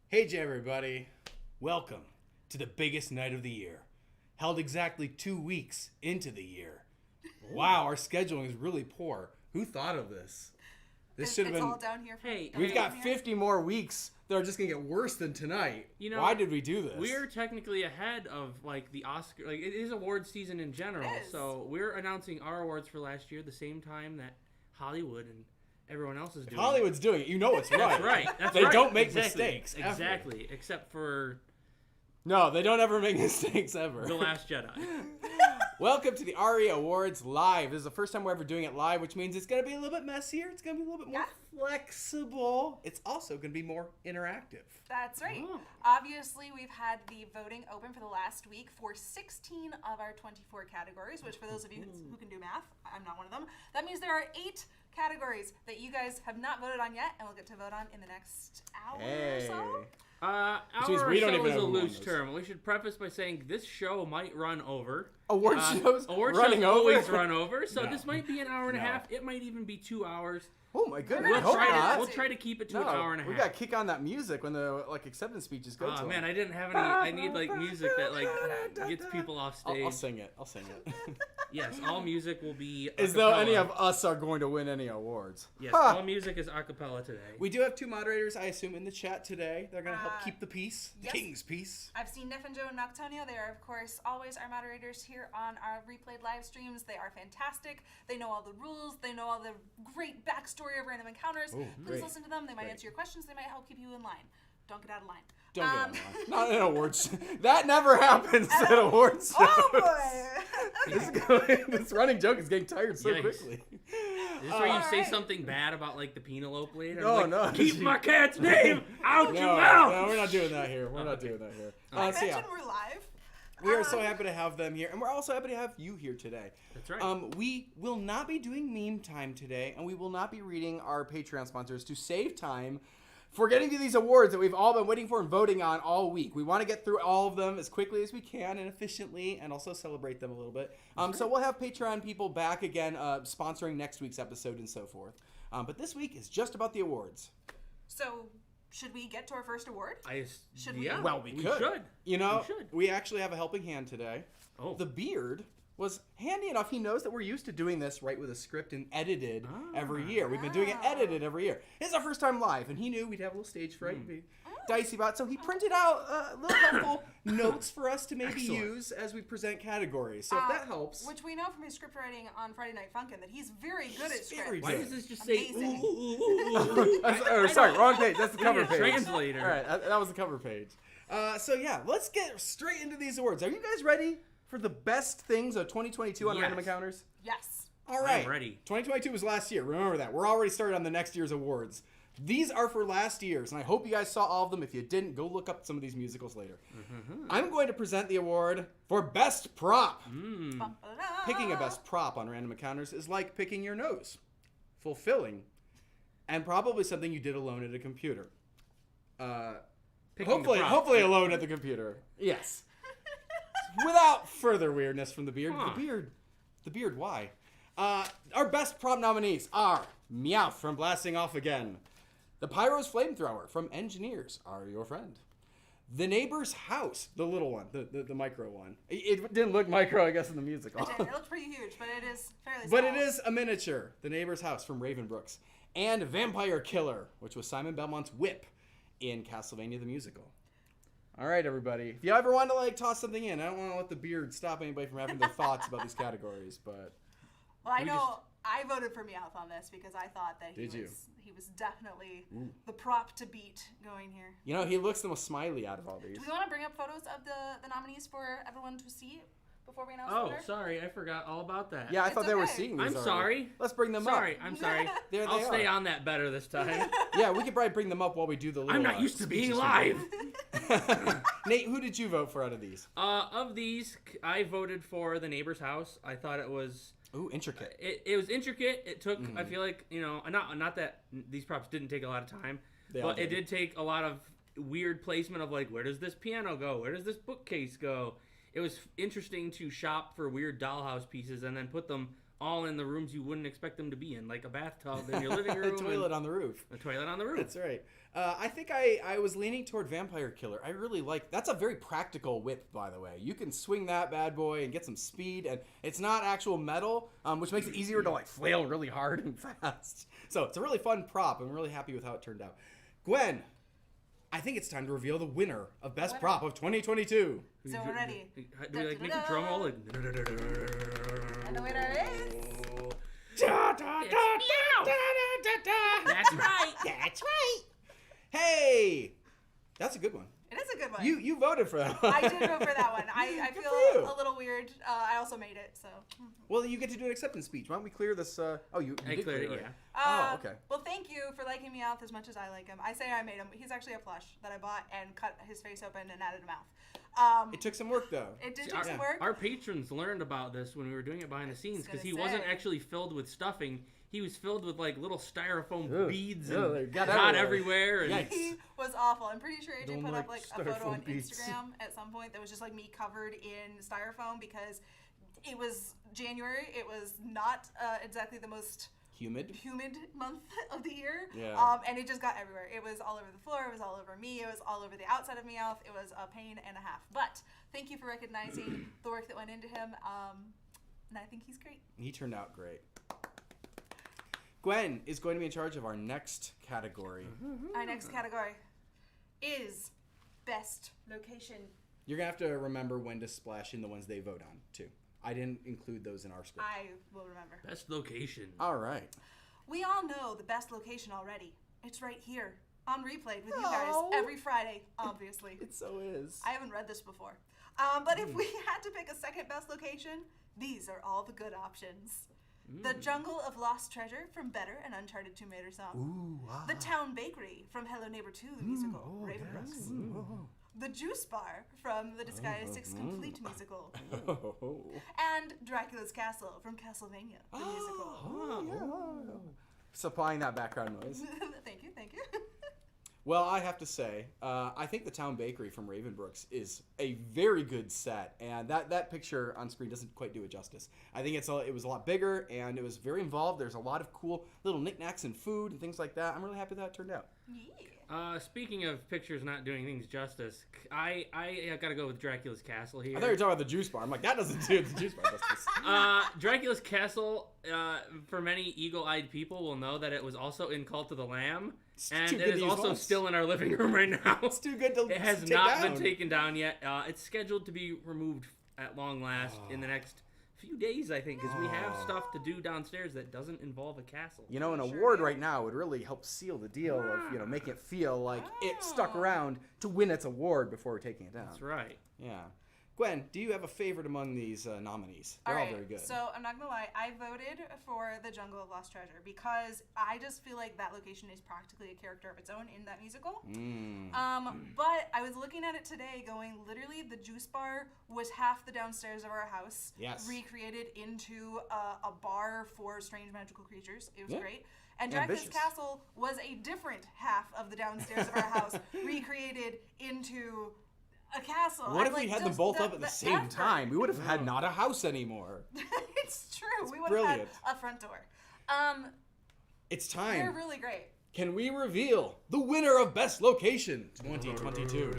Hey, everybody. Welcome to the biggest night of the year. Held exactly 2 weeks into the year. Wow, our scheduling is really poor. Who thought of this? This should have been. It's all down here. We've got 50 more weeks that are just going to get worse than tonight. You know, why did we do this? We're technically ahead of, like, the Oscar. Like, it is award season in general. It is. So we're announcing our awards for last year the same time that Hollywood and everyone else is doing Hollywood's doing it. You know it's right. That's right. That's They right. don't make Exactly. mistakes. Ever. Exactly. Except for No, they don't ever make mistakes ever. The Last Jedi. Welcome to the Aria Awards live. This is the first time we're ever doing it live, which means it's going to be a little bit messier. It's going to be a little bit more flexible. It's also going to be more interactive. That's right. Oh. Obviously, we've had the voting open for the last week for 16 of our 24 categories, which for those of you who can do math, I'm not one of them. That means there are 8 categories that you guys have not voted on yet and will get to vote on in the next hour or so. Our means we don't show even is know a who won loose this. term. We should preface by saying this show might run over. Award shows running over? always run over, so No. this might be an hour and a No. half. It might even be 2 hours. Oh my goodness. We'll I hope try to- not. We'll try to keep it to No, an hour and a half. we got to kick on that music when the acceptance speeches go to Oh man, them. I didn't have any. I need like music that like gets people off stage. I'll sing it. I'll sing it. Yes, all music will be As though any a of us are going to win any awards. Yes, Ha! all music is a cappella today. We do have 2 moderators, I assume, in the chat today. They're going to help keep the peace, the yes. king's peace. I've seen Neff and Joe and Malctonio. They are, of course, always our moderators here on our replayed live streams. They are fantastic. They know all the rules. They know all the great backstory of random encounters. Ooh, Please great. listen to them. They might Great. answer your questions. They might help keep you in line. Don't get out of line. Don't get on line. Not in awards. That never happens at awards shows. Oh, boy. This running joke is getting tired so Yikes. quickly. Is this where you say Alright. something bad about like the Penelope lady? No, like, no. Keep my cat's name out your No, mouth. we're not doing that here. We're not doing that here. I So, yeah, mentioned we're live. we are so happy to have them here, and we're also happy to have you here today. That's right. We will not be doing meme time today, and we will not be reading our Patreon sponsors to save time for getting to these awards that we've all been waiting for and voting on all week. We want to get through all of them as quickly as we can and efficiently, and also celebrate them a little bit. So we'll have Patreon people back again, sponsoring next week's episode and so forth. But this week is just about the awards. So, should we get to our first award? Well, we we could. should. You know, We should. we actually have a helping hand today. Oh. The beard was handy enough. He knows that we're used to doing this right with a script and edited every year. We've been doing it edited every year. It's our first time live, and he knew we'd have a little stage fright and be dicey about it. So he printed out little helpful notes for us to maybe Excellent. use as we present categories. So if that helps. Which we know from his script writing on Friday Night Funkin' that he's very good at very scripts. Why good. does this just say Amazing. ooh, ooh, ooh, ooh, ooh? Sorry, wrong page. That's the cover Need a page. translator. All right, that was the cover page. So yeah, let's get straight into these awards. Are you guys ready for the best things of 2022 on Yes. Random Encounters? Yes. All right. I'm ready. 2022 was last year. Remember that. We're already started on the next year's awards. These are for last year's, and I hope you guys saw all of them. If you didn't, go look up some of these musicals later. I'm going to present the award for Best Prop. Ba-ba-da. Picking a best prop on Random Encounters is like picking your nose. Fulfilling. And probably something you did alone at a computer. Picking the prop. Hopefully alone at the computer. Yes. Without further weirdness from the beard. Huh. The beard, why? Our best prop nominees are Meowth from Blasting Off Again, the Pyro's Flamethrower from Engineers Are Your Friend, the Neighbor's House, the little one, the micro one. It didn't look micro, I guess, in the musical. It looks pretty huge, but it is fairly But small. it is a miniature, the Neighbor's House from Ravenbrooks, and Vampire Killer, which was Simon Belmont's whip in Castlevania the Musical. All right, everybody. If you ever want to toss something in, I don't want to let the beard stop anybody from having their thoughts about these categories, but Well, I know I voted for Meowth on this because I thought that Did you? he was definitely the prop to beat going here. you know, he looks the most smiley out of all these. Do we want to bring up photos of the nominees for everyone to see before we announce Oh, the winner? sorry, I forgot all about that. Yeah, I It's thought they were okay. seeing these I'm already. sorry. Let's bring them Sorry, up. I'm sorry. There they I'll stay are. on that better this time. Yeah, we could probably bring them up while we do the little I'm not used to being speeches live. from- Nate, who did you vote for out of these? Of these, I voted for The Neighbor's House. I thought it was Ooh, intricate. it was intricate. It took I feel like, not that these props didn't take a lot of time, They all but it did. did take a lot of weird placement of where does this piano go? Where does this bookcase go? It was interesting to shop for weird dollhouse pieces and then put them all in the rooms you wouldn't expect them to be in, like a bathtub in your living room. A toilet on the roof. A toilet on the roof. That's right. I think I was leaning toward Vampire Killer. I really like... That's a very practical whip, by the way. You can swing that bad boy and get some speed, and it's not actual metal, which makes it easier to, like, flail really hard and fast. So it's a really fun prop. I'm really happy with how it turned out. Gwen, I think it's time to reveal the winner of Best Prop of 2022. So we're ready. Do we, like, make a drum roll? Like... And the winner is... That's right. That's right. Hey, that's a good one. It is a good one. You voted for that one. I did vote for that one. I Good feel for you. a little weird. I also made it, so. Well, you get to do an acceptance speech. Why don't we clear this? You I did cleared clear it, right? yeah. Oh, okay. Well, thank you for liking me out as much as I like him. I say I made him. He's actually a plush that I bought and cut his face open and added a mouth. It took some work, though. It did See, take some work. Our patrons learned about this when we were doing it behind the scenes because he wasn't actually filled with stuffing. He was filled with like little styrofoam beads and got everywhere. And He was awful. I'm pretty sure AJ Don't put like up like a photo on styrofoam beads. Instagram at some point that was just like me covered in styrofoam because it was January. It was not exactly the most humid month of the year. Yeah. And it just got everywhere. It was all over the floor. It was all over me. It was all over the outside of me mouth. It was a pain and a half. But thank you for recognizing the work that went into him. And I think he's great. He turned out great. Gwen is going to be in charge of our next category. Our next category is best location. You're going to have to remember when to splash in the ones they vote on, too. I didn't include those in our script. I will remember. best location. All right. We all know the best location already. It's right here on Replayed with you guys every Friday, obviously. It so is. I haven't read this before. But if we had to pick a second best location, these are all the good options. The Jungle of Lost Treasure from Better and Uncharted Tomb Raider song. Ooh, wow. The Town Bakery from Hello Neighbor 2, the musical, Ravenbrooks. The Juice Bar from the Disgaea 6 Complete musical. And Dracula's Castle from Castlevania, the musical. Supplying that background noise. Thank you. Well, I have to say, I think the Town Bakery from Ravenbrooks is a very good set, and that picture on screen doesn't quite do it justice. I think it was a lot bigger, and it was very involved. There's a lot of cool little knickknacks and food and things like that. I'm really happy that it turned out. Yeah. Speaking of pictures not doing things justice, I gotta go with Dracula's Castle here. I thought you were talking about the Juice Bar. I'm like, that doesn't do the Juice Bar justice. Dracula's Castle, for many eagle-eyed people, will know that it was also in Cult of the Lamb, and it is also still in our living room right now. It's too good to It has take not down. been taken down yet. It's scheduled to be removed at long last in the next few days, I think, because we have stuff to do downstairs that doesn't involve a castle. You know, an award right now would really help seal the deal of, making it feel like it stuck around to win its award before taking it down. That's right. Yeah. Gwen, do you have a favorite among these nominees? They're all very good. So I'm not gonna lie, I voted for the Jungle of Lost Treasure because I just feel like that location is practically a character of its own in that musical. But I was looking at it today, going literally the Juice Bar was half the downstairs of our house, recreated into a bar for strange magical creatures. It was great. And Dracula's Castle was a different half of the downstairs of our house, recreated into a castle. What if we had them both up at the same time? We would have had not a house anymore. It's true. We would have had a front door. It's time. They're really great. Can we reveal the winner of Best Location 2022?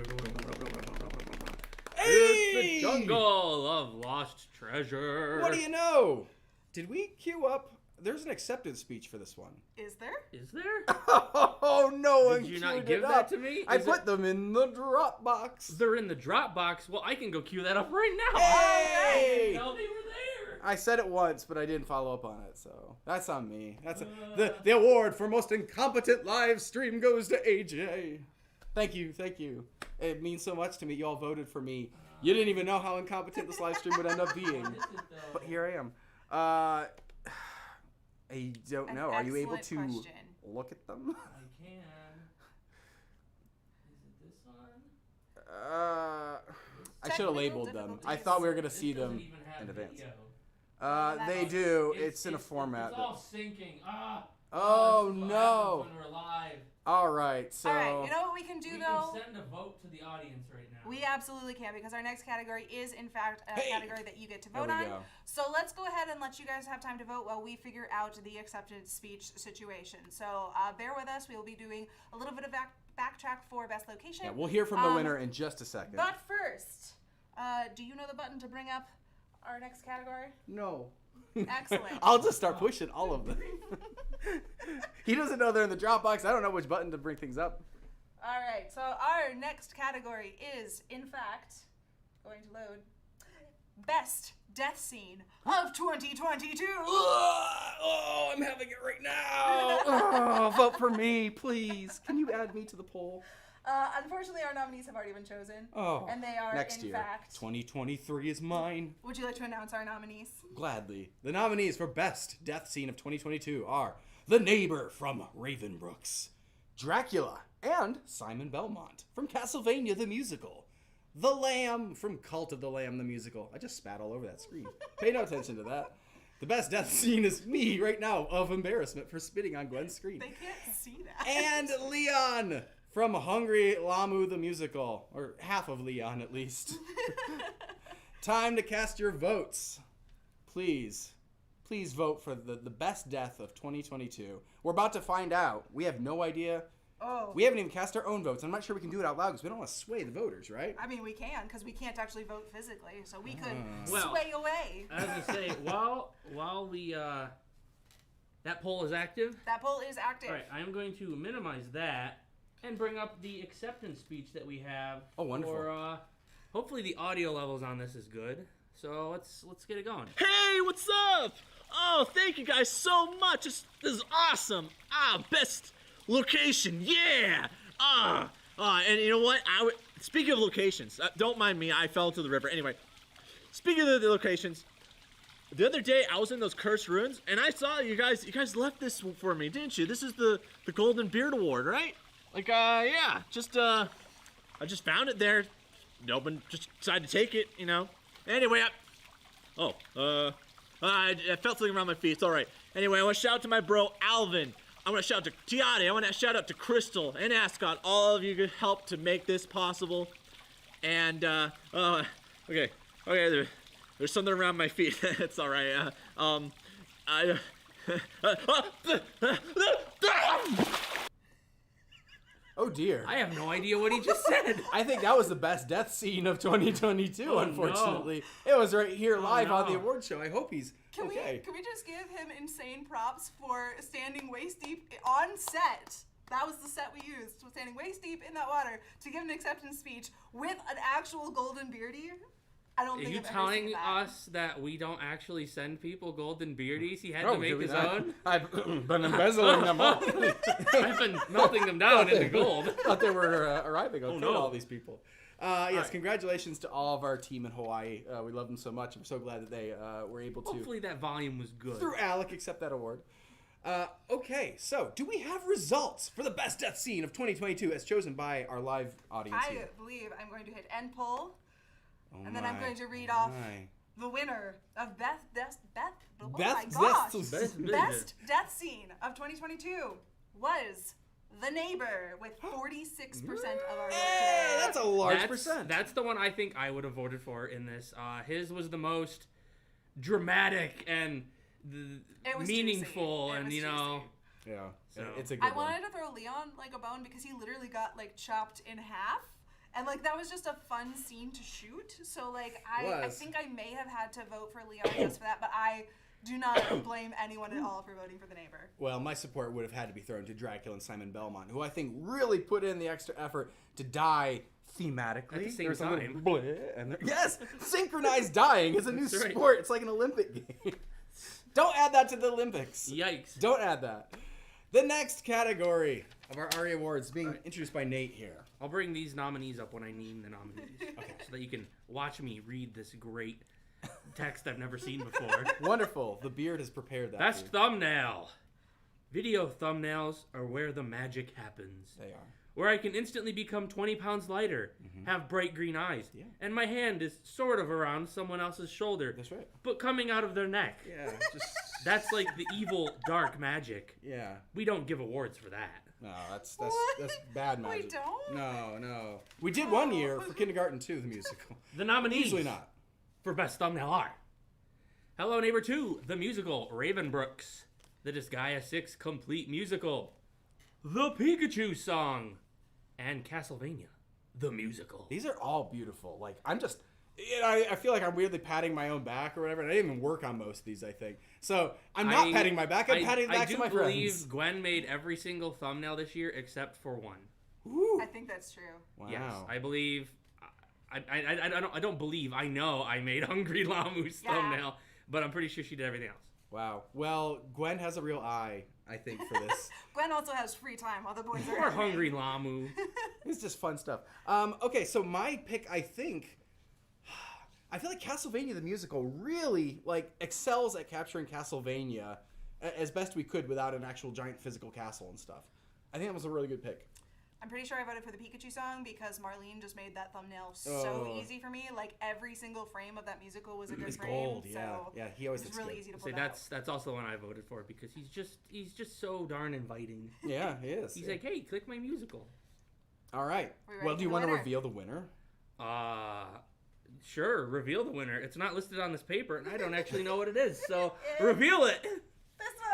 It's the Jungle of Lost Treasure. What do you know? Did we queue up? There's an acceptance speech for this one. Is there? Is there? Oh, no one Did you not queued give it that up. to me? I put them in the Dropbox. They're in the Dropbox. Well, I can go queue that up right now. Hey! No, they were there. I said it once, but I didn't follow up on it, so that's on me. That's the award for most incompetent live stream goes to AJ. Thank you. It means so much to me. You all voted for me. You didn't even know how incompetent this live stream would end up being, but here I am. I don't know. Are you able to look at them? I can. Is it this one? I should have labeled them. I thought we were gonna see them in advance. They do. It's in a format. It's all syncing. Oh, This is what no. happens when we're live. All right, so... All right, you know what we can do, We though? can send a vote to the audience right now. We absolutely can, because our next category is, in fact, a category that you get to vote There we on. go. So let's go ahead and let you guys have time to vote while we figure out the acceptance speech situation. So bear with us. We will be doing a little bit of backtrack for best location. Yeah, we'll hear from the winner in just a second. But first, do you know the button to bring up our next category? No. Excellent. I'll just start pushing all of them. He doesn't know they're in the Dropbox. I don't know which button to bring things up. All right, so our next category is, in fact, going to load, Best Death Scene of 2022. Oh, I'm having it right now. Oh, vote for me, please. Can you add me to the poll? Unfortunately, our nominees have already been chosen. Oh, and they are, next in year. fact... 2023 is mine. Would you like to announce our nominees? Gladly. The nominees for Best Death Scene of 2022 are The Neighbor from Ravenbrooks, Dracula, and Simon Belmont from Castlevania the Musical, The Lamb from Cult of the Lamb the Musical. I just spat all over that screen. Pay no attention to that. The best death scene is me right now of embarrassment for spitting on Gwen's screen. They can't see that. And Leon from Hungry Lamu the Musical, or half of Leon at least. Time to cast your votes. Please vote for the best death of 2022. We're about to find out. We have no idea. Oh. We haven't even cast our own votes. I'm not sure we can do it out loud because we don't want to sway the voters, right? I mean, we can, because we can't actually vote physically, so we could Well, sway away. I was going to say, while we, that poll is active. That poll is active. All right, I'm going to minimize that and bring up the acceptance speech that we have. Oh, wonderful. For, hopefully the audio levels on this is good. So let's get it going. Hey, what's up? Oh, thank you guys so much. This is awesome. Best location, yeah. And you know what? Speaking of locations, don't mind me. I fell into the river. Anyway, speaking of the locations, the other day I was in those cursed ruins, and I saw you guys. You guys left this for me, didn't you? This is the Golden Beard Award, right? Like, yeah. I just found it there. Nobody just decided to take it, you know. Anyway, I felt something around my feet. It's all right. Anyway, I want to shout out to my bro Alvin. I want to shout out to Tiade. I want to shout out to Crystal and Ascot. All of you helped to make this possible. And okay. There's something around my feet. It's all right. Oh dear. I have no idea what he just said. I think that was the best death scene of 2022, Oh, unfortunately. It was right here live on the no. award show. I hope he's okay. Can we just give him insane props for standing waist deep on set? That was the set we used, standing waist deep in that water to give an acceptance speech with an actual golden beardy. I don't Are think you I've ever telling seen that. us that we don't actually send people golden beardies? He had Oh, to make did we his not? own? I've been embezzling them all. I've been melting them down into gold. Thought they were arriving. Okay, no. all these people. Yes, right. Congratulations to all of our team in Hawaii. We love them so much. I'm so glad that they were able to, Hopefully that volume was good. through Alec, accept that award. Okay, so do we have results for the best death scene of 2022 as chosen by our live audience I here? believe I'm going to hit end poll, Oh and then I'm my, going to read oh off my. the winner of Best oh my Best gosh. death- Best death scene of 2022 was The Neighbor with 46% of our vote Hey, today. that's a large percent. That's the one I think I would have voted for in this. His was the most dramatic and It was meaningful, juicy. It and was you know. Yeah, So- it's a good I one. wanted to throw Leon like a bone because he literally got like chopped in half. And like that was just a fun scene to shoot. So like I Was. think I may have had to vote for Leon just for that, but I do not blame anyone at all for voting for The Neighbor. Well, my support would have had to be thrown to Dracula and Simon Belmont, who I think really put in the extra effort to die thematically. At the same There's a little time. bleh, and yes, synchronized dying is a new That's right. sport. It's like an Olympic game. Don't add that to the Olympics. Yikes. Don't add that. The next category of our ARIA Awards being introduced by Nate here. I'll bring these nominees up when I name the nominees. Okay. So that you can watch me read this great text I've never seen before. Wonderful. The beard has prepared that. Best for you. thumbnail. Video thumbnails are where the magic happens. They are. where I can instantly become 20 pounds lighter, have bright green eyes, and my hand is sort of around someone else's shoulder. That's right. But coming out of their neck. Yeah, just... That's like the evil, dark magic. Yeah. We don't give awards for that. No, that's bad magic. We don't? No. We did one year for Kindergarten 2, the musical. The nominees Usually not. for Best Thumbnail are Hello Neighbor 2, the musical, Raven Brooks, The Disgaea 6 Complete Musical, The Pikachu Song, and Castlevania, the musical. These are all beautiful. Like, I'm just... I feel like I'm weirdly patting my own back or whatever, and I didn't even work on most of these, I think. So, I'm not patting my back, I'm patting the backs of my friends. I do believe Gwen made every single thumbnail this year except for one. Ooh. I think that's true. Wow. Yes, I believe... I don't believe. I know I made Hungry Lamu's thumbnail, but I'm pretty sure she did everything else. Wow. Well, Gwen has a real eye, I think, for this. Gwen also has free time while the boys are Poor Hungry Lamu. It's just fun stuff. Okay, so my pick, I think... I feel like Castlevania the musical really excels at capturing Castlevania as best we could without an actual giant physical castle and stuff. I think that was a really good pick. I'm pretty sure I voted for the Pikachu song because Marlene just made that thumbnail so easy for me. Like every single frame of that musical was a good frame. Gold, yeah. So yeah, he always it's looks really good. easy to pull That's also the one I voted for because he's just so darn inviting. Yeah, he is. He's like, hey, click my musical. All right. Well, do you want to reveal the winner? Sure, reveal the winner. It's not listed on this paper, and I don't actually know what it is, so reveal it.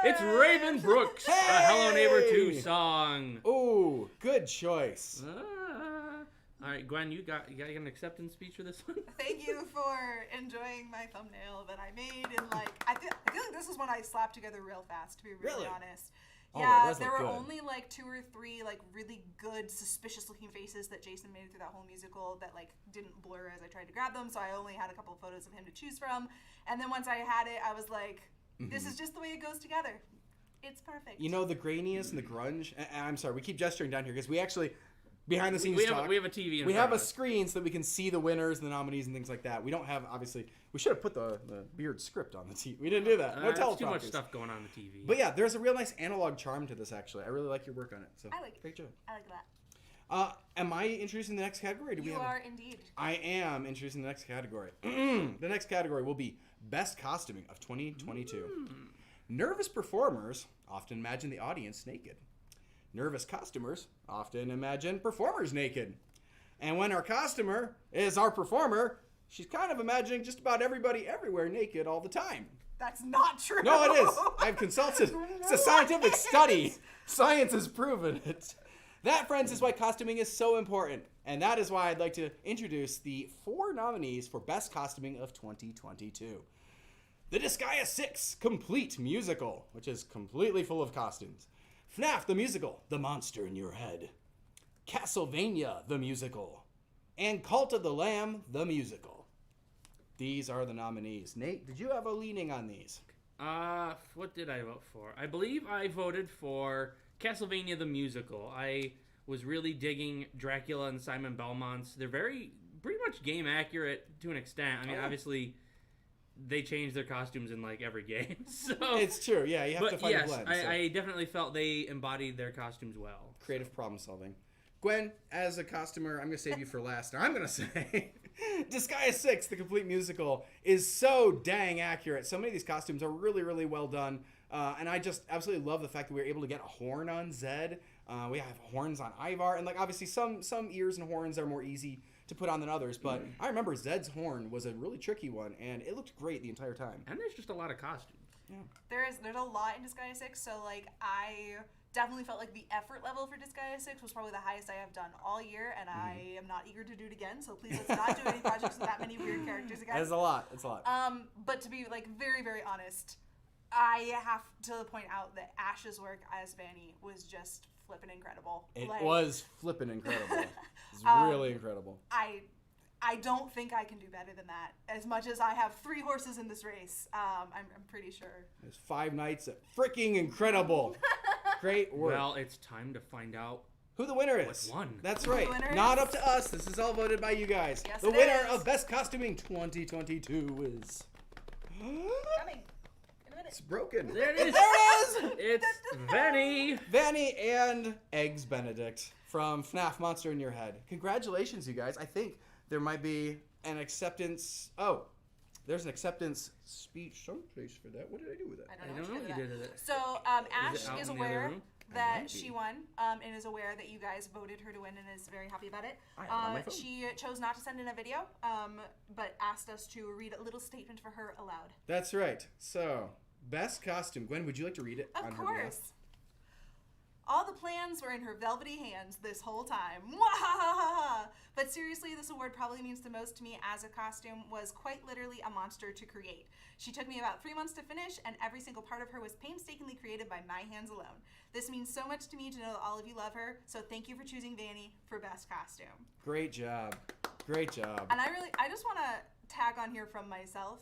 It's Raven Brooks, Hey! a Hello Neighbor 2 song. Ooh, good choice. All right, Gwen, you got an acceptance speech for this one? Thank you for enjoying my thumbnail that I made, and I feel like this is one I slapped together real fast, to be really honest. Oh, Yeah, those there look were good. only 2 or 3 really good, suspicious-looking faces that Jason made through that whole musical that didn't blur as I tried to grab them. So I only had a couple of photos of him to choose from. And then once I had it, I was like, "This is just the way it goes together. It's perfect." You know the graininess and the grunge. I'm sorry, we keep gesturing down here because we actually behind the scenes we talk. have a TV. We have a screen so that we can see the winners and the nominees and things like that. We don't have obviously. We should have put the Beard script on the TV. We didn't do that. No teleprompters. Too much stuff going on the TV. But yeah, there's a real nice analog charm to this. Actually, I really like your work on it. So I like it. great job. I like that. Am I introducing the next category? Or do we You have are indeed. I am introducing the next category. The next category will be Best Costuming of 2022. Nervous performers often imagine the audience naked. Nervous costumers often imagine performers naked. And when our costumer is our performer, she's kind of imagining just about everybody everywhere naked all the time. That's not true. No, it is. I've consulted. It's a scientific study. Science has proven it. That, friends, is why costuming is so important. And that is why I'd like to introduce the 4 nominees for Best Costuming of 2022. The Disgaea 6 Complete Musical, which is completely full of costumes. FNAF the Musical, The Monster in Your Head. Castlevania the Musical. And Cult of the Lamb the Musical. These are the nominees. Nate, did you have a leaning on these? What did I vote for? I believe I voted for Castlevania the Musical. I was really digging Dracula and Simon Belmont's. They're pretty much game accurate to an extent. I mean, obviously, they change their costumes in every game. So It's true, yeah, you have to find a blend. Yes, I definitely felt they embodied their costumes well. Creative problem solving. Gwen, as a costumer, I'm going to save you for last. I'm going to say Disgaea 6, the complete musical, is so dang accurate. So many of these costumes are really, really well done. And I just absolutely love the fact that we were able to get a horn on Zed. We have horns on Ivar. And obviously some ears and horns are more easy to put on than others. But I remember Zed's horn was a really tricky one. And it looked great the entire time. And there's just a lot of costumes. Yeah. There's a lot in Disgaea 6, so I definitely felt like the effort level for Disgaea 6 was probably the highest I have done all year, and I am not eager to do it again, so please let's not do any projects with that many weird characters again. It's a lot. It's a lot. But to be very, very honest, I have to point out that Ash's work as Vanny was just flippin' incredible. It was flippin' incredible. It was really incredible. I don't think I can do better than that. As much as I have 3 horses in this race, I'm pretty sure. There's 5 nights of freaking incredible. Great work. Well, it's time to find out who the winner is. What won? That's right. Not up to us. This is all voted by you guys. Yes, the it winner is. of Best Costuming 2022 is... Coming. In a minute. It's broken. There it is. There it is! It's Vanny. Vanny and Eggs Benedict from FNAF Monster in Your Head. Congratulations, you guys. I think there might be an acceptance. Oh, there's an acceptance speech someplace for that. What did I do with that? I don't know I don't know what what you did you with did with it. So Ash it out is in the other aware room? that might she be. won and is aware that you guys voted her to win and is very happy about it. I have it on my phone. She chose not to send in a video, but asked us to read a little statement for her aloud. That's right. So, best costume. Gwen, would you like to read it on Of her behalf? course. All the plans were in her velvety hands this whole time. Mwahaha! But seriously, this award probably means the most to me as a costume was quite literally a monster to create. She took me about 3 months to finish, and every single part of her was painstakingly created by my hands alone. This means so much to me to know that all of you love her, so thank you for choosing Vanny for best costume. Great job. Great job. And I just want to tag on here from myself.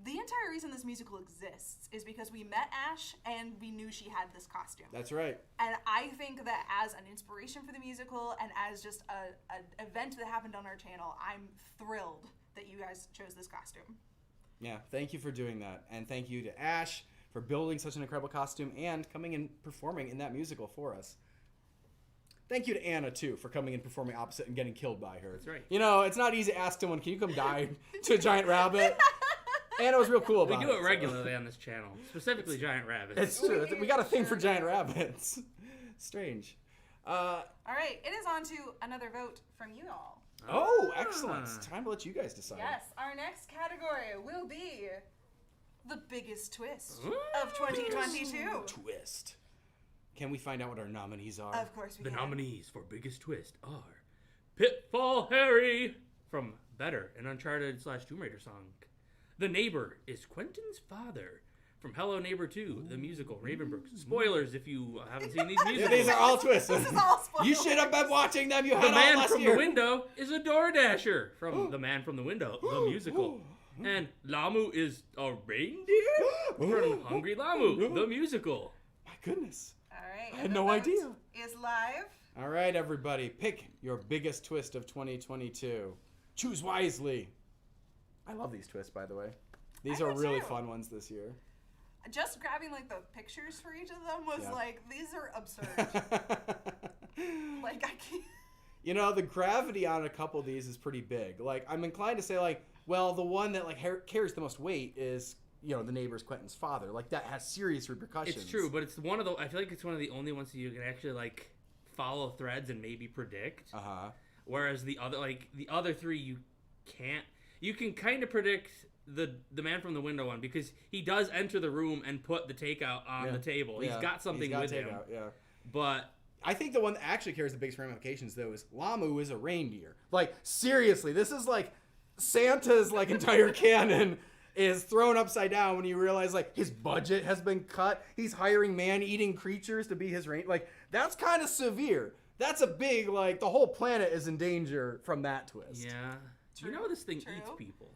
The entire reason this musical exists is because we met Ash and we knew she had this costume. That's right. And I think that as an inspiration for the musical and as just an event that happened on our channel, I'm thrilled that you guys chose this costume. Yeah, thank you for doing that. And thank you to Ash for building such an incredible costume and coming and performing in that musical for us. Thank you to Anna, too, for coming and performing opposite and getting killed by her. That's right. You know, it's not easy to ask someone, can you come die to a giant rabbit? Anna was real cool We about it. do it so- regularly on this channel, specifically giant rabbits. It's true. We got a thing for giant rabbits. Strange. All right, it is on to another vote from you all. Oh, excellent. It's time to let you guys decide. Yes, our next category will be the biggest twist of 2022. Twist. Can we find out what our nominees are? Of course we The can. nominees for Biggest Twist are Pitfall Harry from Better, an Uncharted / Tomb Raider song. The Neighbor is Quentin's father from Hello Neighbor 2, the musical, Ravenbrook. Spoilers if you haven't seen these Yeah, musicals. these are all twists. This is all spoilers. You should have been watching them. You The had all Man last from year. the Window is a DoorDasher from The Man from the Window, the musical. And Lamu is a reindeer from Hungry Lamu, the musical. My goodness. All right. I had and no the vote idea. Is live. All right, everybody. Pick your biggest twist of 2022. Choose wisely. I love these twists, by the way. These I are do really too. fun ones this year. Just grabbing like the pictures for each of them was Yeah. like, these are absurd. Like I can't. You know, the gravity on a couple of these is pretty big. Like, I'm inclined to say, like, well, the one that like carries the most weight is, you know, the neighbor's Quentin's father. Like, that has serious repercussions. It's true, but it's one of the. I feel like it's one of the only ones that you can actually like follow threads and maybe predict. Whereas the other three, you can't. You can kind of predict the Man from the Window one because he does enter the room and put the takeout on the table. Yeah. He's got something He's got with him. takeout, yeah. But I think the one that actually carries the biggest ramifications, though, is Lamu is a reindeer. Like, seriously, this is like Santa's like entire canon is thrown upside down when you realize like his budget has been cut. He's hiring man-eating creatures to be his reindeer. Like, that's kind of severe. That's a big, like, the whole planet is in danger from that twist. yeah, True. you know this thing True. eats people.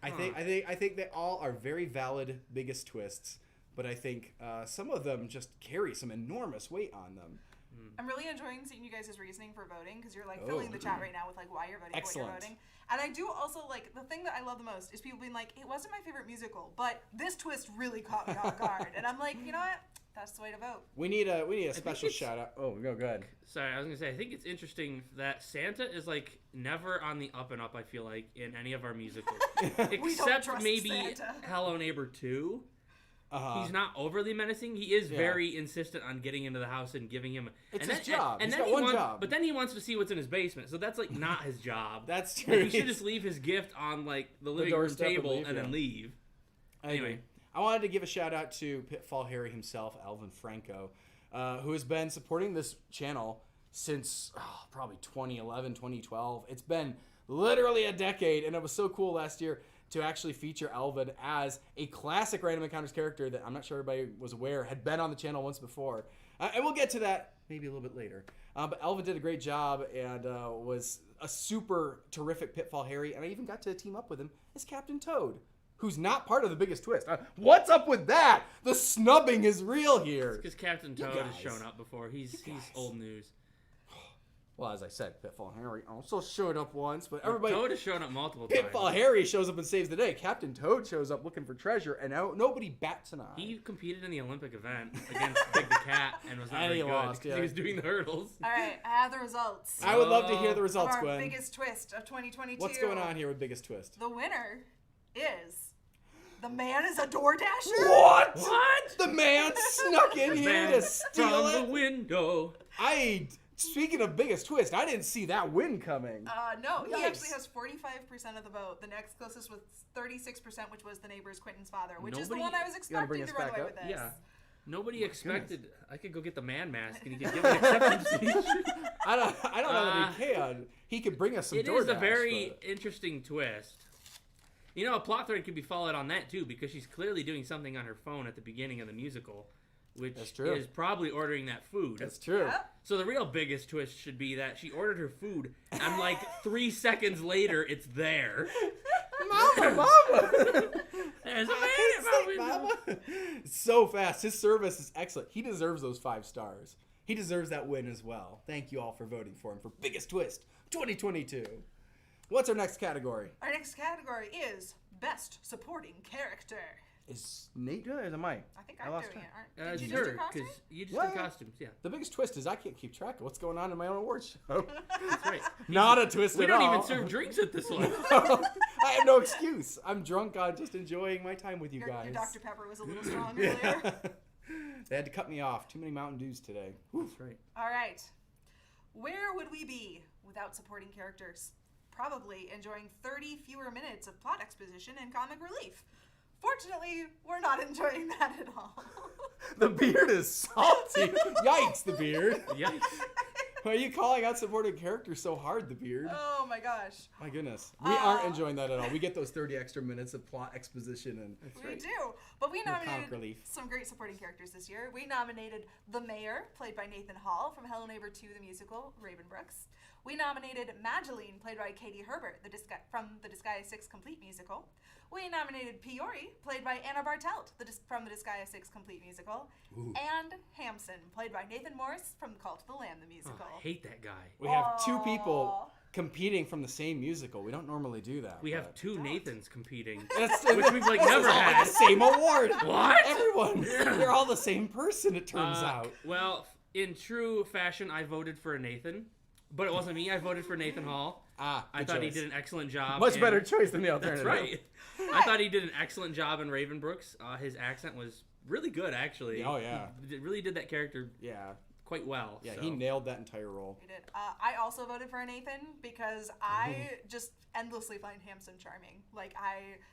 I think they all are very valid biggest twists, but I think some of them just carry some enormous weight on them. I'm really enjoying seeing you guys' reasoning for voting because you're like filling the chat right now with like why you're voting, Excellent. what you're voting. And I do also like the thing that I love the most is people being like, it wasn't my favorite musical, but this twist really caught me off guard. And I'm like, you know what? That's the way to vote. We need a special it's- shout out. Oh, go ahead. Sorry, I was gonna say I think it's interesting that Santa is like never on the up and up. I feel like in any of our musicals, except trust maybe Santa. Hello Neighbor 2. Uh-huh. He's not overly menacing. He is Yeah. very insistent on getting into the house and giving him. It's and his job. He's then got he one wants, job. But then he wants to see what's in his basement. So that's like not his job. That's Like, true. he should just leave his gift on like the living room doorstep and table leave, and yeah. then leave. Anyway, I wanted to give a shout out to Pitfall Harry himself, Alvin Franco, who has been supporting this channel since probably 2011, 2012. It's been literally a decade, and it was so cool last year to actually feature Alvin as a classic Random Encounters character that I'm not sure everybody was aware had been on the channel once before. And we'll get to that maybe a little bit later. But Alvin did a great job and was a super terrific Pitfall Harry, and I even got to team up with him as Captain Toad, who's not part of the biggest twist. What's up with that? The snubbing is real here. Because Captain You Toad has guys. shown up before. He's guys. old news. Well, as I said, Pitfall Harry also showed up once, but everybody. Toad has shown up multiple times. Pitfall Harry shows up and saves the day. Captain Toad shows up looking for treasure, and nobody bats an eye. He competed in the Olympic event against Big the Cat and was not And very he good lost, 'cause yeah. he was doing the hurdles. All right, I have the results. I would love to hear the Of results, our Gwen. biggest twist of 2022. What's going on here with Biggest Twist? The winner is the man is a Door Dasher. What? What? The man snuck in here Man to steal from the it? window. Speaking of Biggest Twist, I didn't see that win coming. No, he Yikes. actually has 45% of the vote. The next closest was 36%, which was the neighbor's Quentin's father, which is the Nobody- one I was You wanna bring expecting to us run back away up? with this. Yeah. Nobody expected. I could go get the man mask and he could give an acceptance speech. I don't know that he can. He could bring us some It is a DoorDash, very but- interesting twist. You know, a plot thread could be followed on that too, because she's clearly doing something on her phone at the beginning of the musical, which That's true. is probably ordering that food. That's true. Yep. So the real biggest twist should be that she ordered her food, and like 3 seconds later, it's there. Mama! There's a man I at my can't say window. Mama. So fast. His service is excellent. He deserves those 5 stars. He deserves that win as well. Thank you all for voting for him for Biggest Twist 2022. What's our next category? Our next category is Best Supporting Character. Is Nate doing it or is it Mike? I think I I'm lost doing track. it. Did you Sure, just do costume? because you just Yeah. did costumes, yeah. The biggest twist is I can't keep track of what's going on in my own awards show. That's right. Not a twist We at don't all. even serve drinks at this one. I have no excuse. I'm drunk on just enjoying my time with you Your guys. Dr. Pepper was a little strong earlier. Yeah. They had to cut me off. Too many Mountain Dews today. Whew. That's right. All right. Where would we be without supporting characters? Probably enjoying 30 fewer minutes of plot exposition and comic relief. Fortunately, we're not enjoying that at all. The beard is salty. Yikes, the beard. Yikes. Why are you calling out supporting characters so hard, the beard? Oh my gosh. My goodness. We aren't enjoying that at all. We get those 30 extra minutes of plot exposition and We do. But we comic nominated relief. some great supporting characters this year. We nominated the mayor, played by Nathan Hall from Hello Neighbor 2, the musical, Raven Brooks. We nominated Magdalene, played by Katie Herbert, from the Disgaea 6 Complete musical. We nominated Peori, played by Anna Bartelt, from the Disgaea 6 Complete musical. Ooh. And Hamson, played by Nathan Morris from Cult of the Lamb, the Oh, musical. I hate that guy. we have 2 Aw. people competing from the same musical. We don't normally do that. We have but- 2 Nathans competing. That's, Which we've, like, this never is all had. the same award. What? Everyone. They're all the same person, it turns Uh, out. Well, in true fashion, I voted for a Nathan. But it wasn't me. I voted for Nathan Hall. Ah, I good thought he choice. did an excellent job. Much in- better choice than the That's alternative. right. I thought he did an excellent job in Raven Brooks. His accent was really good, actually. Oh, yeah. He really did that character Yeah. quite well. Yeah, so. he nailed that entire role. We did. I also voted for a Nathan because I just endlessly find Hamson charming. Like,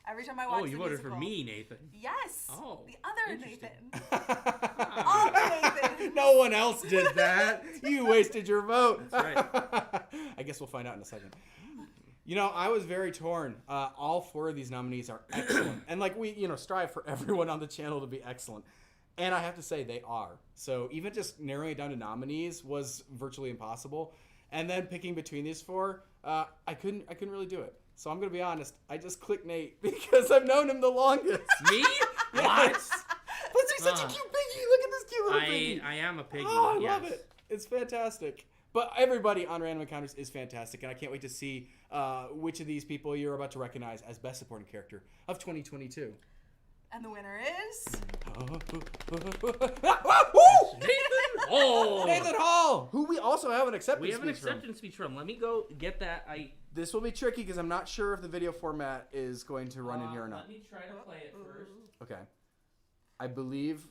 every time I watch Oh, you the voted musical, for me, Nathan. Yes. Oh, The other interesting. Nathan. Other Nathan. No one else did that. You wasted your vote. That's I guess we'll find out in a second. You know, I was very torn. All 4 of these nominees are excellent. And like we, strive for everyone on the channel to be excellent. And I have to say they are. So even just narrowing it down to nominees was virtually impossible. And then picking between these 4, I couldn't really do it. So I'm gonna be honest. I just clicked Nate because I've known him the longest. Me? Yes. What? But he's such a Uh, cute piggy. Look at this cute little piggy. I am a piggy. Oh, I yes. love it. It's fantastic. But everybody on Random Encounters is fantastic, and I can't wait to see which of these people you're about to recognize as Best Supporting Character of 2022. And the winner is... Nathan Hall. Nathan Hall, who we also have an acceptance We have an speech from. acceptance speech from. Let me go get that. This will be tricky because I'm not sure if the video format is going to run in here or not. Let me try to play it first. Okay. I believe...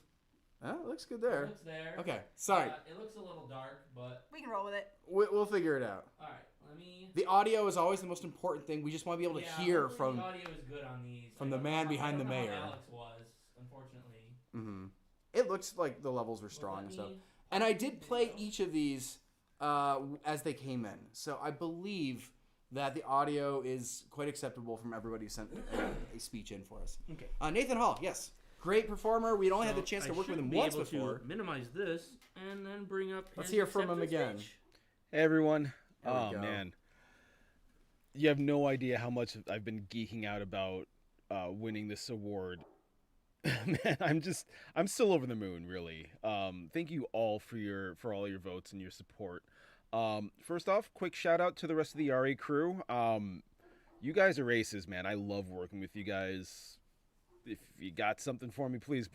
Oh, it looks good there. It's there. Okay, sorry. It looks a little dark, but We can roll with it. We'll figure it out. all right. Let me. The audio is always the most important thing. We just want to be able to hear hopefully from... The audio is good on these. from I the don't man know behind I the don't know how mayor. Alex was, unfortunately. Mm-hmm. It looks like the levels were strong let and stuff. me- And I did play each of these as they came in. So I believe that the audio is quite acceptable from everybody who sent a speech in for us. Okay. Nathan Hall, yes. Great performer. We'd only had the So chance to I work with should him be once able before. to minimize this and then bring up. Let's his hear from him acceptance again. speech. Hey everyone. There we Oh go. man. You have no idea how much I've been geeking out about winning this award. Man, I'm still over the moon, really. Thank you all for all your votes and your support. First off, quick shout out to the rest of the aria crew. You guys are aces, man. I love working with you guys. If you got something for me, please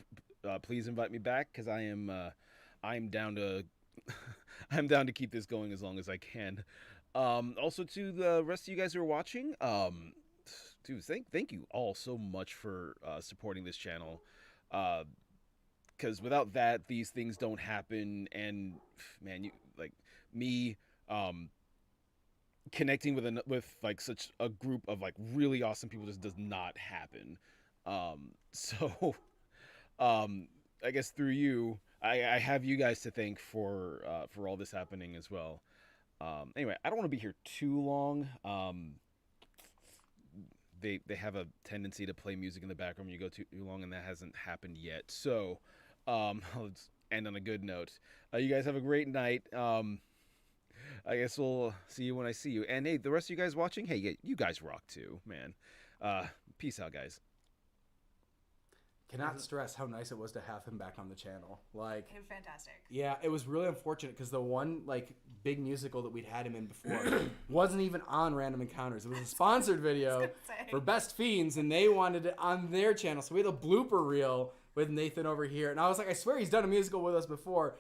invite me back, because I'm down to I'm down to keep this going as long as I can. Also to the rest of you guys who are watching, dude, thank you all so much for supporting this channel. Because without that, these things don't happen, and man, you like me connecting with like such a group of like really awesome people just does not happen. So I guess through you, I have you guys to thank for all this happening as well. Anyway, I don't want to be here too long. They have a tendency to play music in the background when you go too long, and that hasn't happened yet. So let's end on a good note. You guys have a great night. I guess we'll see you when I see you. And hey, the rest of you guys watching, hey, you guys rock too, man. Peace out, guys. Cannot stress how nice it was to have him back on the channel. Like, Fantastic. yeah, it was really unfortunate because the one like big musical that we'd had him in before wasn't even on Random Encounters. It was a sponsored video for Best Fiends, and they wanted it on their channel. So we had a blooper reel with Nathan over here, and I was like, I swear he's done a musical with us before,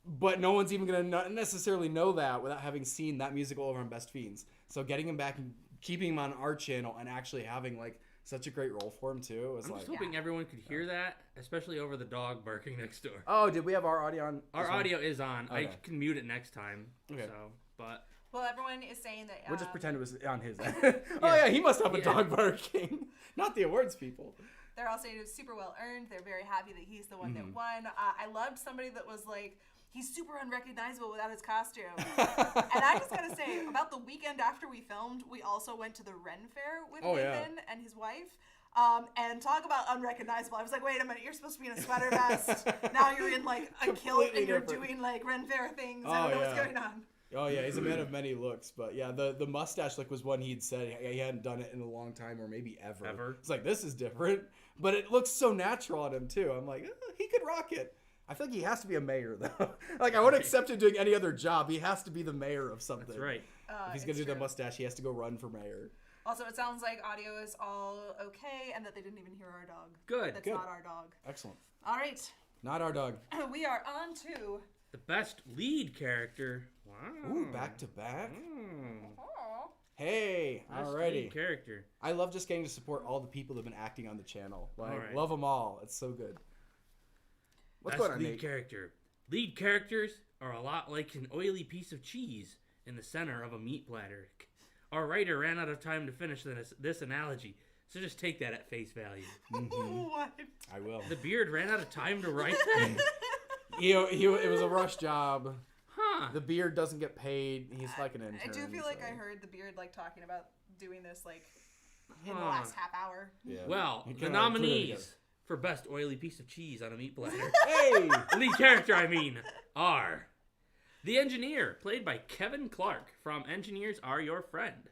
but no one's even gonna necessarily know that without having seen that musical over on Best Fiends. So getting him back and keeping him on our channel and actually having like such a great role for him too was I'm like. just hoping everyone could hear that, especially over the dog barking next door. Oh, did we have our audio on? Our audio is on. I Okay. can mute it next time. Okay. So, but Well, everyone is saying that. We'll just pretend it was on his end. Oh yeah, he must have a dog barking. Not the awards people. They're all saying it was super well earned. They're very happy that he's the one that won. I loved somebody that was like, he's super unrecognizable without his costume. And I just gotta say, about the weekend after we filmed, we also went to the Ren Fair with Nathan and his wife. And talk about unrecognizable. I was like, wait a minute, you're supposed to be in a sweater vest. Now you're in like a kilt and you're doing like Ren Fair things. I don't know what's going on. Oh yeah, he's a man of many looks, but yeah, the mustache look was one he'd said he hadn't done it in a long time or maybe ever. It's like, this is different, but it looks so natural on him too. I'm like, he could rock it. I feel like he has to be a mayor though. Like, I wouldn't accept him doing any other job. He has to be the mayor of something. that's right. If he's gonna do the mustache, he has to go run for mayor. Also, it sounds like audio is all okay and that they didn't even hear our dog. Good. That's Good. not our dog. Excellent. All right. Not our dog. We are on to... The best lead character. Wow. Ooh, back to back. Oh. Hey, Best alrighty. lead character. I love just getting to support all the people that have been acting on the channel. Like, Alright. love them all. It's so good. What's Best going on, lead Nate? character. Lead characters are a lot like an oily piece of cheese in the center of a meat platter. Our writer ran out of time to finish this analogy, so just take that at face value. What? I will. The beard ran out of time to write that? It was a rush job. Huh. The beard doesn't get paid. He's like an intern. I do feel like so- I heard the beard like talking about doing this like in the last half hour. Yeah. Well, You the kinda put it together. nominees for best oily piece of cheese on a meat platter, Hey! lead character, I mean, are the engineer, played by Kevin Clark from Engineers Are Your Friend.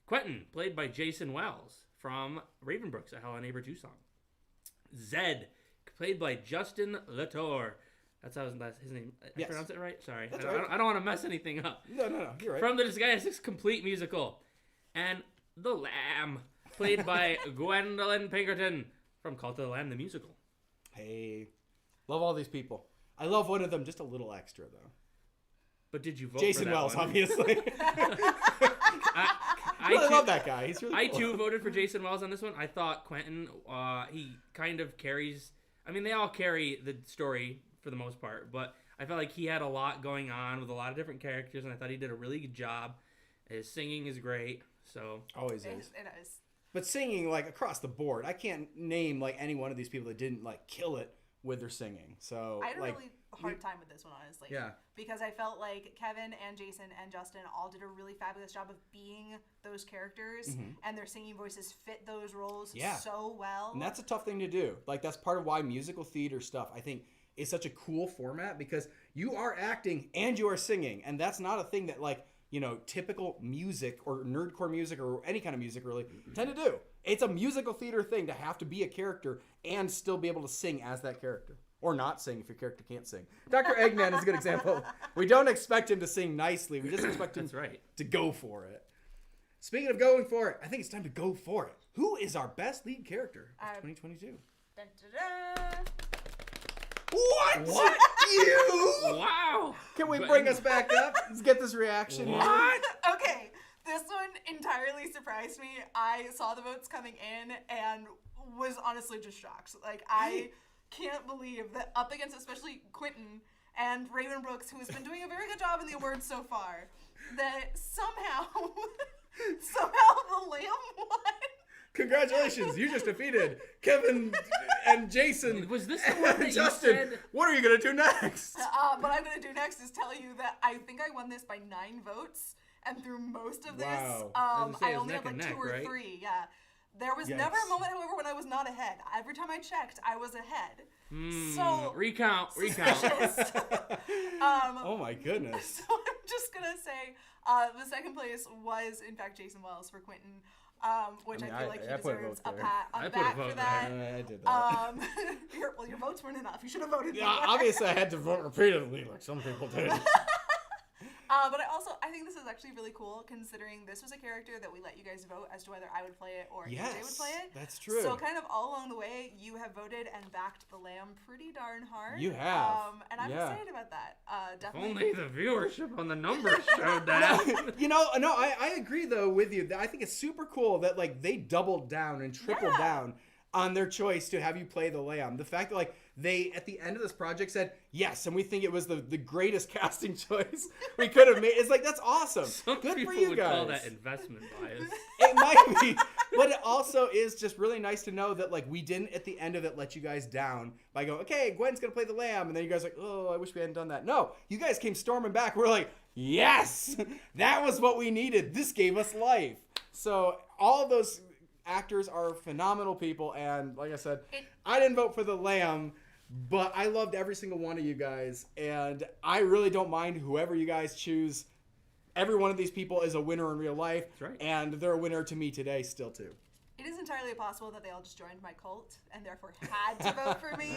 Quentin, played by Jason Wells from Ravenbrooks, a Hell on Neighbor 2 song. Zed, played by Justin Latour. That's how his name. I Yes. pronounced it right? Sorry. That's I don't, right. I don't want to mess anything up. No, you're right. From the Disguise Complete musical. And The Lamb, played by Gwendolyn Pinkerton from Cult of the Lamb, the musical. Hey. Love all these people. I love one of them just a little extra, though. But did you vote Jason for that Wells, one? obviously. I I too- love that guy. He's really I cool. too voted for Jason Wells on this one. I thought Quentin, he kind of carries. I mean, they all carry the story for the most part, but I felt like he had a lot going on with a lot of different characters, and I thought he did a really good job. His singing is great, so Always It is. is. But singing, like, across the board, I can't name, like, any one of these people that didn't, like, kill it with their singing. So, I had a like, really hard time with this one, honestly. Yeah. Because I felt like Kevin and Jason and Justin all did a really fabulous job of being those characters, and their singing voices fit those roles Yeah. so well. and that's a tough thing to do. Like, that's part of why musical theater stuff, I think, is such a cool format, because you are acting and you are singing, and that's not a thing that, like, you know, typical music or nerdcore music or any kind of music really tend to do. It's a musical theater thing to have to be a character and still be able to sing as that character. Or not sing if your character can't sing. Dr. Eggman is a good example. We don't expect him to sing nicely. We just expect him That's right. to go for it. Speaking of going for it, I think it's time to go for it. Who is our best lead character of 2022? Dun, dun, dun. What? You? Wow. Can we bring us back up? Let's get this reaction here. What? Okay, this one entirely surprised me. I saw the votes coming in and was honestly just shocked. Like, I can't believe that up against especially Quentin and Raven Brooks, who has been doing a very good job in the awards so far, that somehow the Lamb won. Congratulations, you just defeated Kevin and Jason. Was this the one that you Justin, said? what are you going to do next? What I'm going to do next is tell you that I think I won this by 9 votes, and through most of this, Wow. I was gonna say, I it was only neck had like and 2 or neck, right? 3. Yeah. There was never a moment, however, when I was not ahead. Every time I checked, I was ahead. So Recount. suspicious. Oh my goodness. So I'm just gonna say the second place was in fact Jason Wells for Quentin, which I feel like he I put a deserves vote a there. pat on I the put a back vote for that. I did that. Your votes weren't enough. You should have voted. Yeah, more. obviously I had to vote repeatedly like some people did. But I think this is actually really cool considering this was a character that we let you guys vote as to whether I would play it or Yes, AJ would play it. that's true. So kind of all along the way, you have voted and backed the Lamb pretty darn hard. You have. And I'm Yeah. excited about that. If Definitely. only the viewership on the numbers showed that. You know, no, I agree though with you. I think it's super cool that like they doubled down and tripled Yeah. down on their choice to have you play the Lamb. The fact that like they at the end of this project said yes, and we think it was the greatest casting choice we could have made. It's like that's awesome. Some Good people for you would guys. call that investment bias. It might be, but it also is just really nice to know that like we didn't at the end of it let you guys down by going, okay, Gwen's gonna play the Lamb, and then you guys are like, oh, I wish we hadn't done that. No, you guys came storming back. We're like, yes, that was what we needed. This gave us life. So all of those actors are phenomenal people, and like I said, I didn't vote for the Lamb, but I loved every single one of you guys, and I really don't mind whoever you guys choose. Every one of these people is a winner in real life, That's right. and they're a winner to me today still too. It is entirely possible that they all just joined my cult and therefore had to vote for me.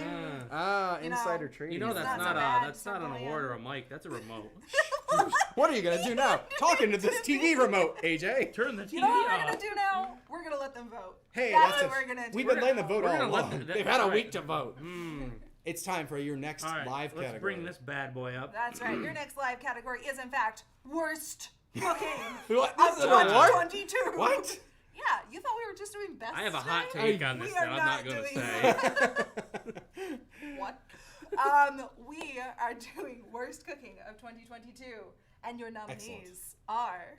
Ah, You know, insider trading. You know that's not so not bad, that's not an Lamb. award or a mic. That's a remote. What are you gonna do now? Talking to this TV remote, AJ. Turn the TV You know what we're off. gonna do now? We're gonna let them vote. Hey, That's what we're gonna do. we've We're been letting gonna them vote We're all gonna let along. them- They've had a all week right. to vote. It's time for your next All right, live let's category. bring this bad boy up. That's right. Your next live category is in fact worst cooking What? of This is an award? 2022. What? Yeah, you thought we were just doing best. I have a hot today? take on this We that are I'm not not going to doing say. What? We are doing worst cooking of 2022, and your nominees are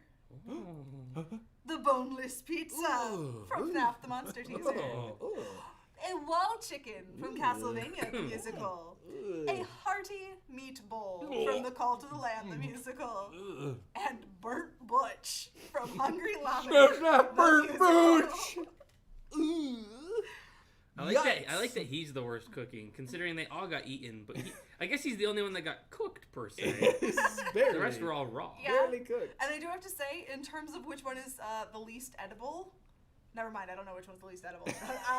the boneless pizza Ooh. from FNAF the Monster Teaser, Ooh. a wall chicken from Castlevania the musical, a hearty meatball from The Call to the Lamb the musical, and burnt butch from Hungry Llama. That's not the burnt musical. butch. Ooh. I like that. I Yikes. like that he's the worst cooking, considering they all got eaten. But I guess he's the only one that got cooked per se. Barely. The rest were all raw. Yeah. Barely cooked. And I do have to say, in terms of which one is the least edible, never mind, I don't know which one's the least edible.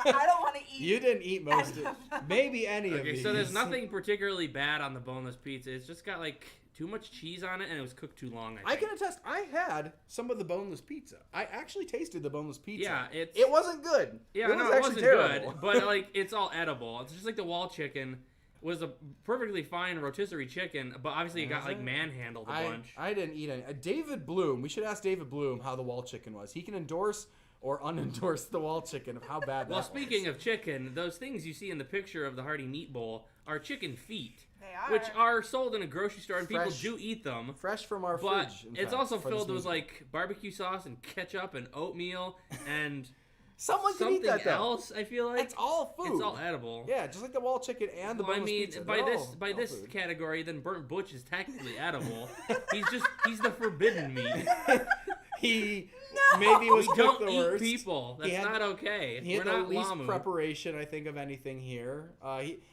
I don't want to eat. You didn't eat most of it. Maybe any of Okay, these. so there's nothing particularly bad on the boneless pizza. It's just got like too much cheese on it, and it was cooked too long. I can attest. I had some of the boneless pizza. I actually tasted the boneless pizza. Yeah, it's- it wasn't good. Yeah, it no, was it actually wasn't terrible. good, but like it's all edible. It's just like the wall chicken was a perfectly fine rotisserie chicken, but obviously it got like manhandled a bunch. I didn't eat any. David Bloom. We should ask David Bloom how the wall chicken was. He can endorse or unendorse the wall chicken of how bad that Well, was. speaking of chicken, those things you see in the picture of the hearty meat bowl are chicken feet, They are. which are sold in a grocery store, and people Fresh. do eat them. fresh from our But fridge. in it's fact, also for this filled with musical. like barbecue sauce and ketchup and oatmeal and someone could something eat that though. else. I feel like It's all food. It's all edible. Yeah, just like the wall chicken and the Well, I boneless mean, pizza. by They're this all food. category, then burnt butch is technically edible. he's the forbidden meat. He maybe was We cooked don't the eat worst. people. He That's had- not okay. He had We're the not least Lamu. preparation, I think, of anything here.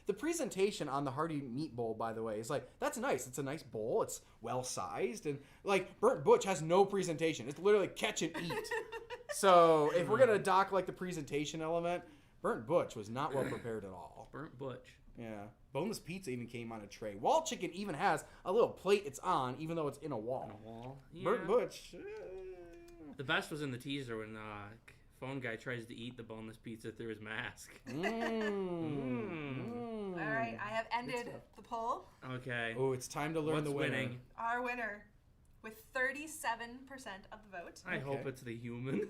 The presentation on the hearty meat bowl, by the way, is like, that's nice. It's a nice bowl. It's well sized, and like burnt butch has no presentation. It's literally catch and eat. So if we're gonna dock like the presentation element, burnt butch was not well prepared at all. Burnt butch. Yeah. Boneless pizza even came on a tray. Wall chicken even has a little plate it's on, even though it's in a wall. Yeah. Burt Butch. The best was in the teaser when phone guy tries to eat the boneless pizza through his mask. All right, I have ended the poll. Okay. Oh, it's time to learn What's the winner. winning? Our winner, with 37% of the vote, I hope it's the human.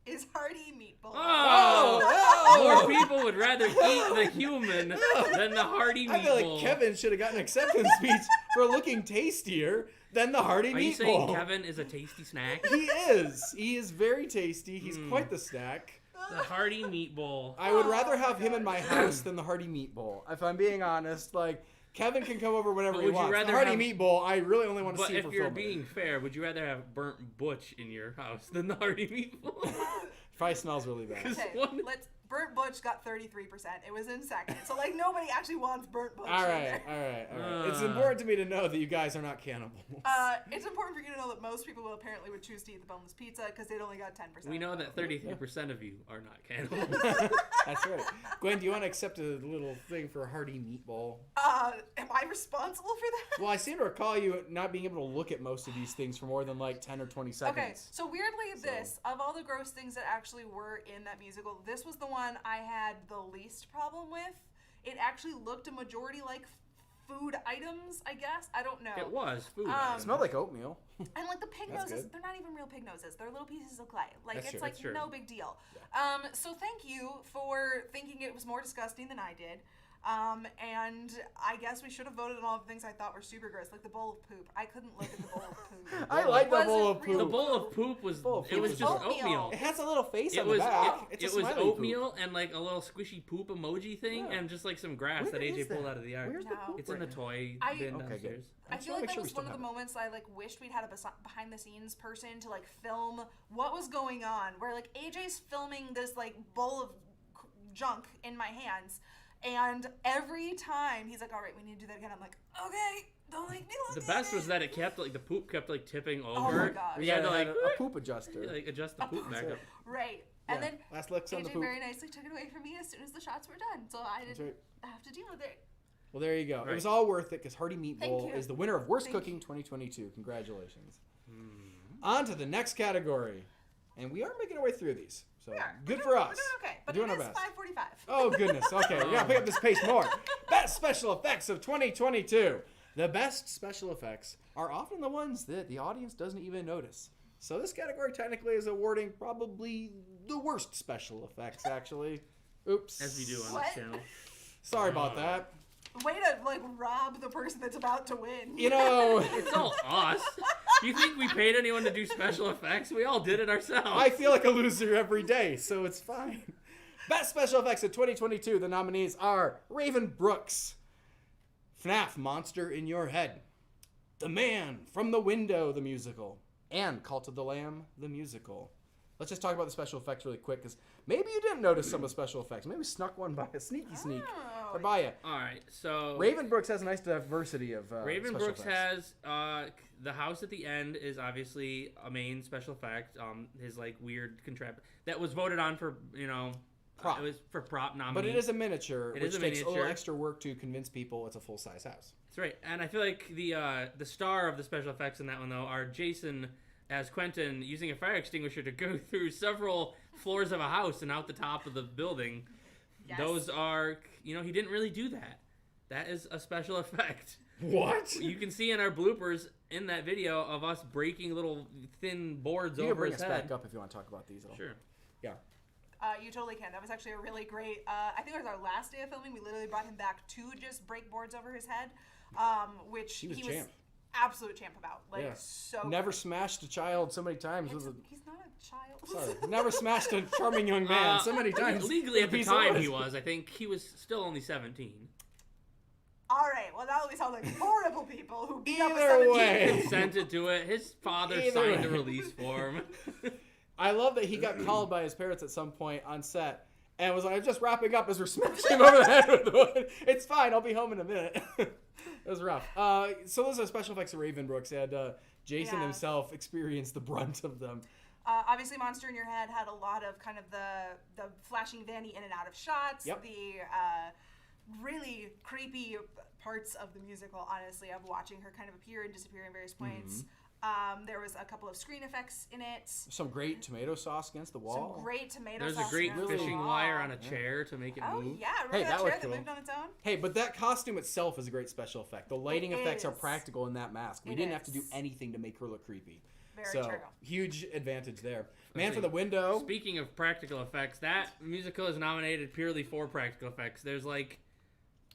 is Hearty Meatball. Oh! Oh! More people would rather eat the human than the hearty I feel meatball. like Kevin should have gotten an acceptance speech for looking tastier than the hearty Are meatball. you saying Kevin is a tasty snack? He is. He is very tasty. He's quite the snack. The hearty meatball. I would rather have him in my house than the hearty meatball. If I'm being honest, like Kevin can come over whenever But he would you wants. rather The hearty have- meatball, I really only want to But see if for you're filming. being fair, would you rather have burnt butch in your house than the hearty meatball? Probably smells really bad. Okay, One- Burnt Butch got 33%. It was in second. So, like, nobody actually wants Burnt Butch. All in right, there. all right. It's important to me to know that you guys are not cannibals. It's important for you to know that most people apparently would choose to eat the boneless pizza because it only got 10%. We know of the that vote. 33% of you are not cannibals. That's right. Gwen, do you want to accept a little thing for a hearty meatball? Am I responsible for that? Well, I seem to recall you not being able to look at most of these things for more than like 10 or 20 seconds. Okay, so weirdly, this, of all the gross things that actually were in that musical, this was the one I had the least problem with. It actually looked a majority like food items, I guess. I don't know. It was food. It smelled like oatmeal. And like the pig That's noses, good. they're not even real pig noses. They're little pieces of clay. Like That's it's true, like that's true. no big deal. So thank you for thinking it was more disgusting than I did. And I guess we should have voted on all the things I thought were super gross, like the bowl of poop. I couldn't look at the bowl of poop. I like the Wasn't bowl of real poop. the bowl of poop was Bowl of it poop was was just oatmeal. oatmeal. It has a little face It on was the back. it It's a was smiley oatmeal poop. and like a little squishy poop emoji thing Yeah. and just like some grass Where that AJ is pulled that? out of the yard. Where's the No. poop It's in the toy I- bin Okay, good. downstairs. I just feel wanna like make that sure we was still one of the have it. moments I like wished we'd had a behind the scenes person to like film what was going on. Where like AJ's filming this like bowl of junk in my hands, and every time he's like, "All right, we need to do that again." I'm like, "Okay, don't make me look." The at best was it." that it kept like the poop kept like tipping over. Oh my gosh. We had to like, a poop adjuster. like adjust the poop back That's up. Right, and Yeah. then Last licks on the AJ poop. very nicely took it away from me as soon as the shots were done, so I That's didn't right. have to deal with it. Well, there you go. It Right. was all worth it because Hearty Thank Meatball you. is the winner of Worst Thank Cooking 2022. Congratulations. On to the next category. And we are making our way through these. So We are. good We're for doing- us. We're doing okay, but We're doing it our is best. 5:45. Oh, goodness. Okay, we gotta pick up this pace more. Best special effects of 2022. The best special effects are often the ones that the audience doesn't even notice. So this category technically is awarding probably the worst special effects, actually. Oops. As we do on What? this channel. Sorry about that. Way to like rob the person that's about to win. You know, It's all us. You think we paid anyone to do special effects? We all did it ourselves. I feel like a loser every day, so it's fine. Best special effects of 2022. The nominees are Raven Brooks, FNAF Monster in Your Head, The Man from the Window, the musical, and Cult of the Lamb, the musical. Let's just talk about the special effects really quick, because maybe you didn't notice some of the special effects. Maybe we snuck one by a sneaky sneak Oh. by you. All right, so Raven Brooks has a nice diversity of Raven special Brooks effects. has the house at the end is obviously a main special effect. His like weird contraption that was voted on for Prop. It was for prop nominee. But it is a miniature, It which is a takes a little miniature. extra work to convince people it's a full-size house. That's right, and I feel like the star of the special effects in that one though are Jason as Quentin using a fire extinguisher to go through several floors of a house and out the top of the building. Yes. Those are he didn't really do that. That is a special effect. What? You can see in our bloopers in that video of us breaking little thin boards You can over bring his us head. back up if you want to talk about these at all. Sure. Yeah. You totally can. That was actually a really great. I think it was our last day of filming. We literally brought him back to just break boards over his head, which He was champ. absolute champ about. Like Yeah. so. Never smashed a child so many times. It's, With he's not a child. sorry, never smashed a charming young man so many times. Legally with at a the piece of time wood. he was. I think he was still only 17. All right. Well, now we sound like horrible people who beat up a Either 17. way. Consented to it. His father Either signed way. the release form. I love that he got called by his parents at some point on set and was like, "I'm just wrapping up as we're smashing him over the head with the wood. It's fine. I'll be home in a minute." It was rough. So those are special effects of Raven Brooks, and Jason Yeah. himself experienced the brunt of them. Obviously, Monster in Your Head had a lot of kind of the flashing Vanny in and out of shots. Yep. really creepy parts of the musical, honestly, of watching her kind of appear and disappear in various points. There was a couple of screen effects in it. Some great tomato sauce against the wall. Some great tomato There's sauce. a great around the fishing wall. wire on a chair to make it Oh, move. yeah. Hey, Remember that that was chair that cool. moved on its own? Hey, but that costume itself is a great special effect. The lighting It effects are is. practical in that mask. We It didn't have to do is. anything to make her look creepy. Very so, true. huge advantage there. Let's Man see. for the Window. Speaking of practical effects, that musical is nominated purely for practical effects. There's like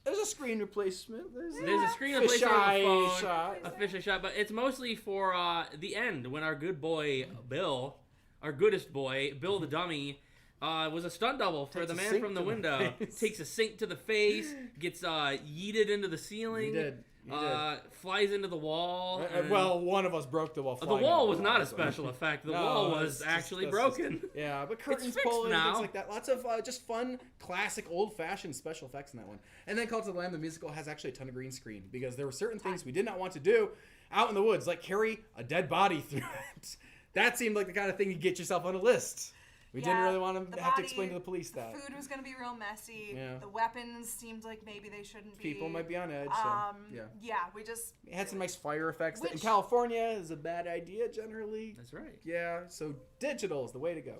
There's a screen replacement. There's a screen replacement of a fisheye phone, shot. a fisheye shot, but it's mostly for the end when our good boy Bill, our goodest boy Bill the dummy, was a stunt double for Takes the a man sink from the to the window. face. Takes a sink to the face, gets yeeted into the ceiling. He did. He did. Flies into the wall. and- Well, one of us broke the wall. the flying wall into was the not wall, a so- special effect. The No, wall that's was just- actually that's broken. just- yeah, but curtains fixed pulling and now. things like that. Lots of just fun, classic, old-fashioned special effects in that one. And then Cult of the Lamb, the musical, has actually a ton of green screen because there were certain things we did not want to do out in the woods, like carry a dead body through it. That seemed like the kind of thing you get yourself on a list. We didn't Yeah, really want the to have to body, explain to the police that. Food was going to be real messy. Yeah. The weapons seemed like maybe they shouldn't be. People might be on edge. So, yeah. Yeah, we just. It had some nice fire effects. That in Which- California is a bad idea generally. That's right. Yeah, so digital is the way to go.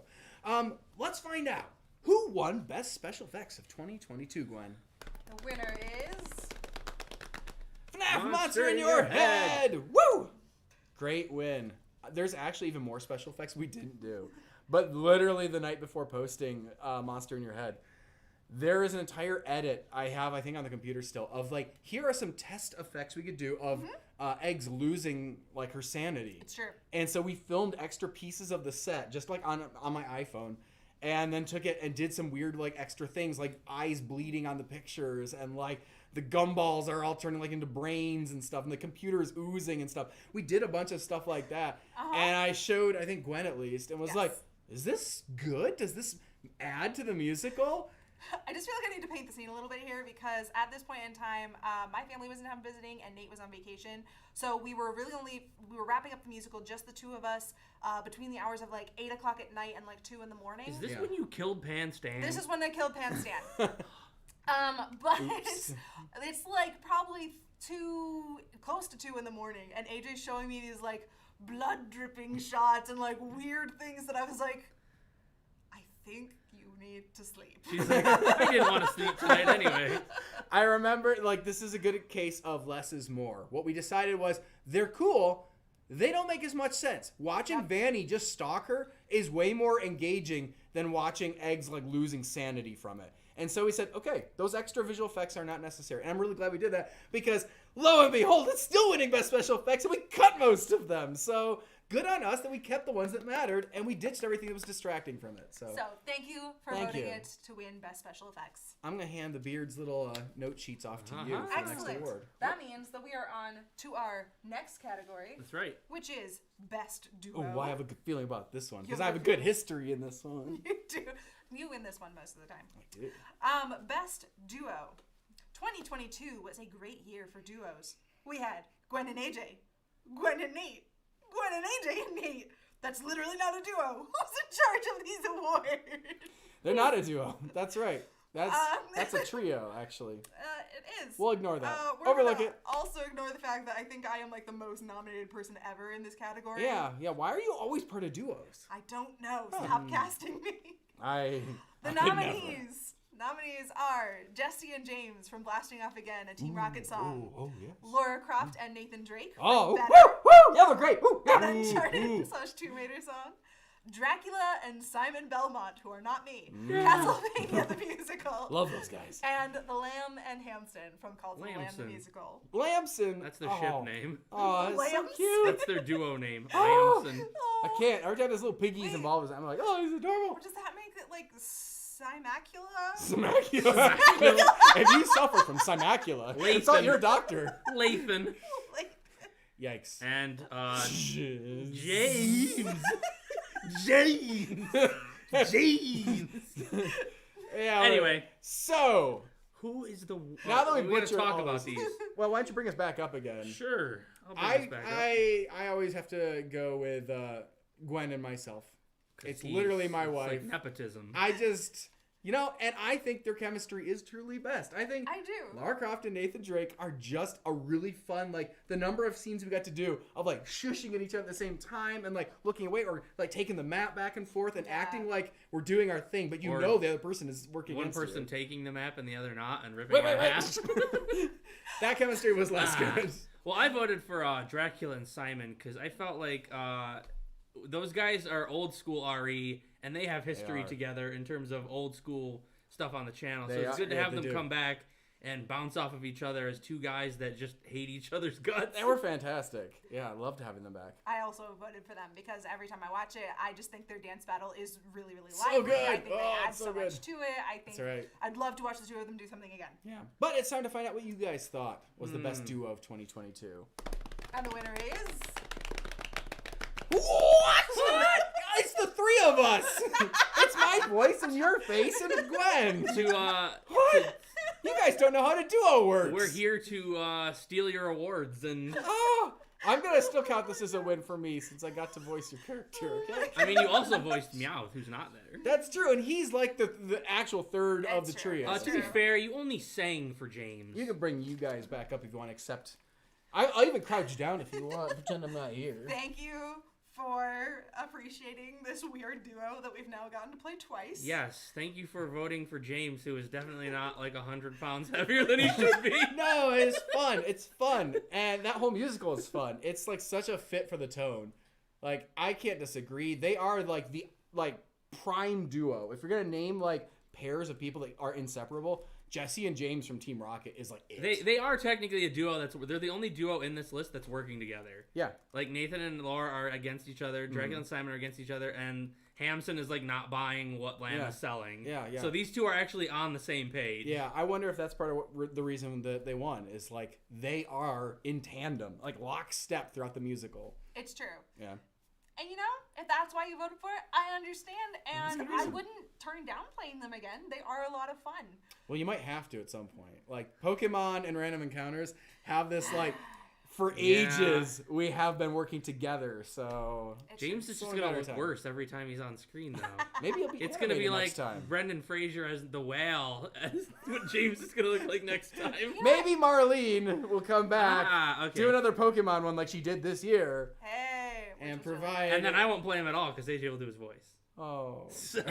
Let's find out who won Best Special Effects of 2022, Gwen. The winner is. FNAF Monster in Your Head! Woo! Great win. There's actually even more special effects we didn't do. But literally the night before posting Monster in Your Head, there is an entire edit I have, I think, on the computer still, of like, here are some test effects we could do of Eggs losing like her sanity. It's true. And so we filmed extra pieces of the set, just like on my iPhone, and then took it and did some weird like extra things, like eyes bleeding on the pictures, and like the gumballs are all turning like into brains and stuff, and the computer is oozing and stuff. We did a bunch of stuff like that, and I showed, I think Gwen at least, and was Yes. like, "Is this good? Does this add to the musical?" I just feel like I need to paint the scene a little bit here because at this point in time, my family was in town visiting and Nate was on vacation. So we were wrapping up the musical, just the two of us, between the hours of like 8 o'clock at night and like 2 in the morning. Is this Yeah. when you killed Pan Stan? This is when I killed Pan Stan. But Oops. it's like probably close to 2 in the morning, and AJ's showing me these like blood dripping shots and like weird things that I was like, I think you need to sleep. She's like, I didn't want to sleep tonight anyway. I remember, like, this is a good case of less is more. What we decided was, they're cool, they don't make as much sense. Watching Vanny just stalk her is way more engaging than watching Eggs, like, losing sanity from it. And so we said, okay, those extra visual effects are not necessary. And I'm really glad we did that, because lo and behold, it's still winning Best Special Effects, and we cut most of them. So good on us that we kept the ones that mattered, and we ditched everything that was distracting from it. So, So thank you for Thank voting you. it to win Best Special Effects. I'm going to hand the Beard's little note sheets off to you for the next Excellent. award. That means that we are on to our next category, That's right. which is Best Duo. Oh, I have a good feeling about this one, because You I have have a a good good- history in this one. You do. You win this one most of the time. I do. Best Duo. 2022 was a great year for duos. We had Gwen and AJ, Gwen and Nate, Gwen and AJ and Nate. That's literally not a duo. Who's in charge of these awards? They're not a duo. That's right. That's Um, that's a trio, actually. It is. We'll ignore that. We're Overlook gonna it. Also ignore the fact that I think I am like the most nominated person ever in this category. Yeah, yeah. Why are you always part of duos? I don't know. Stop casting me. I. The I could never. nominees are Jesse and James from Blasting Off Again, a Team Rocket song. Oh, yes. Laura Croft and Nathan Drake. from Oh, Better, woo, woo! Yeah, we're great. Woo, an yeah. Uncharted / Tomb Raider song. Dracula and Simon Belmont, who are not me. Castlevania the musical. Love those guys. And The Lamb and Hamson from Cult of the Lamb the Lamson. musical. Lamson. That's their oh. ship name. Oh, it's so Lamson. cute. That's their duo name. Oh. Lamson. I can't. Every time there's little piggies Wait. involved, I'm like, oh, he's adorable. Does that make it like Cymacula? Cymacula. If you suffer from Cymacula, it's not Lathan. your doctor. Lathan. Like, Yikes. And Jizz. James. James. James. Yeah. Anyway. So, Who is the... Now that we've we're going to butchered talk all about this- these. well, why don't you bring us back up again? Sure. I'll bring this back up. I always have to go with Gwen and myself. It's He's- literally my it's wife. like nepotism. I just You know, and I think their chemistry is truly best. I think I do. Lara Croft and Nathan Drake are just a really fun, like, the number of scenes we got to do of, like, shushing at each other at the same time and, like, looking away or, like, taking the map back and forth and acting like we're doing our thing, but Or know the other person is working One against person you. taking the map and the other not, and ripping it in half. That chemistry was less good. Well, I voted for Dracula and Simon because I felt like those guys are old school RE, and they have history are. together in terms of old school stuff on the channel. So They it's are- good to yeah, have they them do. come back and bounce off of each other as two guys that just hate each other's guts. They were fantastic. Yeah, I loved having them back. I also voted for them because every time I watch it, I just think their dance battle is really, really So lively. good. I think they Oh, add it's so so good. much to it. I think That's right. I'd love to watch the two of them do something again. Yeah. But it's time to find out what you guys thought was the best duo of 2022. And the winner is... What? It's the three of us. It's my voice and your face and Gwen. What? You guys don't know how to duo works. We're here to steal your awards, and Oh, I'm gonna still count this as a win for me since I got to voice your character. Okay. I mean, you also voiced Meowth, who's not there. That's true, and he's like the actual third of the That's true. trio. To be fair, you only sang for James. You can bring you guys back up if you want, except I'll even crouch down if you want. Pretend I'm not here. Thank you for appreciating this weird duo that we've now gotten to play twice. Yes, thank you for voting for James, who is definitely not like 100 pounds heavier than he should be. No, it's fun. It's fun, and that whole musical is fun. It's like such a fit for the tone. Like I can't disagree. They are like the prime duo. If you're gonna name like pairs of people that are inseparable, Jesse and James from Team Rocket is like it. They are technically a duo. They're the only duo in this list that's working together. Yeah. Like Nathan and Laura are against each other. Dracula and Simon are against each other, and Hamson is like not buying what Lamb is selling. Yeah, yeah. So these two are actually on the same page. Yeah, I wonder if that's part of the reason that they won is like they are in tandem, like lockstep throughout the musical. It's true. Yeah. And you know, if that's why you voted for it, I understand. And good I reason. wouldn't turn down playing them again. They are a lot of fun. Well, you might have to at some point. Like Pokemon and Random Encounters have this like for ages we have been working together. So It's James true. is just Only a gonna matter look of time. worse every time he's on screen, though. maybe it'll be It's gonna be animated like next time. Brendan Fraser as the whale. As what James is gonna look like next time. Maybe Marlene will come back, Okay. do another Pokemon one like she did this year, Hey. which and was really provide. And then I won't play him at all because AJ will do his voice. Oh. So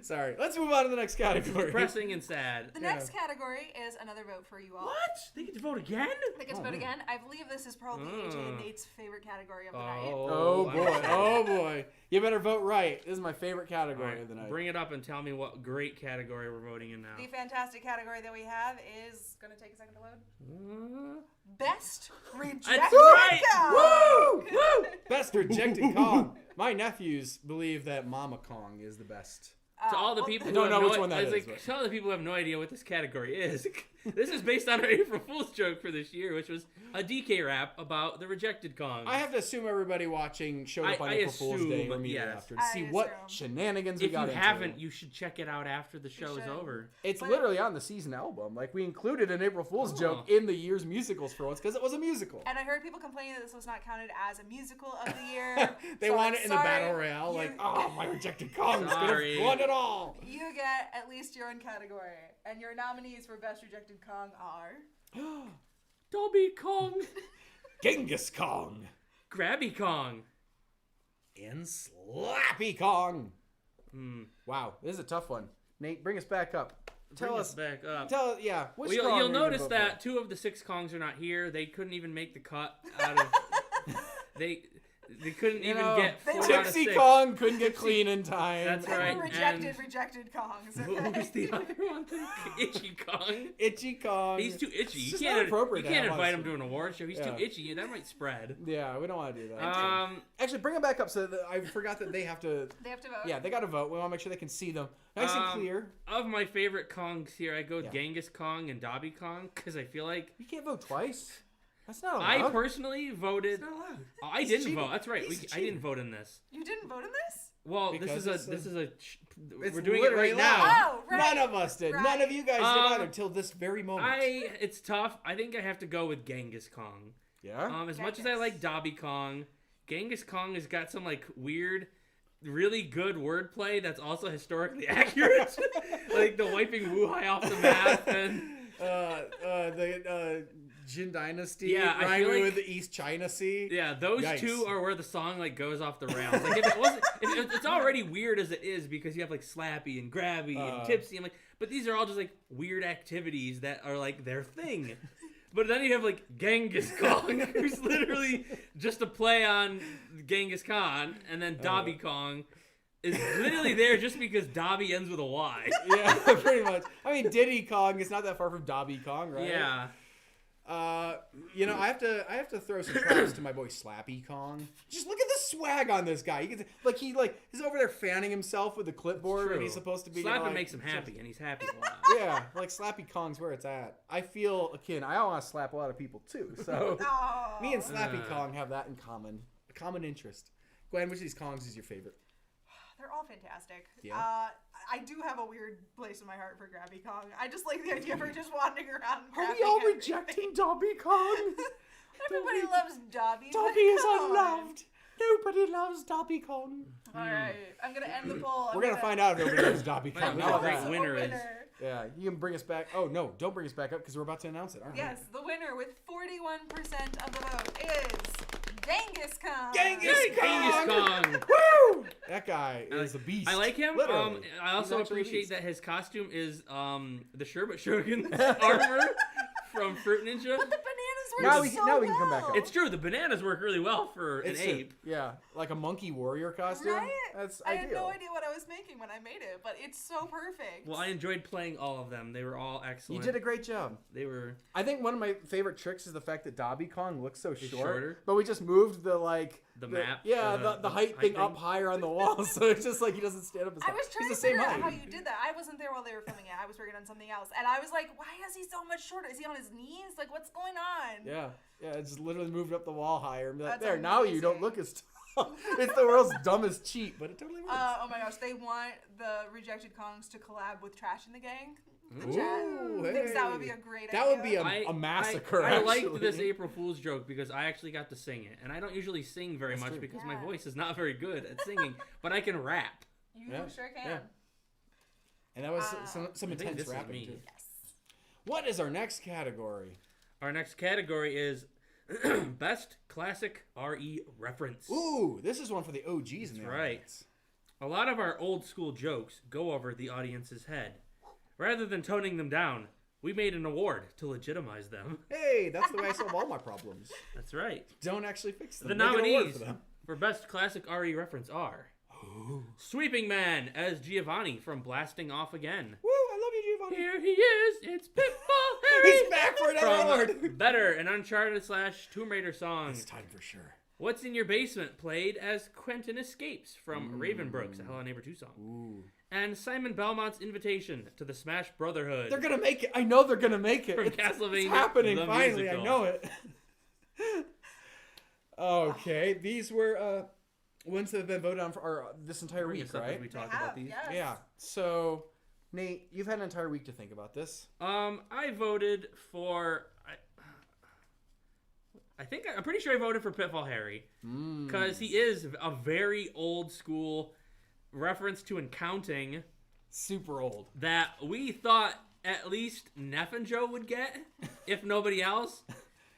Sorry. Let's move on to the next category. depressing and sad. The next category is another vote for you all. What? They get to vote again? I get to vote again. I believe this is probably AJ and Nate's favorite category of the night. Oh I'm boy. excited. Oh boy. You better vote right. This is my favorite All category right, of the night. bring it up and tell me what great category we're voting in now. The fantastic category that we have is gonna take a second to load. Uh, Best rejected That's right. Kong. Woo! Woo! Best rejected Kong. My nephews believe that Mama Kong is the best. To all the people I who don't have know no, which one that I was is, like, but- to all the people who have no idea what this category is, this is based on our April Fool's joke for this year, which was a DK rap about the rejected Kong. I have to assume everybody watching showed up on I April Fool's Day assume, or immediately yes. after to I see what assume. shenanigans we if you got into. haven't, you should check it out after the show is should. over. It's But- literally on the season album. Like we included an April Fool's joke in the year's musicals for once because it was a musical. And I heard people complaining that this was not counted as a musical of the year. They So want I'm it in the sorry. battle royale. Like, oh, my rejected Kong's gonna Sorry. have won it all. You get at least your own category. And your nominees for Best Rejected Kong are... Dobby Kong, Genghis Kong Grabby Kong. and Slappy Kong. Hmm. Wow, this is a tough one. Nate, bring us back up. Bring us back up. Tell yeah. Which Well, Kong you'll are you gonna notice vote that for? 2 of the 6 Kongs are not here. They couldn't even make the cut out of. They couldn't You even know, get 4 out of Tipsy 6. Kong couldn't get clean in time. That's And right. the and- rejected Kongs. Who's the other one? Itchy Kong. Itchy Kong. He's too itchy. It's You just not can't, appropriate you to can't have invite on him to an award show. He's too Yeah. itchy. That might spread. Yeah, we don't want to do that. Um, Actually, bring them back up so that I forgot that they have to. They have to vote. Yeah, they got to vote. We want to make sure they can see them nice and clear. of my favorite Kongs here, I go with Yeah. Genghis Kong and Dobby Kong because I feel like You can't vote twice. That's not I allowed. personally voted. It's not allowed. I He's didn't cheating. vote. That's right. He's I didn't vote in this. You didn't vote in this? Well, Because this is a. It's We're doing it literally right now. allowed. Oh, right. None of us did. Right. None of you guys did Um, either till this very moment. It's tough. I think I have to go with Genghis Kong. Yeah. As much as I like Dobby Kong, Genghis Kong has got some like weird really good wordplay that's also historically accurate. Like the wiping Wuhai off the map and the Jin Dynasty Yeah, I rhyming feel like- with the East China Sea. yeah, those Yikes. two are where the song like goes off the rails. Like if it wasn't, it's already weird as it is because you have like Slappy and Grabby and Tipsy and like, but these are all just like weird activities that are like their thing. But then you have like Genghis Kong, who's literally just a play on Genghis Khan, and then Dobby Kong is literally there just because Dobby ends with a Y. Yeah, pretty much. I mean, Diddy Kong is not that far from Dobby Kong, right? Yeah. You know, I have to throw some props to my boy Slappy Kong. Just look at the swag on this guy. He's over there fanning himself with the clipboard True. when he's supposed to be. Slap like, makes him happy, and he's happy a lot. Yeah, like Slappy Kong's where it's at. I feel akin. I want to slap a lot of people too. So Oh. me and Slappy Kong have that in common. A common interest. Gwen, which of these Kongs is your favorite? They're all fantastic. Yeah. I do have a weird place in my heart for Grabby Kong. I just like the idea of her just wandering around. Are we grabbing all everything. rejecting Dobby Kong? Everybody loves Dobby. but Dobby is come on. unloved. Nobody loves Dobby Kong. All right, I'm gonna end the poll. We're gonna find out if nobody loves Dobby Find out Kong. who How the about great that? winner is. Yeah, you can bring us back. Oh no, don't bring us back up because we're about to announce it, aren't we? Yes, the winner with 41% of the vote is Genghis Khan. Genghis Genghis Kong. Woo! That guy is a beast. I like him. Literally. I also He's actually a appreciate beast. that his costume is the Sherbet Shogun armor from Fruit Ninja. But the bananas were Now we so now we can come back well. up. It's true. The bananas work really well for an It's ape. Yeah, like a monkey warrior costume. Right? That's I ideal. had no idea what I was making when I made it, but it's so perfect. Well, I enjoyed playing all of them. They were all You excellent. did a great job. They were. I think one of my favorite tricks is the fact that Dobby Kong looks so short, shorter? but we just moved the map, Yeah, the the height thing up higher on the wall, so it's just like he doesn't stand up as I high. was trying He's to the same figure out height. how you did that. I wasn't there while they were filming it. I was working on something else, and I was like, "Why is he so much shorter? Is he on his knees? Like, what's going on?" Yeah, it's just literally moved up the wall higher. And be like, That's there, now you don't amazing. look as tall. It's the world's dumbest cheat, but it totally works. Oh my gosh, they want the rejected Kongs to collab with Trash in the Gang. The chat Ooh, thinks that would be hey. a great That idea. would be a massacre. I liked actually. this April Fool's joke because I actually got to sing it, and I don't usually sing very That's much true. because my Yeah. voice is not very good at singing, but I can rap. You Yeah, sure can. yeah. And that was some I think intense this is rapping me. too. Yes. What is our next category? Our next category is Best Classic RE Reference. Ooh, this is one for the OGs in the right. audience. A lot of our old school jokes go over the audience's head. Rather than toning them down, we made an award to legitimize them. Hey, that's the way I solve all my problems. That's right. Don't actually fix them. The Make an award nominees for them. for Best Classic RE Reference are Sweeping Man as Giovanni from Blasting Off Again. Woo, I love you, Giovanni. Here he is, it's Pitfall Harry! He's back for another award. From Better, an Uncharted / Tomb Raider song. It's time for sure. What's in Your Basement played as Quentin Escapes from Ravenbrooks, a Hello Neighbor 2 song. Ooh. And Simon Belmont's invitation to the Smash Brotherhood. They're gonna make it. I know they're gonna make it. From It's Castlevania, happening the finally. musical. I know it. Okay, these were ones that have been voted on for this entire Bring week, us up as right? we talk They have, about these. yes. Yeah. So, Nate, you've had an entire week to think about this. I voted for. I'm pretty sure I voted for Pitfall Harry because he is a very old school reference to accounting Super old. that we thought at least Neff and Joe would get, if nobody else,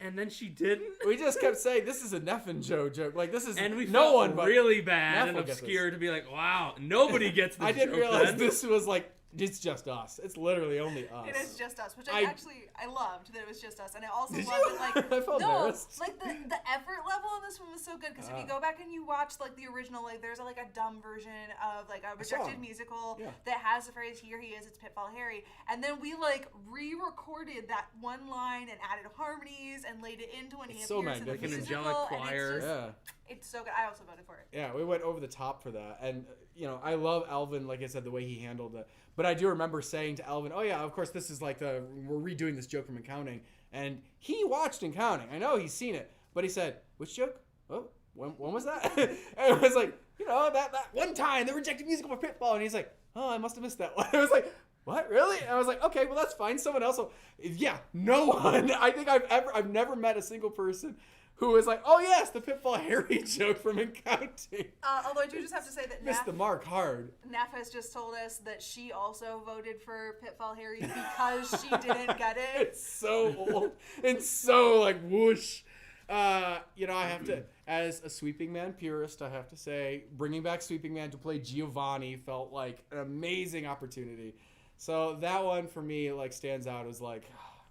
and then she didn't. We just kept saying this is a Neff and Joe joke. Like this is And we no felt one but really bad Neff and will get obscure this. to be like, wow, nobody gets this I didn't joke realize then. this was like it's just us. It's literally only us. It is just us, which I- I loved that it was just us, and I also Did loved you? that like I felt no, embarrassed. like the effort level in this one was so good because if you go back and you watch like the original, like there's like a dumb version of like a saw rejected it. musical Yeah. that has the phrase "Here he is, it's Pitfall Harry," and then we like re-recorded that one line and added harmonies and laid it into when he It's so appears in the magnificent. Like an musical, angelic and choir. it's just, Yeah. it's so good. I also voted for it. Yeah, we went over the top for that. And, you know, I love Alvin, like I said, the way he handled it. But I do remember saying to Alvin, oh, yeah, of course, this is like we're redoing this joke from Accounting. And he watched Accounting. I know he's seen it. But he said, which joke? Oh, when was that? And it was like, you know, that one time, the rejected musical for Pitfall. And he's like, oh, I must have missed that one. I was like, what, really? And I was like, okay, well, that's fine. Someone else will. Yeah, no one. I think I've never met a single person who was like, "Oh yes, the Pitfall Harry joke from Accounting." Although I do just have to say that Missed the mark hard. Naf has just told us that she also voted for Pitfall Harry because she didn't get it. It's so old and so like whoosh. You know, I have to, as a Sweeping Man purist, I have to say, bringing back Sweeping Man to play Giovanni felt like an amazing opportunity. So that one for me like stands out as like,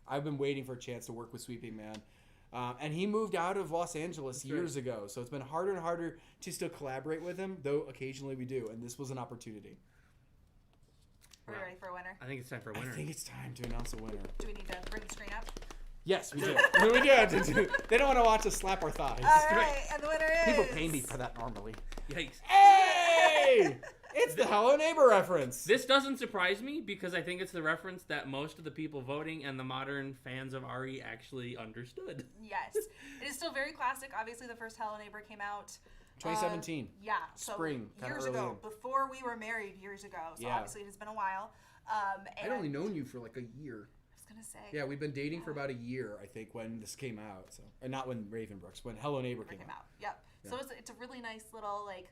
I've been waiting for a chance to work with Sweeping Man. And he moved out of Los Angeles years ago, so it's been harder and harder to still collaborate with him, though occasionally we do, and this was an opportunity. Are we ready for a winner? I think it's time for a winner. I think it's time to announce a winner. Do we need to bring the screen up? Yes, we do. We do. They don't want to watch us slap our thighs. All right, and the winner is... People pay me for that normally. Yikes. Hey! It's the Hello Neighbor reference. This doesn't surprise me because I think it's the reference that most of the people voting and the modern fans of Ari actually understood. Yes. It is still very classic. Obviously, the first Hello Neighbor came out... 2017. Yeah. So Spring, kinda years early ago. in. Before we were married years ago. So Yeah. obviously, it has been a while. I'd only known you for like a year. I was going to say... Yeah, we've been dating for about a year, I think, when this came out. So, or not when Ravenbrooks, when Hello Neighbor came out. Yep. So it's a really nice little, like,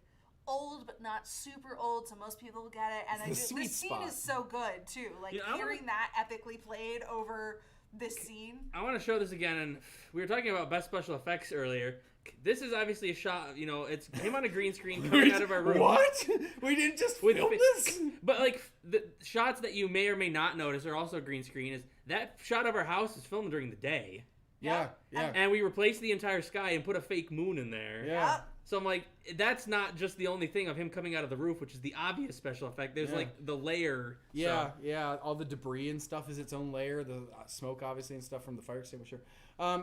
old but not super old, so most people will get it. And It's the the sweet scene spot. is so good, too. Like, Yeah, I hearing that epically played over this scene. I want to show this again, and we were talking about best special effects earlier. This is obviously a shot, you know, it's him on a green screen coming out of our room. What? We didn't just film this? But, like, the shots that you may or may not notice are also green screen. Is that shot of our house is filmed during the day. Yeah. And we replaced the entire sky and put a fake moon in there. Yeah. Yep. So I'm like, that's not just the only thing of him coming out of the roof, which is the obvious special effect. There's, like, the layer. Yeah, So. yeah. All the debris and stuff is its own layer. The smoke, obviously, and stuff from the fire extinguisher.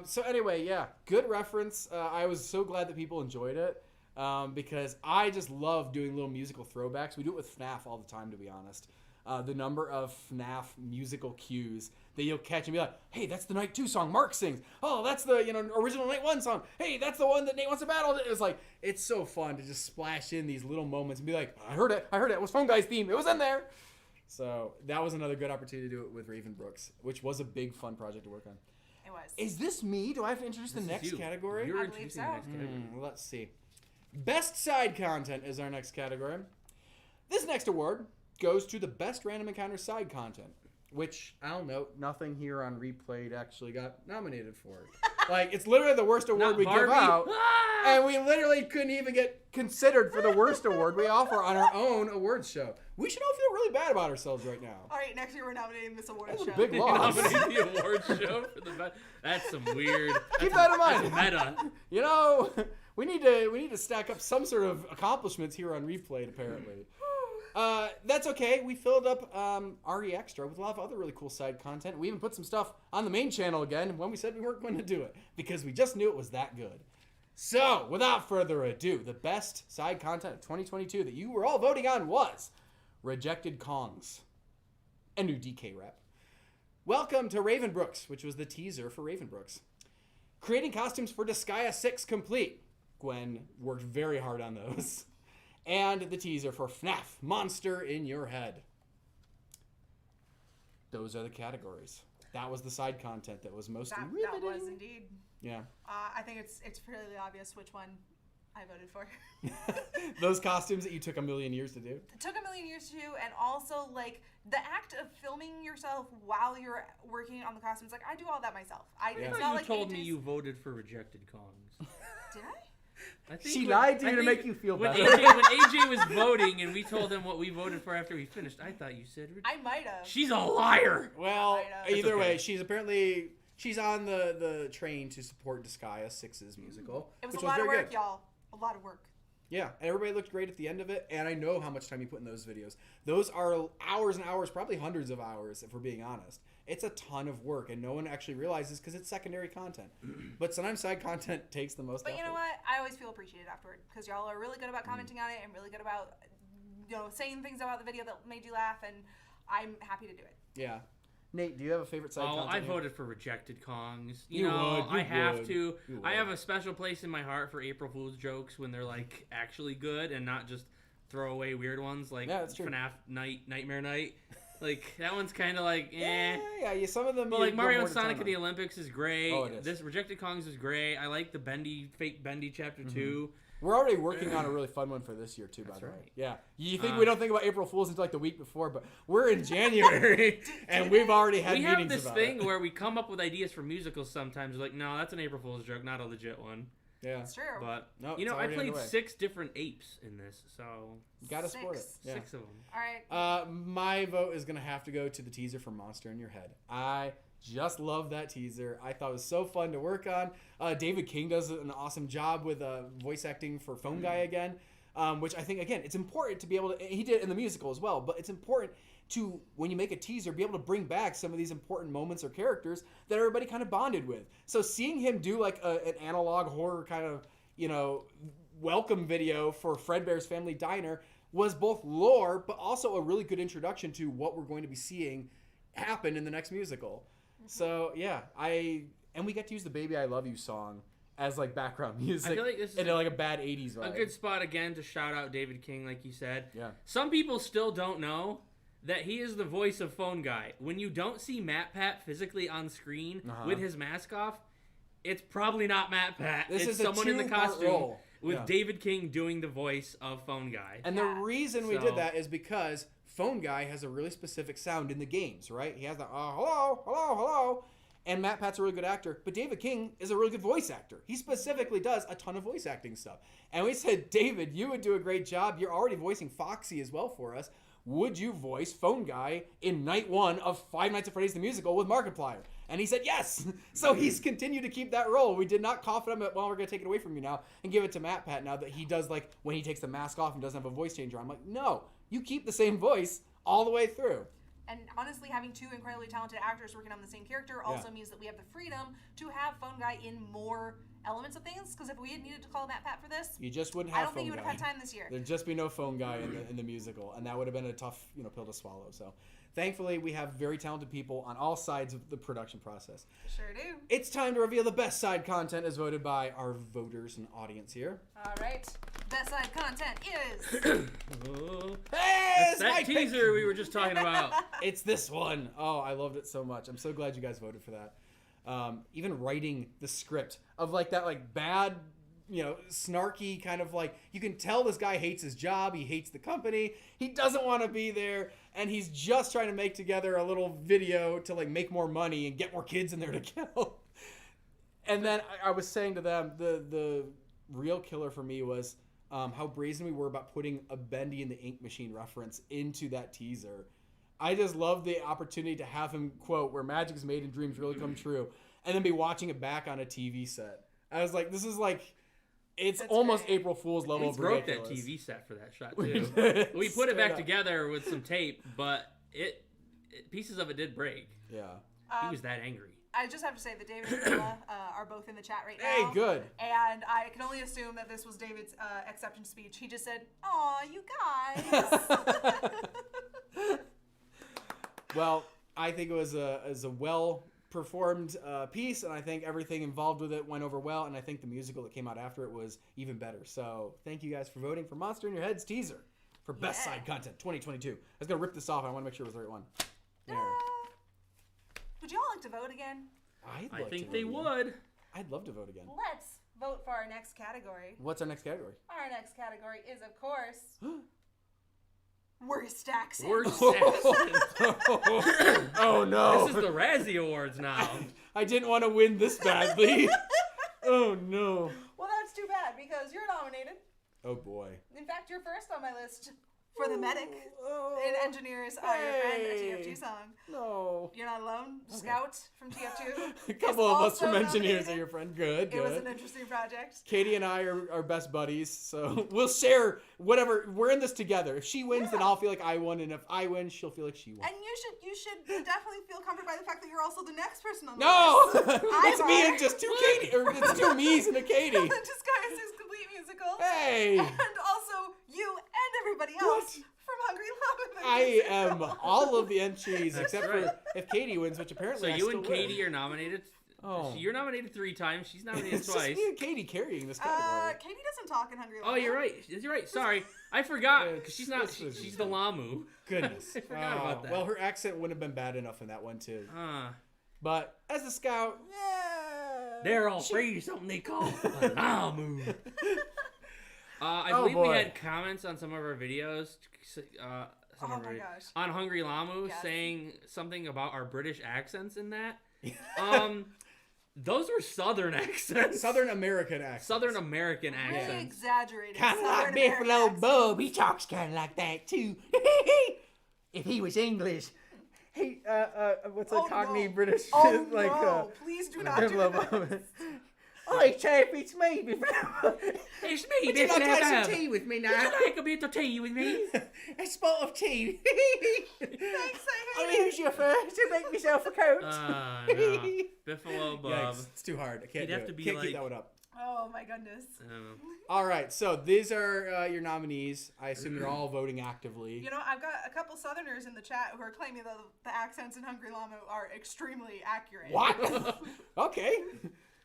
So anyway, yeah, good reference. I was so glad that people enjoyed it because I just love doing little musical throwbacks. We do it with FNAF all the time, to be honest. The number of FNAF musical cues that you'll catch and be like, hey, that's the Night 2 song Mark sings. Oh, that's the original Night 1 song. Hey, that's the one that Nate wants to battle. It was like, it's so fun to just splash in these little moments and be like, I heard it. It was Phone Guy's theme. It was in there. So that was another good opportunity to do it with Ravenbrooks, which was a big fun project to work on. It was. Is this me? Do I have to introduce the This is next you. category? You're I believe introducing so. the next category. Let's see. Best side content is our next category. This next award goes to the best random encounter side content, which I'll note nothing here on Replayed actually got nominated for it. Like, it's literally the worst award Not we give Barbie. out, Ah! and we literally couldn't even get considered for the worst award we offer on our own awards show. We should all feel really bad about ourselves right now. All right, next year we're nominating this award That's show. a big You loss. nominate the award show for the best. That's some weird. Keep that in That's mind. meta. You know, we need to stack up some sort of accomplishments here on Replayed, apparently. That's okay. We filled up Aria Extra with a lot of other really cool side content. We even put some stuff on the main channel again when we said we weren't going to do it because we just knew it was that good. So, without further ado, the best side content of 2022 that you were all voting on was Rejected Kongs, a new DK rep. Welcome to Ravenbrooks, which was the teaser for Ravenbrooks. Creating costumes for Disgaea 6 complete. Gwen worked very hard on those. And the teaser for FNAF Monster in Your Head. Those are the categories. That was the side content that was most That riveting. was indeed. Yeah. I think it's fairly obvious which one I voted for. Those costumes that you took a million years to do. It took a million years to do, and also, like, the act of filming yourself while you're working on the costumes, like, I do all that myself. I It's thought not you like told me AJ's you voted for Rejected Kongs. Did I? I think She when- lied to I you to think make you feel when better. when AJ was voting and we told him what we voted for after we finished, I thought you said I might have. she's a liar. Well, I know. either It's okay. way, she's on the train to support Disgaea 6's musical. It was which a lot of very work, good. y'all. A lot of work. Yeah, and everybody looked great at the end of it, and I know how much time you put in those videos. Those are hours and hours, probably hundreds of hours, if we're being honest. It's a ton of work, and no one actually realizes because it's secondary content. But sometimes side content takes the most But effort. you know what? I always feel appreciated afterward because y'all are really good about commenting on it and really good about, saying things about the video that made you laugh, and I'm happy to do it. Yeah. Nate, do you have a favorite side Oh, content? I here? voted for Rejected Kongs. You would, I have would. to. You I would. have a special place in my heart for April Fool's jokes when they're like actually good and not just throwaway weird ones like Yeah, that's true. FNAF Nightmare Night. Like that one's kind of like eh. Yeah. Some of them. But you like go Mario more and to Sonic town at the on. Olympics is great. Oh, it is. This Rejected Kongs is great. I like the fake Bendy chapter 2. We're already working on a really fun one for this year too. By the way, right. yeah. You think we don't think about April Fools until like the week before, but we're in January and we've already had We meetings have this about thing it. where we come up with ideas for musicals sometimes. We're like, no, that's an April Fool's joke, not a legit one. Yeah, It's true. But No, you it's know, I already played underway. 6 different apes in this, so you gotta support it. 6. Yeah. 6 of them. All right. My vote is gonna have to go to the teaser for Monster in Your Head. I just love that teaser. I thought it was so fun to work on. David King does an awesome job with voice acting for Phone Guy again, which I think again it's important to be able to. He did it in the musical as well, but it's important to when you make a teaser be able to bring back some of these important moments or characters that everybody kind of bonded with. So seeing him do like an analog horror kind of welcome video for Fredbear's Family Diner was both lore but also a really good introduction to what we're going to be seeing happen in the next musical. So yeah, and we got to use the "Baby I Love You" song as like background music. I feel like this is in like a bad '80s vibe. a good spot again to shout out David King, like you said. Yeah. Some people still don't know that he is the voice of Phone Guy. When you don't see Matt Pat physically on screen with his mask off, it's probably not Matt Pat. This it's is a someone in the two-part costume role. with Yeah. David King doing the voice of Phone Guy. And Yeah. the reason we So- did that is because Phone Guy has a really specific sound in the games, right? He has the hello, hello, hello. And Matt Pat's a really good actor, but David King is a really good voice actor. He specifically does a ton of voice acting stuff. And we said, David, you would do a great job. You're already voicing Foxy as well for us. Would you voice Phone Guy in night 1 of Five Nights at Freddy's the Musical with Markiplier? And he said yes. So he's continued to keep that role. We did not cough at him at, well, we're going to take it away from you now and give it to Matt Pat now that he does, like, when he takes the mask off and doesn't have a voice changer. I'm like, no, you keep the same voice all the way through. And honestly, having 2 incredibly talented actors working on the same character also means that we have the freedom to have Phone Guy in more elements of things. Because if we had needed to call Matt Pat for this, You just wouldn't I have don't think Phone you would Guy. have had time this year. There'd just be no Phone Guy in the musical, and that would have been a tough, pill to swallow. So, thankfully, we have very talented people on all sides of the production process. Sure do. It's time to reveal the best side content as voted by our voters and audience here. All right. Best side content is. Oh. Hey, it's That my pick. teaser we were just talking about. It's this one. Oh, I loved it so much. I'm so glad you guys voted for that. Even writing the script of like that like bad, snarky kind of like, you can tell this guy hates his job. He hates the company. He doesn't want to be there. And he's just trying to make together a little video to like make more money and get more kids in there to kill. And then I was saying to them, the real killer for me was how brazen we were about putting a Bendy in the Ink Machine reference into that teaser. I just love the opportunity to have him quote, "Where magic is made and dreams really come true," and then be watching it back on a TV set. I was like, this is like, it's That's almost great. April Fool's level We of broke ridiculous. that TV set for that shot We too. did. We put it Straight back up. together with some tape, but pieces of it did break. Yeah. He was that angry. I just have to say that David and Bella are both in the chat right Hey, now. good. And I can only assume that this was David's acceptance speech. He just said, "Aw, you guys." Well, I think it was a well performed piece, and I think everything involved with it went over well, and I think the musical that came out after it was even better. So thank you guys for voting for Monster in Your Head's teaser for Best Yeah. Side Content 2022. I was going to rip this off. I want to make sure it was the right one. There. Would you all like to vote again? I'd I love think to they vote again. would. I'd love to vote again. Let's vote for our next category. What's our next category? Our next category is, of course, Worst Accent. Worst Oh no! This is the Razzie Awards now. I didn't want to win this badly. Oh no! Well, that's too bad because you're nominated. Oh boy! In fact, you're first on my list for the medic Oh, in Engineers Are Your Friend, a hey. TF2 song. no! You're not alone. Scout from TF2. A couple of us also from engineers nominated. are your friend. Good, It was good. an interesting project. Katie and I are best buddies, so we'll share whatever. We're in this together. If she wins, then I'll feel like I won, and if I win, she'll feel like she won. And you should definitely feel comforted by the fact that you're also the next person on the No, list. it's me and just two Katie, or it's two me's and a Katie. Disguise is complete musical. Hey, And also you and everybody else from Hungry Lava. I am all of the entries That's except right. for if Katie wins, which apparently So I you still and win. Katie are nominated. Oh. You're nominated 3 times. She's nominated It's just twice. me and Katie carrying this category. Katie doesn't talk in Hungry Lamu. Oh, you're right. You're right. Sorry, I forgot. It's- 'Cause she's not. it's- She's the Lamu. Goodness. I forgot about that. Well, her accent wouldn't have been bad enough in that one, too. Uh, But as a scout, yeah. they're all free. Something they call a Lamu. I Oh, believe we boy. had comments on some of our videos. Some Oh of our my videos, gosh. on Hungry Lamu Yes. saying something about our British accents in that. Those were Southern accents. Southern American accent. Southern American Really accents. exaggerated. Kind of Southern like Buffalo American accent. Bob. He talks kind of like that, too. If he was English. Hey, what's a Oh, Cockney no. British? Oh like, no! Please do not do Buffalo that. Bob. Oi, chap, it's me, Buffalo. It's me, Would you like to Buffalo have Bob. some tea with me Would now? you like a bit of tea with me? A spot of tea. Thanks, I'll I hate it. use you first to make myself a coat. No. Buffalo Bob. Yikes, it's too hard. I can't You'd do have it. to be Can't keep like- that one up. Oh my goodness. All right, so these are your nominees. I assume you're all voting actively. You know, I've got a couple Southerners in the chat who are claiming that the accents in Hungry Lamu are extremely accurate. What? Okay.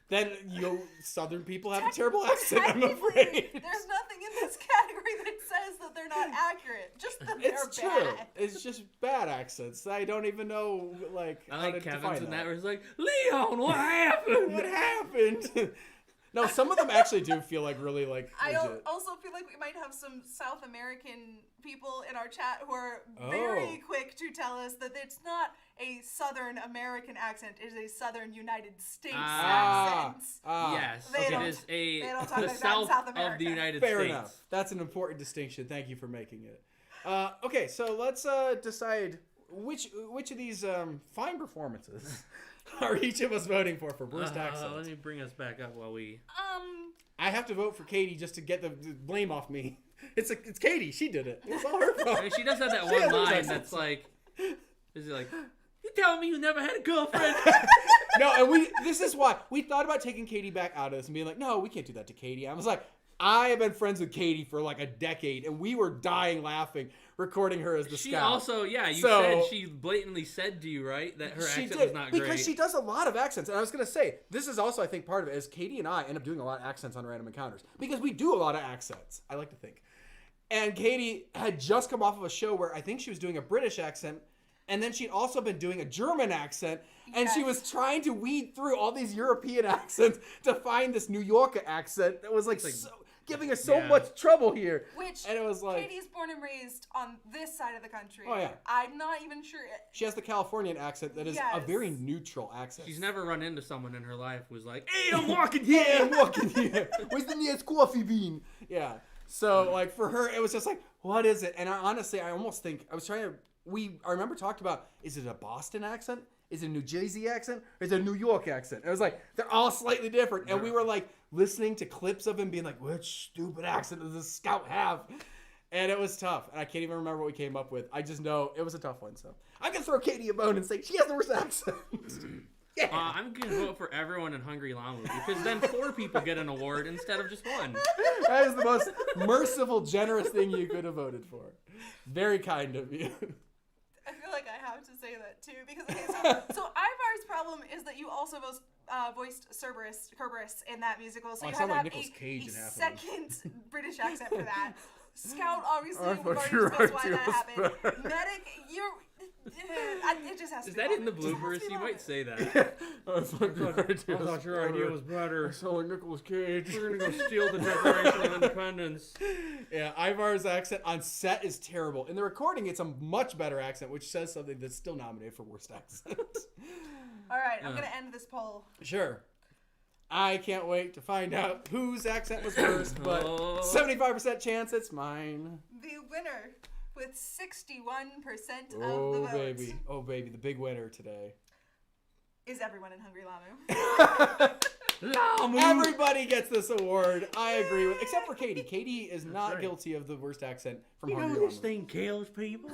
Then you Southern people have a terrible accent, I'm Technically, afraid. there's nothing in this category that says that they're not accurate. Just that It's they're true. bad. It's just bad accents. I don't even know, like, I how like to Kevin's define in that that. where it's like, Leon, what happened? What happened? No, some of them actually do feel like really, like, I legit. also feel like we might have some South American people in our chat who are very quick to tell us that it's not a Southern American accent, it is a Southern United States accent. Yes, They it don't- is they don't talk the like that in south South of the America. United Fair States. enough. That's an important distinction. Thank you for making it. Okay, so let's decide which of these fine performances are each of us voting for worst accents. Let me bring us back up while we. I have to vote for Katie just to get the blame off me. It's Katie. She did it. It's all her I fault. mean, she does have that She one has those line accents. that's like, is it like, you telling me you never had a girlfriend? No, and this is why we thought about taking Katie back out of this and being like, no, we can't do that to Katie. I was like, I have been friends with Katie for like a decade, and we were dying laughing recording her as the She scout. also, yeah, you So- said she blatantly said to you, right, that her She accent did, was not because great. she does a lot of accents. And I was going to say, this is also, I think, part of it is Katie and I end up doing a lot of accents on Random Encounters because we do a lot of accents, I like to think. And Katie had just come off of a show where I think she was doing a British accent, and then she'd also been doing a German accent, and she was trying to weed through all these European accents to find this New Yorker accent that was like so, giving us so Yeah. much trouble here. Which And it was like, Katie's born and raised on this side of the country. Oh, yeah. I'm not even sure. she has the Californian accent that is a Yes. very neutral accent. She's never run into someone in her life who's like, hey, I'm walking Yeah, here. I'm walking here. Where's the nearest coffee bean? Yeah. So, like, for her, it was just like, what is it? And honestly, I almost think, I was trying to, I remember talked about, is it a Boston accent? Is it a New Jersey accent? Or is it a New York accent? And it was like, they're all slightly different. And we were like, listening to clips of him being like, which stupid accent does this scout have? And it was tough. And I can't even remember what we came up with. I just know it was a tough one. So I'm going to throw Katie a bone and say, she has the worst accent. Yeah. I'm going to vote for everyone in Hungry Lamu because then 4 people get an award instead of just 1. That is the most merciful, generous thing you could have voted for. Very kind of you. I feel like I have to say that too because okay, so Ivar's problem is that you also voiced Cerberus in that musical, so Oh, I you sound had like to have Nicolas Cage a in half of them. second British accent for that. Scout, obviously, I we've thought already you were discussed why right, that too. happened. Medic, you're. It just has to Is be that in the It just has to bloopers? be You Lamu. might say that. I thought your idea was better. I sound like Nicolas Cage. We're going to go steal the Declaration of Independence. Yeah, Ivar's accent on set is terrible. In the recording, it's a much better accent, which says something that's still nominated for worst accent. All right, I'm gonna end this poll. Sure. I can't wait to find out whose accent was worst, but Oh. 75% chance it's mine. The winner with 61% of the Oh, vote baby. Oh, baby. The big winner today. is everyone in Hungry Lamu. Lamu! Everybody gets this award. I agree with, except for Katie. Katie is not right. guilty of the worst accent from You know Hungry this thing kills people?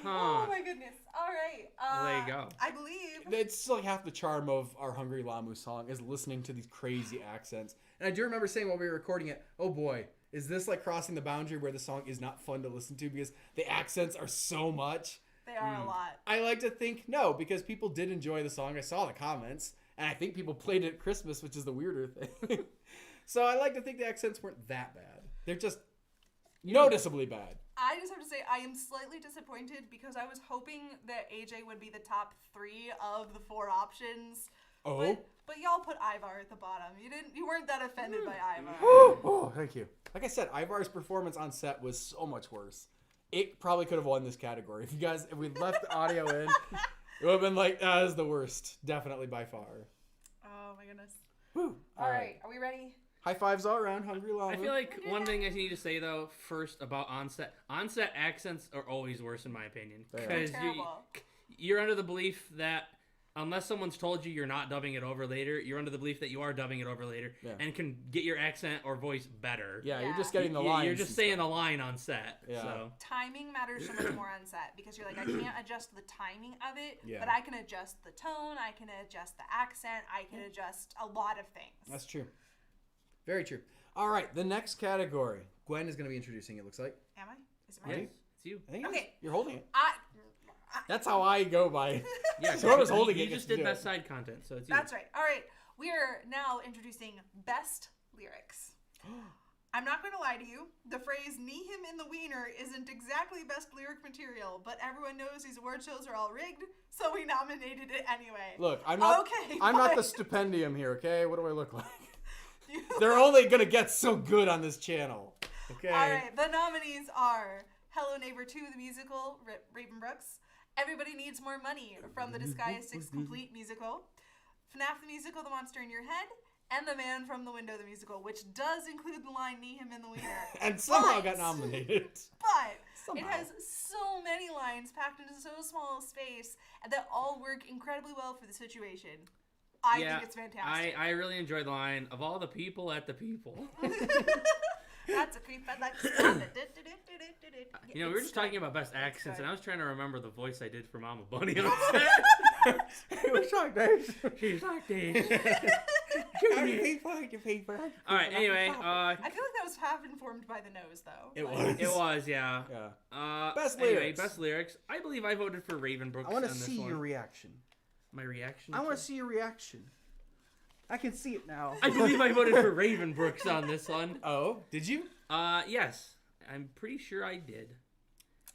Oh my goodness. All right. Well, there you go. I believe. It's like half the charm of our Hungry Lamu song is listening to these crazy accents. And I do remember saying while we were recording it, oh boy, is this like crossing the boundary where the song is not fun to listen to because the accents are so much? They are a lot. I like to think no, because people did enjoy the song. I saw the comments, and I think people played it at Christmas, which is the weirder thing. So I like to think the accents weren't that bad. They're just noticeably bad. I just have to say I am slightly disappointed because I was hoping that AJ would be the top 3 of the 4 options. Oh. But y'all put Ivar at the bottom. You weren't that offended by Ivar. Oh, thank you. Like I said, Ivar's performance on set was so much worse. It probably could have won this category. If we left the audio in, it would have been like, that is the worst. Definitely by far. Oh my goodness. Whew. All right. Are we ready? High fives all around. Hungry Llama. I feel like one thing I need to say though first about onset accents are always worse in my opinion because Terrible. you're under the belief that unless someone's told you you're not dubbing it over later, you're under the belief that you are dubbing it over later and can get your accent or voice better. Yeah, Yeah. you're just getting the lines. You're just saying the line on set. Yeah. So. Timing matters so much more on set because you're like, I can't adjust the timing of it, Yeah. but I can adjust the tone, I can adjust the accent, I can adjust a lot of things. That's true. Very true. All right, the next category. Gwen is going to be introducing it, looks like. Am I? Is it Yes, mine? it's you. I think it is. Okay. You're holding it. I That's how I go by. Yeah, whoever's holding you it gets just to did do best it. side content, so it's you. That's right. All right. We are now introducing best lyrics. I'm not going to lie to you. The phrase "knee him in the wiener" isn't exactly best lyric material, but everyone knows these award shows are all rigged, so we nominated it anyway. Look, I'm not Okay, I'm not the fine. stipendium here, okay? What do I look like? They're only going to get so good on this channel. Okay. All right. The nominees are Hello Neighbor 2, the musical, Raven Brooks. Everybody Needs More Money from the Disguised 6 Complete musical. FNAF the musical, The Monster in Your Head. And The Man from the Window, the musical, which does include the line "knee him in the wiener." And somehow But- got nominated. But Somehow. it has so many lines packed into so small a space that all work incredibly well for the situation. I think it's fantastic. I really enjoyed the line of all the people at the people. That's a creep. I'd like to stop it. You know, we were just talking about best accents, and I was trying to remember the voice I did for Mama Bunny on set. What's wrong, Dave? She's like this. All right. Anyway, I feel like that was half informed by the nose, though. It Like, was. it was yeah. Yeah. Best Anyway, lyrics. best lyrics. I believe I voted for Raven Brooks. I want to on this see one. your reaction. My reaction. I want to see your reaction. I can see it now. I believe I voted for Raven Brooks on this one. Oh, did you? Yes, I'm pretty sure I did.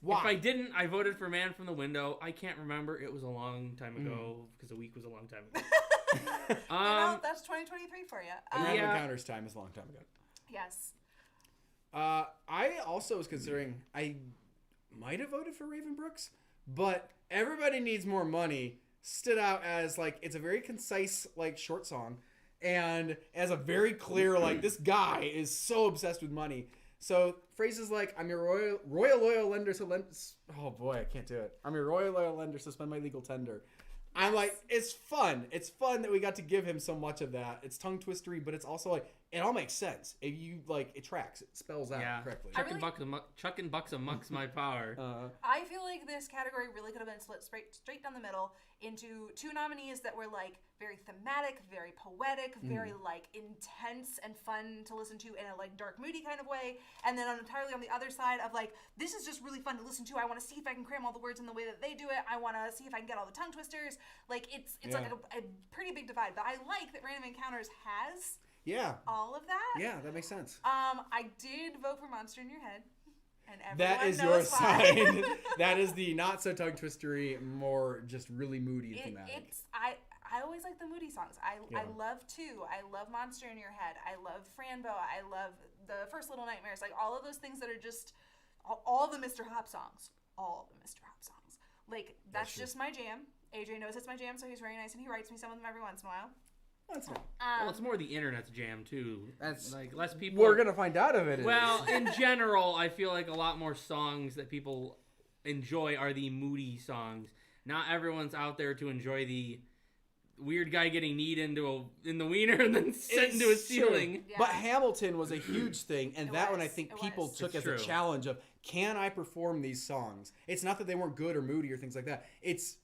Why? If I didn't, I voted for Man from the Window. I can't remember. It was a long time ago because a week was a long time ago. that's 2023 for you. Random Yeah. Encounters time is a long time ago. Yes. I also was considering I might have voted for Raven Brooks, but Everybody Needs More Money stood out as like it's a very concise like short song, and as a very clear like this guy is so obsessed with money. So phrases like "I'm your royal loyal lender, so lend." Oh boy, I can't do it. "I'm your royal loyal lender, so spend my legal tender." I'm like, it's fun. It's fun that we got to give him so much of that. It's tongue twistery, but it's also like it all makes sense. If you like, it tracks. It spells out correctly. Chucking bucks amongst my power. I feel like this category really could have been split straight down the middle into two nominees that were like very thematic, very poetic, very like intense and fun to listen to in a like dark, moody kind of way, and then entirely on the other side of like this is just really fun to listen to. I want to see if I can cram all the words in the way that they do it. I want to see if I can get all the tongue twisters. Like it's like a pretty big divide. But I like that Random Encounters has all of that. Yeah, that makes sense. I did vote for Monster in Your Head. And that is your sign. That is the not so tongue twistery, more just really moody and thematic. I always like the moody songs. I love Two. I love Monster in Your Head. I love Franbo. I love the First Little Nightmares. Like all of those things that are just all the Mr. Hop songs. All the Mr. Hop songs. Like that's just my jam. AJ knows it's my jam, so he's very nice and he writes me some of them every once in a while. That's not. Well, it's more the internet's jam too. That's like less people. We're gonna find out if it is. Well, in general, I feel like a lot more songs that people enjoy are the moody songs. Not everyone's out there to enjoy the weird guy getting kneed in the wiener and then sent into a ceiling. Yeah. But Hamilton was a huge thing, and that one I was. think It people was. took It's as a true. challenge of, can I perform these songs? It's not that they weren't good or moody or things like that. It's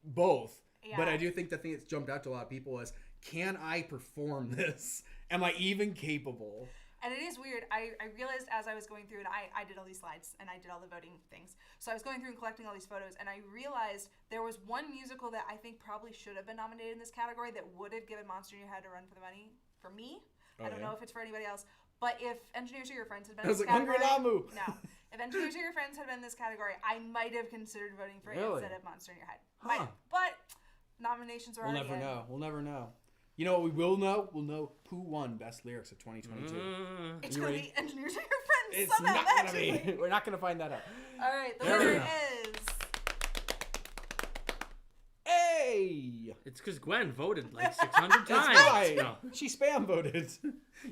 both. But Yeah. I do think the thing that's jumped out to a lot of people was, can I perform this? Am I even capable? And it is weird. I realized as I was going through, and I did all these slides and I did all the voting things. So I was going through and collecting all these photos, and I realized there was one musical that I think probably should have been nominated in this category that would have given Monster in Your Head a run for the money for me. I don't know if it's for anybody else. But if Engineers Are Your Friends had been in this category, no. If Engineers Are Your Friends had been in this category, I might have considered voting for it instead of Monster in Your Head. Might have. But nominations are already in. We'll never know. You know what we will know? We'll know who won Best Lyrics of 2022. It's going to be Engineers Are Your Friends. It's somehow, not going to be. We're not going to find that out. All right, the winner is... Hey! It's because Gwen voted like 600 times. That's right. No. She spam voted.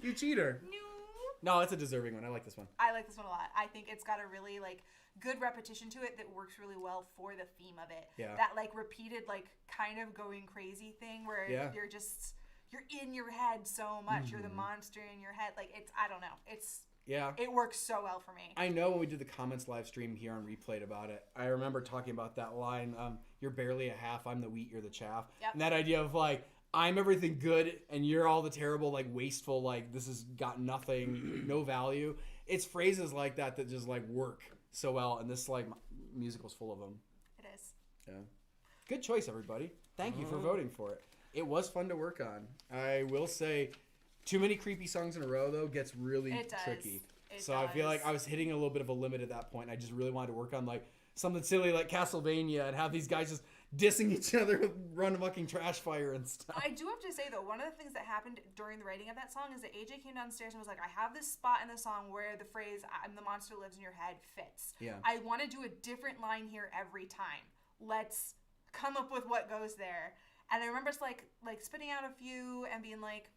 You cheater. No, it's a deserving one. I like this one. I like this one a lot. I think it's got a really good repetition to it that works really well for the theme of it. Yeah. That repeated kind of going crazy thing where you're in your head so much. You're the monster in your head. I don't know. It works so well for me. I know when we did the comments live stream here on Replayed about it, I remember talking about that line, you're barely a half, I'm the wheat, you're the chaff. Yep. And that idea of I'm everything good and you're all the terrible, wasteful, this has got nothing, no value. It's phrases like that just work so well, and this musical's full of them. It is. Yeah. Good choice, everybody. Thank you for voting for it. It was fun to work on. I will say, too many creepy songs in a row though gets really tricky. I feel like I was hitting a little bit of a limit at that point. I just really wanted to work on something silly like Castlevania and have these guys just dissing each other with run fucking trash fire and stuff. I do have to say though, one of the things that happened during the writing of that song is that AJ came downstairs and was like, I have this spot in the song where the phrase "I'm the monster lives in your head" fits. Yeah. I want to do a different line here every time. Let's come up with what goes there. And I remember spitting out a few and being like,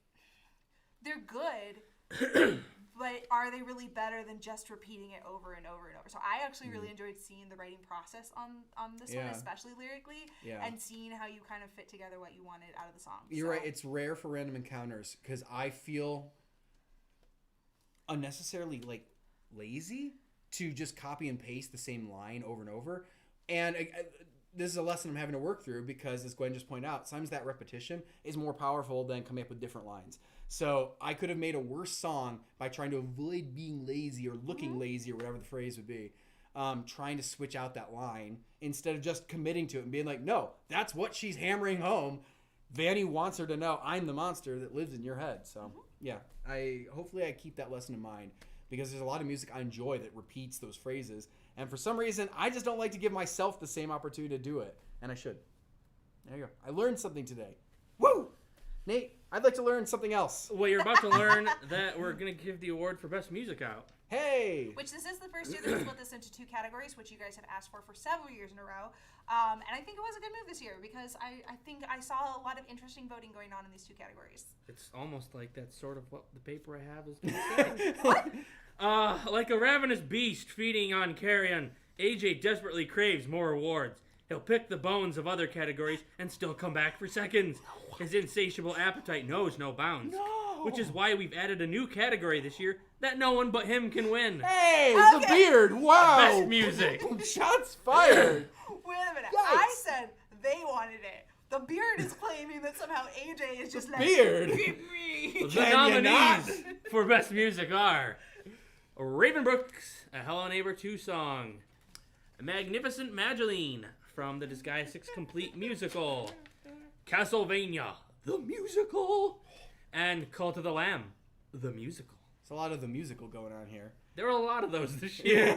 they're good, but are they really better than just repeating it over and over and over? So I actually really enjoyed seeing the writing process on this one, especially lyrically, and seeing how you kind of fit together what you wanted out of the song. You're right. It's rare for random encounters because I feel unnecessarily lazy to just copy and paste the same line over and over. And this is a lesson I'm having to work through because, as Gwen just pointed out, sometimes that repetition is more powerful than coming up with different lines. So I could have made a worse song by trying to avoid being lazy or looking lazy or whatever the phrase would be, trying to switch out that line instead of just committing to it and being like, no, that's what she's hammering home. Vanny wants her to know I'm the monster that lives in your head. So yeah, hopefully I keep that lesson in mind because there's a lot of music I enjoy that repeats those phrases. And for some reason, I just don't like to give myself the same opportunity to do it. And I should. There you go. I learned something today. Woo! Nate, I'd like to learn something else. Well, you're about to learn that we're going to give the award for Best Music out. Hey! Which this is the first year that we split this into two categories, which you guys have asked for several years in a row. And I think it was a good move this year because I think I saw a lot of interesting voting going on in these two categories. It's almost like that's sort of what the paper I have is going to say. What? Like a ravenous beast feeding on carrion, AJ desperately craves more awards. He'll pick the bones of other categories and still come back for seconds. His insatiable appetite knows no bounds. No. Which is why we've added a new category this year that no one but him can win. Hey, the beard! Wow! Best music. Shots fired! Wait a minute. Yikes. I said they wanted it. The beard is claiming that somehow AJ is just like... Beard! The Can you not? nominees for Best Music are Ravenbrooks, a Hello Neighbor 2 song, Magnificent Magdalene from the Disguise 6 Complete Musical, Castlevania, the musical, and Cult of the Lamb, the musical. There's a lot of the musical going on here. There were a lot of those this year.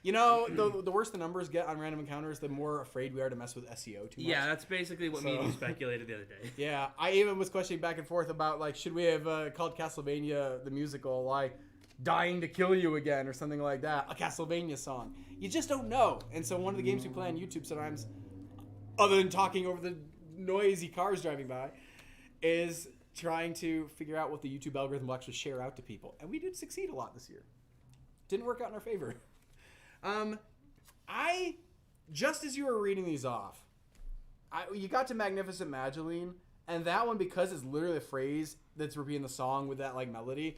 You know, the worse the numbers get on random encounters, the more afraid we are to mess with SEO too much. Yeah, that's basically what me and you speculated the other day. Yeah, I even was questioning back and forth about, like, should we have called Castlevania the musical, like, Dying to Kill You Again or something like that, a Castlevania song. You just don't know. And so one of the games we play on YouTube sometimes, other than talking over the noisy cars driving by, is trying to figure out what the YouTube algorithm will actually share out to people. And we did succeed a lot this year. Didn't work out in our favor. I, just as you were reading these off, you got to Magnificent Magdalene, and that one, because it's literally a phrase that's repeating the song with that, like, melody,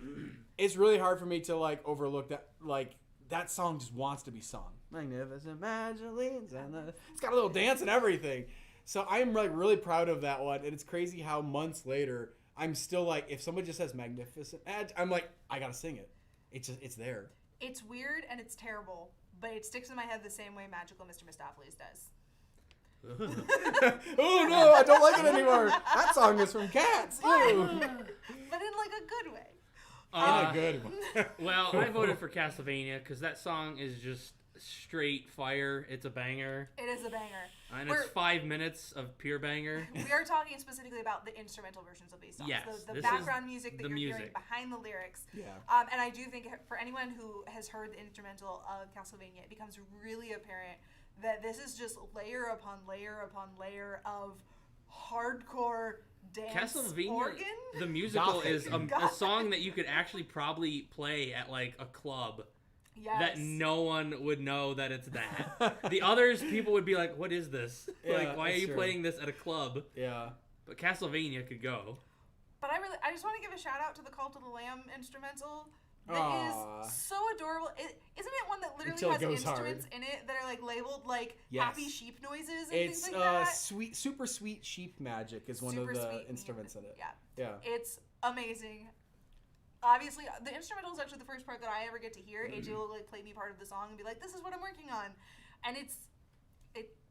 it's really hard for me to, like, overlook that, like, that song just wants to be sung. Magnificent Magdalene, it's got a little dance and everything. So I'm, like, really proud of that one, and it's crazy how months later, I'm still like, if somebody just says magnificent, I'm like, I gotta sing it. It's there. It's weird and it's terrible, but it sticks in my head the same way Magical Mr. Mistopheles does. Oh no, I don't like it anymore. That song is from Cats. Ew. But in like a good way. In a good one. Well, I voted for Castlevania because that song is just straight fire. It's a banger. It is a banger. And it's 5 minutes of pure banger. We are talking specifically about the instrumental versions of these songs. Yes, The this background is music that the you're hearing music. behind the lyrics. Yeah. And I do think for anyone who has heard the instrumental of Castlevania, it becomes really apparent that this is just layer upon layer upon layer of hardcore dance Castlevania, organ. the musical, Gothic. is a song that you could actually probably play at like a club. Yes. That no one would know that it's that. The others, people would be like, "What is this? Yeah, Like, why are that's you true. playing this at a club?" Yeah. But Castlevania could go. But I just want to give a shout out to the Cult of the Lamb instrumental. That Aw. is so adorable. Isn't it one that literally Until it has goes instruments in it that are like labeled like Yes. happy sheep noises and It's things like that? super sweet sheep magic is one Super of the sweet instruments in music. it. Yeah. Yeah. It's amazing. Obviously, the instrumental is actually the first part that I ever get to hear. AJ will like play me part of the song and be like, "This is what I'm working on," and it.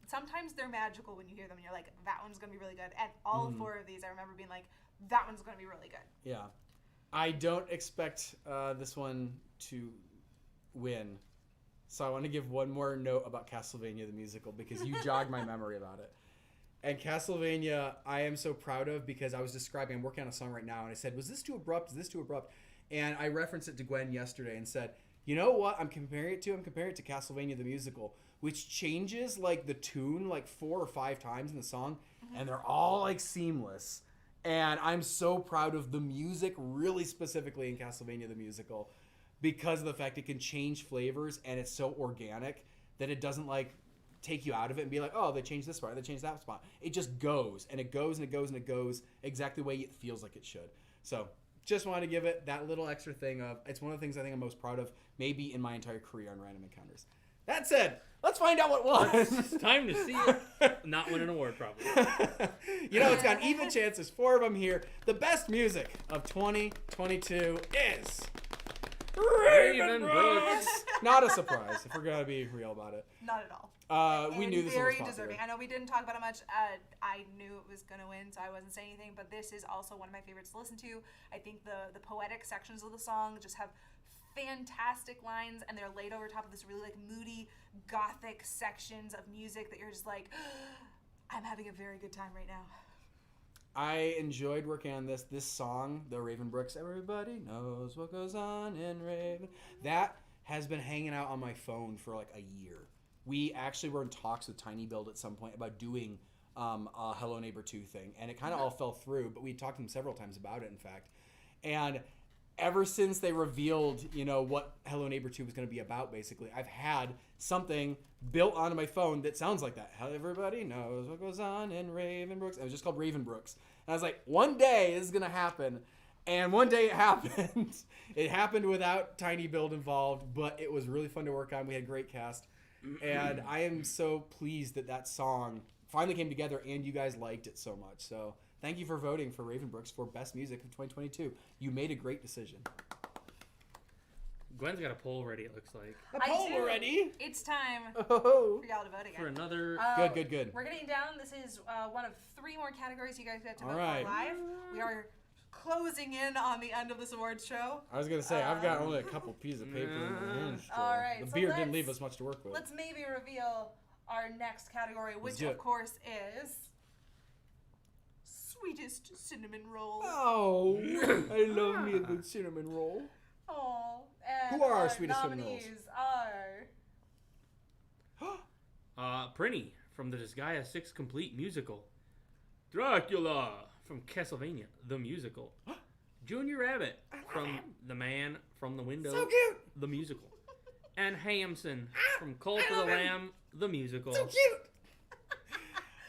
Sometimes they're magical when you hear them. And you're like, "That one's gonna be really good." And all four of these, I remember being like, "That one's gonna be really good." Yeah. I don't expect this one to win. So I want to give one more note about Castlevania the musical because you jogged my memory about it. And Castlevania, I am so proud of because I was describing, I'm working on a song right now, and I said, was this too abrupt? Is this too abrupt? And I referenced it to Gwen yesterday and said, you know what I'm comparing it to? I'm comparing it to Castlevania the musical, which changes like the tune like 4 or 5 times in the song, and they're all like seamless. And I'm so proud of the music, really specifically in Castlevania the musical, because of the fact it can change flavors and it's so organic that it doesn't like take you out of it and be like, oh, they changed this spot, they changed that spot. It just goes and it goes and it goes and it goes exactly the way it feels like it should. So just wanted to give it that little extra thing of, it's one of the things I think I'm most proud of, maybe in my entire career on Random Encounters. That said, let's find out what won. It's time to see it not win an award, probably. You know, it's got an even chance. There's 4 of them here. The best music of 2022 is Raven Brooks. Not a surprise, if we're going to be real about it. Not at all. We And knew this one was very popular. deserving. I know we didn't talk about it much. I knew it was gonna win, so I wasn't saying anything. But this is also one of my favorites to listen to. I think the poetic sections of the song just have fantastic lines, and they're laid over top of this really like moody, gothic sections of music that you're just like, I'm having a very good time right now. I enjoyed working on this song, the Raven Brooks, Everybody Knows What Goes On in Raven. That has been hanging out on my phone for like a year. We actually were in talks with Tiny Build at some point about doing a Hello Neighbor 2 thing, and it kind of all fell through, but we talked to them several times about it, in fact. And ever since they revealed, you know, what Hello Neighbor 2 was going to be about, basically, I've had something built onto my phone that sounds like that. Everybody knows what goes on in Raven Brooks. It was just called Raven Brooks. And I was like, one day this is going to happen. And one day it happened. It happened without Tiny Build involved, but it was really fun to work on. We had a great cast. And I am so pleased that that song finally came together and you guys liked it so much. So thank you for voting for Raven Brooks for Best Music of 2022. You made a great decision. Gwen's got a poll ready, it looks like. I do. already? It's time Oh. for y'all to vote again. For another... Good. We're getting down. This is one of 3 more categories you guys get to All vote right. for live. We are closing in on the end of this awards show. I was going to say, I've got only a couple pieces of paper in my hand. still. All right, The so beer didn't let's- leave us much to work with. Let's maybe reveal our next category, which do of it. course is Sweetest Cinnamon Roll. Oh, I love me a good cinnamon roll. Oh, and Who are our Sweetest Cinnamon nominees Rolls? are Prinny from the Disgaea 6 Complete Musical. Dracula from Castlevania, the musical. Junior Rabbit from The Man from the Window, So cute. the musical. And Hamson from Cult of the Lamb, the musical. So cute.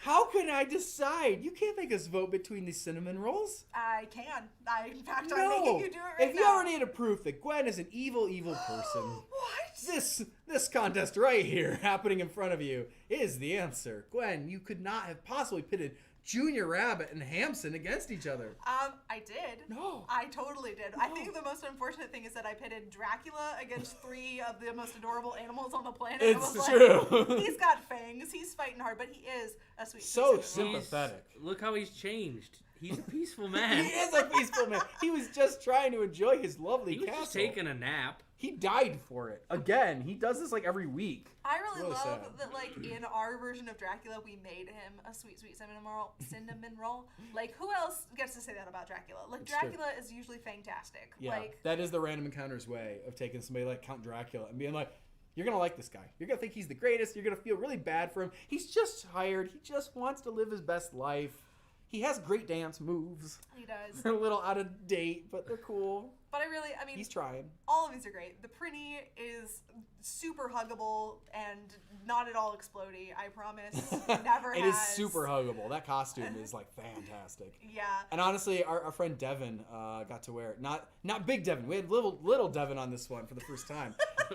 How can I decide? You can't make us vote between these cinnamon rolls. I can. In fact, I'm making you do it right if now. you already had proof that Gwen is an evil person, What? this contest right here happening in front of you is the answer. Gwen, you could not have possibly pitted Junior Rabbit and Hamson against each other. I did. No. I totally did. I think the most unfortunate thing is that I pitted Dracula against 3 of the most adorable animals on the planet. I It's was true. Like, he's got fangs. He's fighting hard, but he is a sweet. So sweet cinnamon roll. sympathetic. Look how he's changed. He's a peaceful He man. is a peaceful man. He was just trying to enjoy his lovely He was castle. just taking a nap. He died for it. Again, he does this like every week. I really Really love sad. that, like, in our version of Dracula, we made him a sweet, sweet cinnamon roll. Like, who else gets to say that about Dracula? Like, It's true. Dracula is usually fantastic. Yeah, Like, that is the Random Encounters way of taking somebody like Count Dracula and being like, you're going to like this guy. You're going to think he's the greatest. You're going to feel really bad for him. He's just tired. He just wants to live his best life. He has great dance moves. he does. They're a little out of date, but they're cool. But I mean, He's trying. all of these are great. The Prinny is super huggable and not at all explodey. I promise. Never It has. is super huggable. That costume is like fantastic. Yeah. And honestly, our friend Devin got to wear it. Not big Devin. We had little Devin on this one for the first time.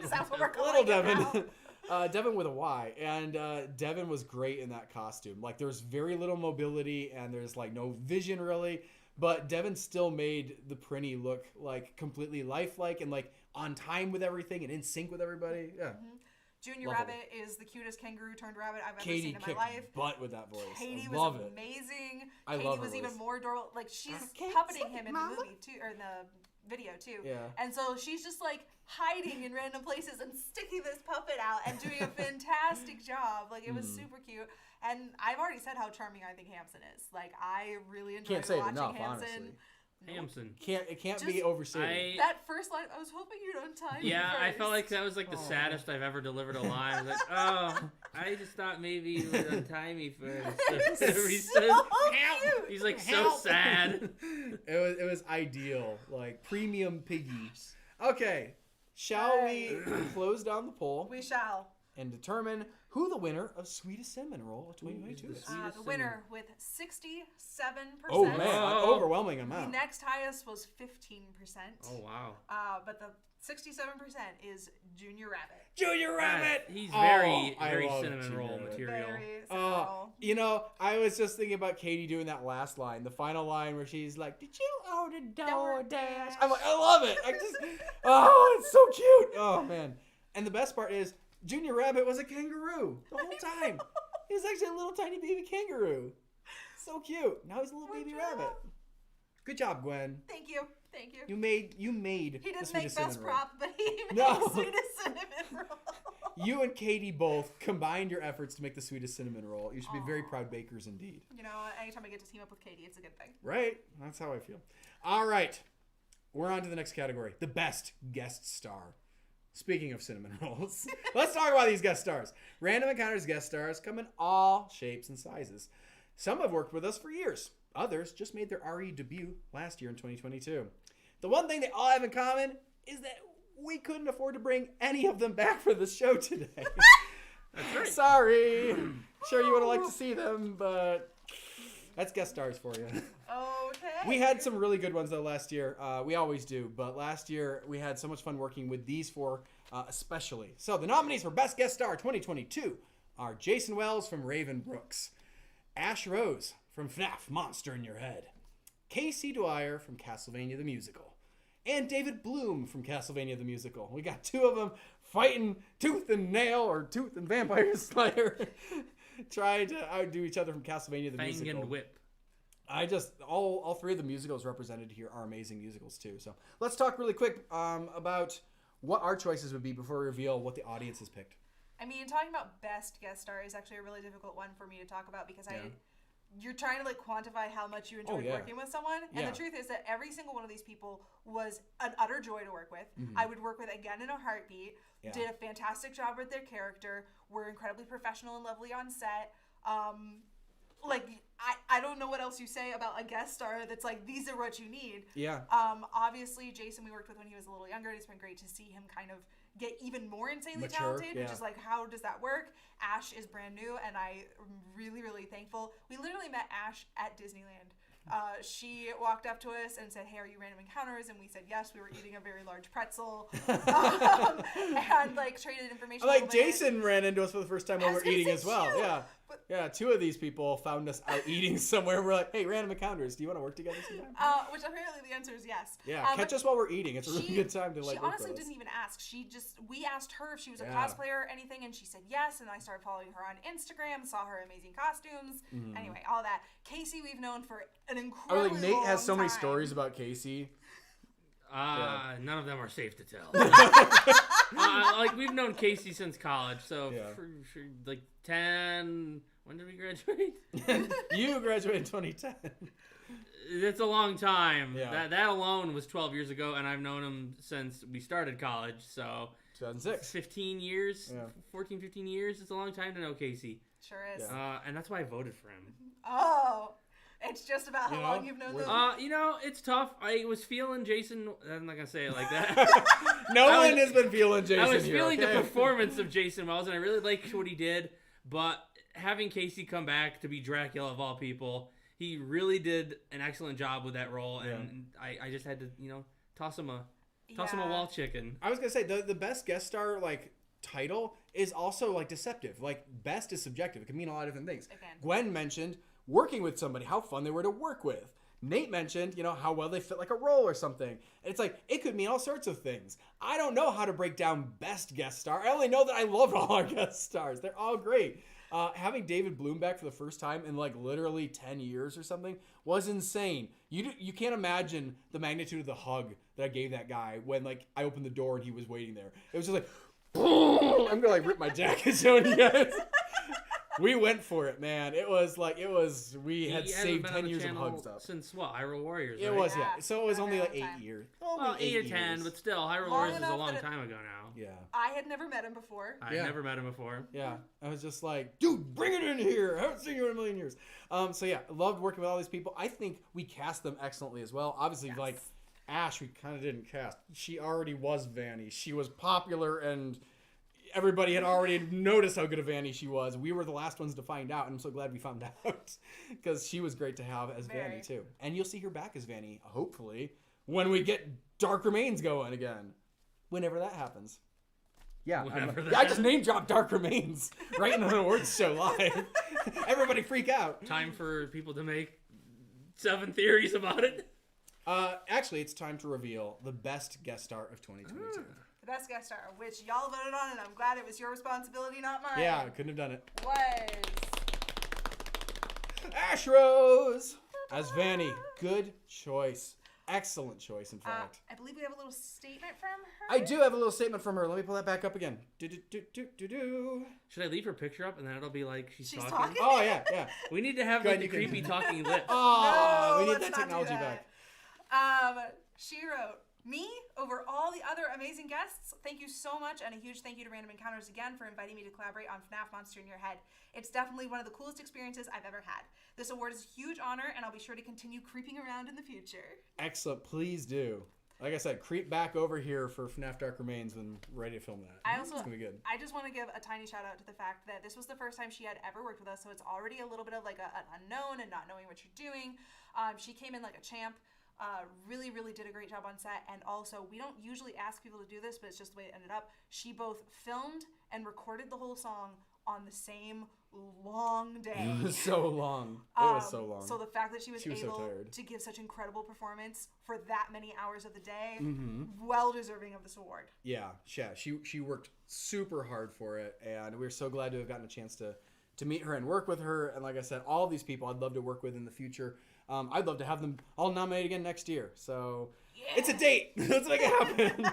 That's what we're calling Little it Devin. now. Devin with a Y. And Devin was great in that costume. Like, there's very little mobility and there's like no vision really. But Devin still made the Prinny look like completely lifelike and like on time with everything and in sync with everybody. Yeah. Junior Lovable. Rabbit is the cutest kangaroo turned rabbit I've ever Katie seen in my kicked life. butt with that voice. Katie I was love it. amazing. I Katie love her was even voice. more adorable. Like, she's can't puppeting say him it, in the Mama. movie too, or in the video too. Yeah. And so she's just like hiding in random places and sticking this puppet out and doing a fantastic job. Like, it was Mm. super cute. And I've already said how charming I think Hamson is. Like, I really enjoy Can't say it watching enough, Hamson. honestly. Hamson. It can't Just- be overstated. That first line, I was hoping you'd untie me Yeah, I felt like first. that was like the Aw. saddest I've ever delivered a line. I was like, oh, I just thought maybe you would untie me first. He's so so- cute. He's like so Help. sad. It was ideal, like premium piggy. Okay, shall we close down the poll We shall. and determine who the winner of Sweetest Cinnamon Roll of 2022 Who's is? the Sweetest The winner with 67%. Oh man, an Whoa. overwhelming The amount. next highest was 15%. Oh wow. But the 67% is Junior Rabbit. Junior Rabbit. He's Oh, very, I very love cinnamon Junior roll Rabbit. material. Very Oh, simple. you know, I was just thinking about Katie doing that last line, the final line where she's like, "Did you order DoorDash?" I'm like, I love it. Oh, it's so cute. Oh man. And the best part is, Junior Rabbit was a kangaroo the whole time. He was actually a little tiny baby kangaroo. So cute. Now he's a little Good baby job. rabbit. Good job, Gwen. Thank you. Thank you. You made He the didn't make Sweetest best Cinnamon Roll. prop, but he made No. sweetest cinnamon roll. You and Katie both combined your efforts to make the Sweetest Cinnamon Roll. You should be very Aw. proud bakers indeed. You know, anytime I get to team up with Katie, it's a good thing. Right? That's how I feel. All right. We're on to the next category. The best guest star. Speaking of cinnamon rolls, let's talk about these guest stars. Random Encounters guest stars come in all shapes and sizes. Some have worked with us for years. Others just made their RE debut last year in 2022. The one thing they all have in common is that we couldn't afford to bring any of them back for the show today. That's right. Sorry. Sure you would have liked to see them, but that's guest stars for you. Okay. We had some really good ones though last year. We always do, but last year we had so much fun working with these four especially. So the nominees for Best Guest Star 2022 are Jason Wells from Raven Brooks, Ash Rose from FNAF Monster in Your Head, Casey Dwyer from Castlevania the Musical, and David Bloom from Castlevania the Musical. We got two of them fighting tooth and nail or tooth and vampire slayer, trying to outdo each other from Castlevania the Fang Musical. and Whip. All three of the musicals represented here are amazing musicals too. So let's talk really quick about what our choices would be before we reveal what the audience has picked. I mean, talking about best guest star is actually a really difficult one for me to talk about because you're trying to like quantify how much you enjoyed yeah. working with someone. And Yeah. the truth is that every single one of these people was an utter joy to work with. I would work with again in a heartbeat. Yeah. Did a fantastic job with their character. Were incredibly professional and lovely on set. Like I don't know what else you say about a guest star that's like these are what you need. Yeah. Obviously Jason we worked with when he was a little younger. It's been great to see him kind of get even more insanely Mature, talented, which yeah. is like how does that work? Ash is brand new and I'm really, really thankful. We literally met Ash at Disneyland. She walked up to us and said, "Hey, are you Random Encounters?" And we said yes. We were eating a very large pretzel and like traded information. a Like little bit. Jason ran into us for the first time while I we was were gonna eating say as well. cute. Yeah. Yeah, 2 of these people found us out eating somewhere. We're like, hey, random encounters, do you want to work together sometime? Which apparently the answer is yes. Yeah, catch but us while we're eating. It's a really good time to She like. honestly work with didn't us. even ask. We asked her if she was a Yeah. cosplayer or anything, and she said yes. And I started following her on Instagram, saw her amazing costumes. Anyway, all that. Casey, we've known for an Oh, incredibly like Nate has so long many time. stories about Casey. None of them are safe to tell. Like we've known Casey since college, so Yeah. for like 10. When did we graduate? You graduated in 2010. It's a long time. Yeah. That alone was 12 years ago, and I've known him since we started college. So 2006. 15 years, Yeah. 14, 15 years. It's a long time to know Casey. Sure is. Yeah. And that's why I voted for him. Oh, it's just about how You long know, you've known we're- them. It's tough. I was feeling Jason. I'm not gonna say it like that. No I one was- has been feeling Jason I was here, feeling okay? the performance of Jason Wells, and I really liked what he did. But having Casey come back to be Dracula of all people, he really did an excellent job with that role, and I just had to toss him a wall chicken. I was gonna say the best guest star like title is also like deceptive. Like best is subjective. It can mean a lot of different things. Again. Gwen mentioned working with somebody, how fun they were to work with. Nate mentioned, how well they fit like a role or something. And it's like, it could mean all sorts of things. I don't know how to break down best guest star. I only know that I love all our guest stars. They're all great. Having David Bloom back for the first time in like literally 10 years or something was insane. You can't imagine the magnitude of the hug that I gave that guy when like I opened the door and he was waiting there. It was just like, boom! I'm gonna like rip my jacket showing you guys. We went for it, man. We had He hasn't saved been 10 on the years of channel hug stuff. Since what? Hyrule Warriors. It right? was, Yeah, So it was a only very like long 8 time. years. Well, Only 8 or 10, years. but still, Hyrule Long Warriors is a enough long that it- time ago now. Yeah. I had never met him before. I've Yeah. never met him before. Yeah, I was just like, dude, bring it in here. I haven't seen you in a million years. So yeah, loved working with all these people. I think we cast them excellently as well. Obviously, Yes. like Ash, we kind of didn't cast. She already was Vanny. She was popular, and everybody had already noticed how good a Vanny she was. We were the last ones to find out, and I'm so glad we found out because she was great to have as Vanny Very. too. And you'll see her back as Vanny, hopefully, when we get Dark Remains going again, whenever that happens. Yeah, Whenever I that- just name dropped Dark Remains right in an awards show live. Everybody freak out. Time for people to make 7 theories about it. Actually, it's time to reveal the best guest star of 2022. The best guest star, which y'all voted on, and I'm glad it was your responsibility, not mine. Yeah, I couldn't have done it. Was Ash Rose as Vanny. Good choice. Excellent choice, in fact. I believe we have a little statement from her. I do have a little statement from her. Let me pull that back up again. Do-do-do-do-do-do. Should I leave her picture up and then it'll be like she's She's talking? talking? Oh, yeah, yeah. We need to have Go like ahead, the you can- creepy talking lips. Oh, we need let's that not do technology that. back. She wrote, me over all the other amazing guests, thank you so much, and a huge thank you to Random Encounters again for inviting me to collaborate on FNAF Monster in Your Head. It's definitely one of the coolest experiences I've ever had. This award is a huge honor, and I'll be sure to continue creeping around in the future. Excellent. Please do. Like I said, creep back over here for FNAF Dark Remains when we're ready to film that. I also, It's going to be good. I just want to give a tiny shout out to the fact that this was the first time she had ever worked with us, so it's already a little bit of like an unknown and not knowing what you're doing. She came in like a champ. Really, really did a great job on set. And also, we don't usually ask people to do this, but it's just the way it ended up. She both filmed and recorded the whole song on the same long day. It was so long. It was so long. So the fact that she was so able tired. to give such incredible performance for that many hours of the day, Mm-hmm. well deserving of this award. Yeah. She worked super hard for it, and we're so glad to have gotten a chance to meet her and work with her. And like I said, all these people I'd love to work with in the future. I'd love to have them all nominated again next year. So it's a date. Let's make it happen.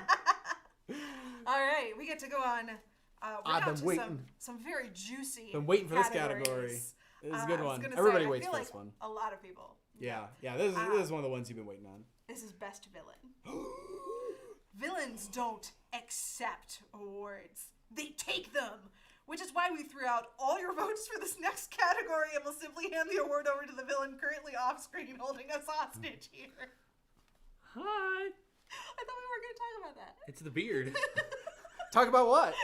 All right, we get to go on. We're I've down been to waiting. some very juicy. Been waiting for this categories. category. This is a good I was one. gonna Everybody say, I waits feel for like this one. A lot of people. Yeah. This is one of the ones you've been waiting on. This is best villain. Villains don't accept awards; they take them. Which is why we threw out all your votes for this next category, and we'll simply hand the award over to the villain currently off screen holding us hostage here. Hi. I thought we were going to talk about that. It's the beard. Talk about what?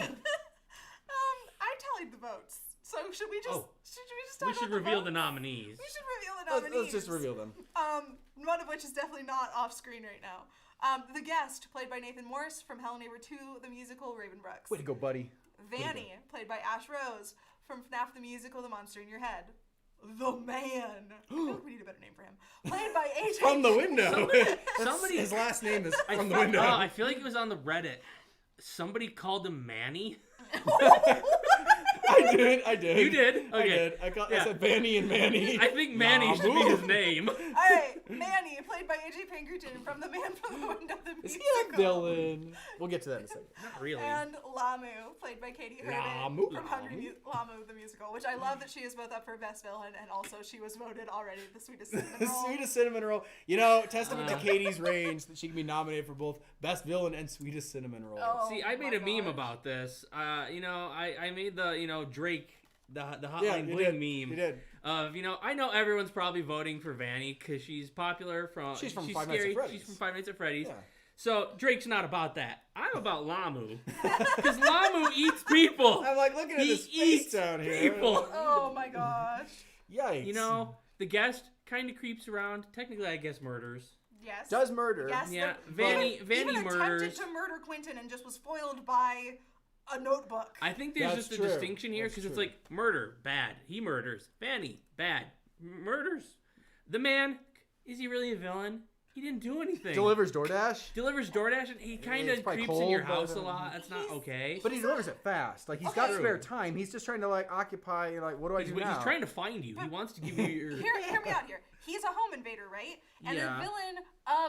I tallied the votes. So should we just Oh. talk We about should the reveal the votes? nominees. We should reveal the nominees. Let's just reveal them. One of which is definitely not off screen right now. The guest, played by Nathan Morse from Hell Neighbor 2, the musical Raven Brooks. Way to go, buddy. Vanny, played by Ash Rose from FNAF the Musical, The Monster in Your Head. The Man. I feel like we need a better name for him. Played by AJ. From the window. Somebody- His last name is I from the feel- window. I feel like it was on the Reddit. Somebody called him Manny. I did. You did? I Okay. did. I Yeah. said Vanny and Manny. I think Manny should be his name. Alright, Manny, played by AJ Pinkerton from The Man from the Window, the Is musical. he a villain? We'll get to that in a second. Not really. And Lamu, played by Katie Herbert Lamu. from Lamu the Musical, which I love that she is both up for Best Villain and also she was voted already the Sweetest Cinnamon The Roll. Sweetest Cinnamon Roll. You know, testament to Katie's range that she can be nominated for both Best Villain and Sweetest Cinnamon Roll. Oh, See, I made my a meme gosh. about this. I made the Drake, the Hotline Yeah, you Bling did. meme. You did. Of, I know everyone's probably voting for Vanny because she's popular from. She's from Five Nights at scary. Freddy's. She's from Five Nights at Freddy's. Yeah. So Drake's not about that. I'm about Lamu because Lamu eats people. I'm like looking at He this face eats down here. people. Oh my gosh. Yikes. The guest kind of creeps around. Technically, I guess murders. Yes. Does murder. Yes. Yeah, but Vanny even murders. attempted to murder Quentin and just was foiled by a notebook. I think there's That's just true. a distinction here That's because it's true. like murder, bad. He murders. Vanny, bad. Murders. The man, is he really a villain? He didn't do anything. Delivers DoorDash. Delivers DoorDash and he kind It's of probably creeps in your cold, house but- a lot. That's not okay. But he delivers it fast. Like he's got Okay. spare time. He's just trying to like occupy. Like, what do I He's, do now? he's trying to find you. He wants to give you your. Hear me out here. He's a home invader, right? And Yeah. the villain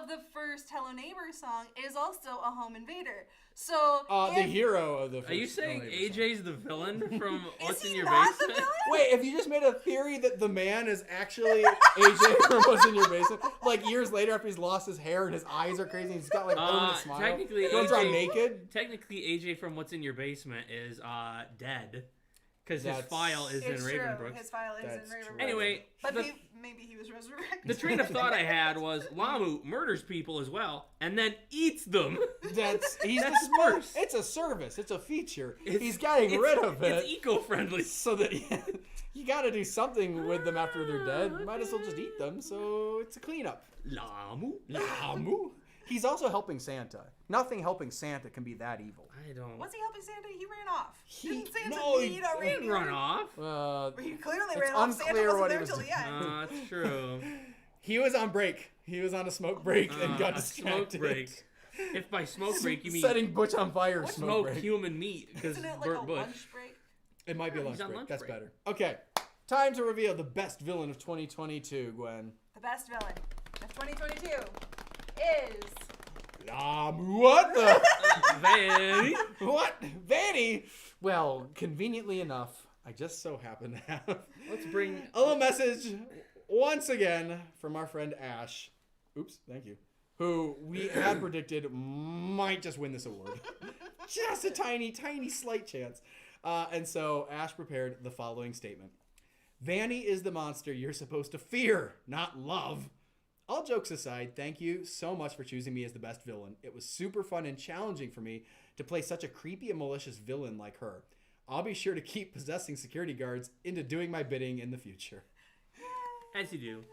of the first Hello Neighbor song is also a home invader. So the if- hero of the. Are you first saying Hellraiser song. AJ's the villain from is What's in he Your not Basement? the villain? Wait, if you just made a theory that the man is actually AJ from What's in Your Basement, like years later after he's lost his hair and his eyes are crazy, and he's got like a permanent smile. technically, He runs around AJ naked. Technically, AJ from What's in Your Basement is dead because his That's- file is It's in true. Ravenbrook. His file is That's in true. Ravenbrook. Anyway, But the, maybe he was resurrected. the train of thought I had was Lamu murders people as well and then eats them. He's That's just worse. It's a service. It's a feature. It's- He's getting rid of it. It's eco-friendly. So that you got to do something with them after they're dead. Might as well just eat them. So it's a cleanup. Lamu? Lamu. He's also helping Santa. Nothing helping Santa can be that evil. I don't. Was he helping Santa? He ran off. He- Didn't Santa no, need he a He didn't run reindeer? off. He clearly It's ran off. Santa unclear wasn't what he there was till the doing. end. That's true. He was on break. He was on a smoke break and got A distracted. smoke break. If by smoke break you mean Setting Butch on fire. Smoke smoke break. human meat because Isn't it like Burt a Bush. lunch break? It might be a Yeah, lunch he's on break. lunch That's break. better. Okay. Time to reveal the best villain of 2022, Gwen. The best villain of 2022 is What the? Vanny. What? Vanny? Well, conveniently enough, I just so happen to have Let's bring. a little message once again from our friend Ash. Oops, thank you. Who we had predicted might just win this award. Just a tiny, tiny, slight chance. And so Ash prepared the following statement. Vanny is the monster you're supposed to fear, not love. All jokes aside, thank you so much for choosing me as the best villain. It was super fun and challenging for me to play such a creepy and malicious villain like her. I'll be sure to keep possessing security guards into doing my bidding in the future. As you do.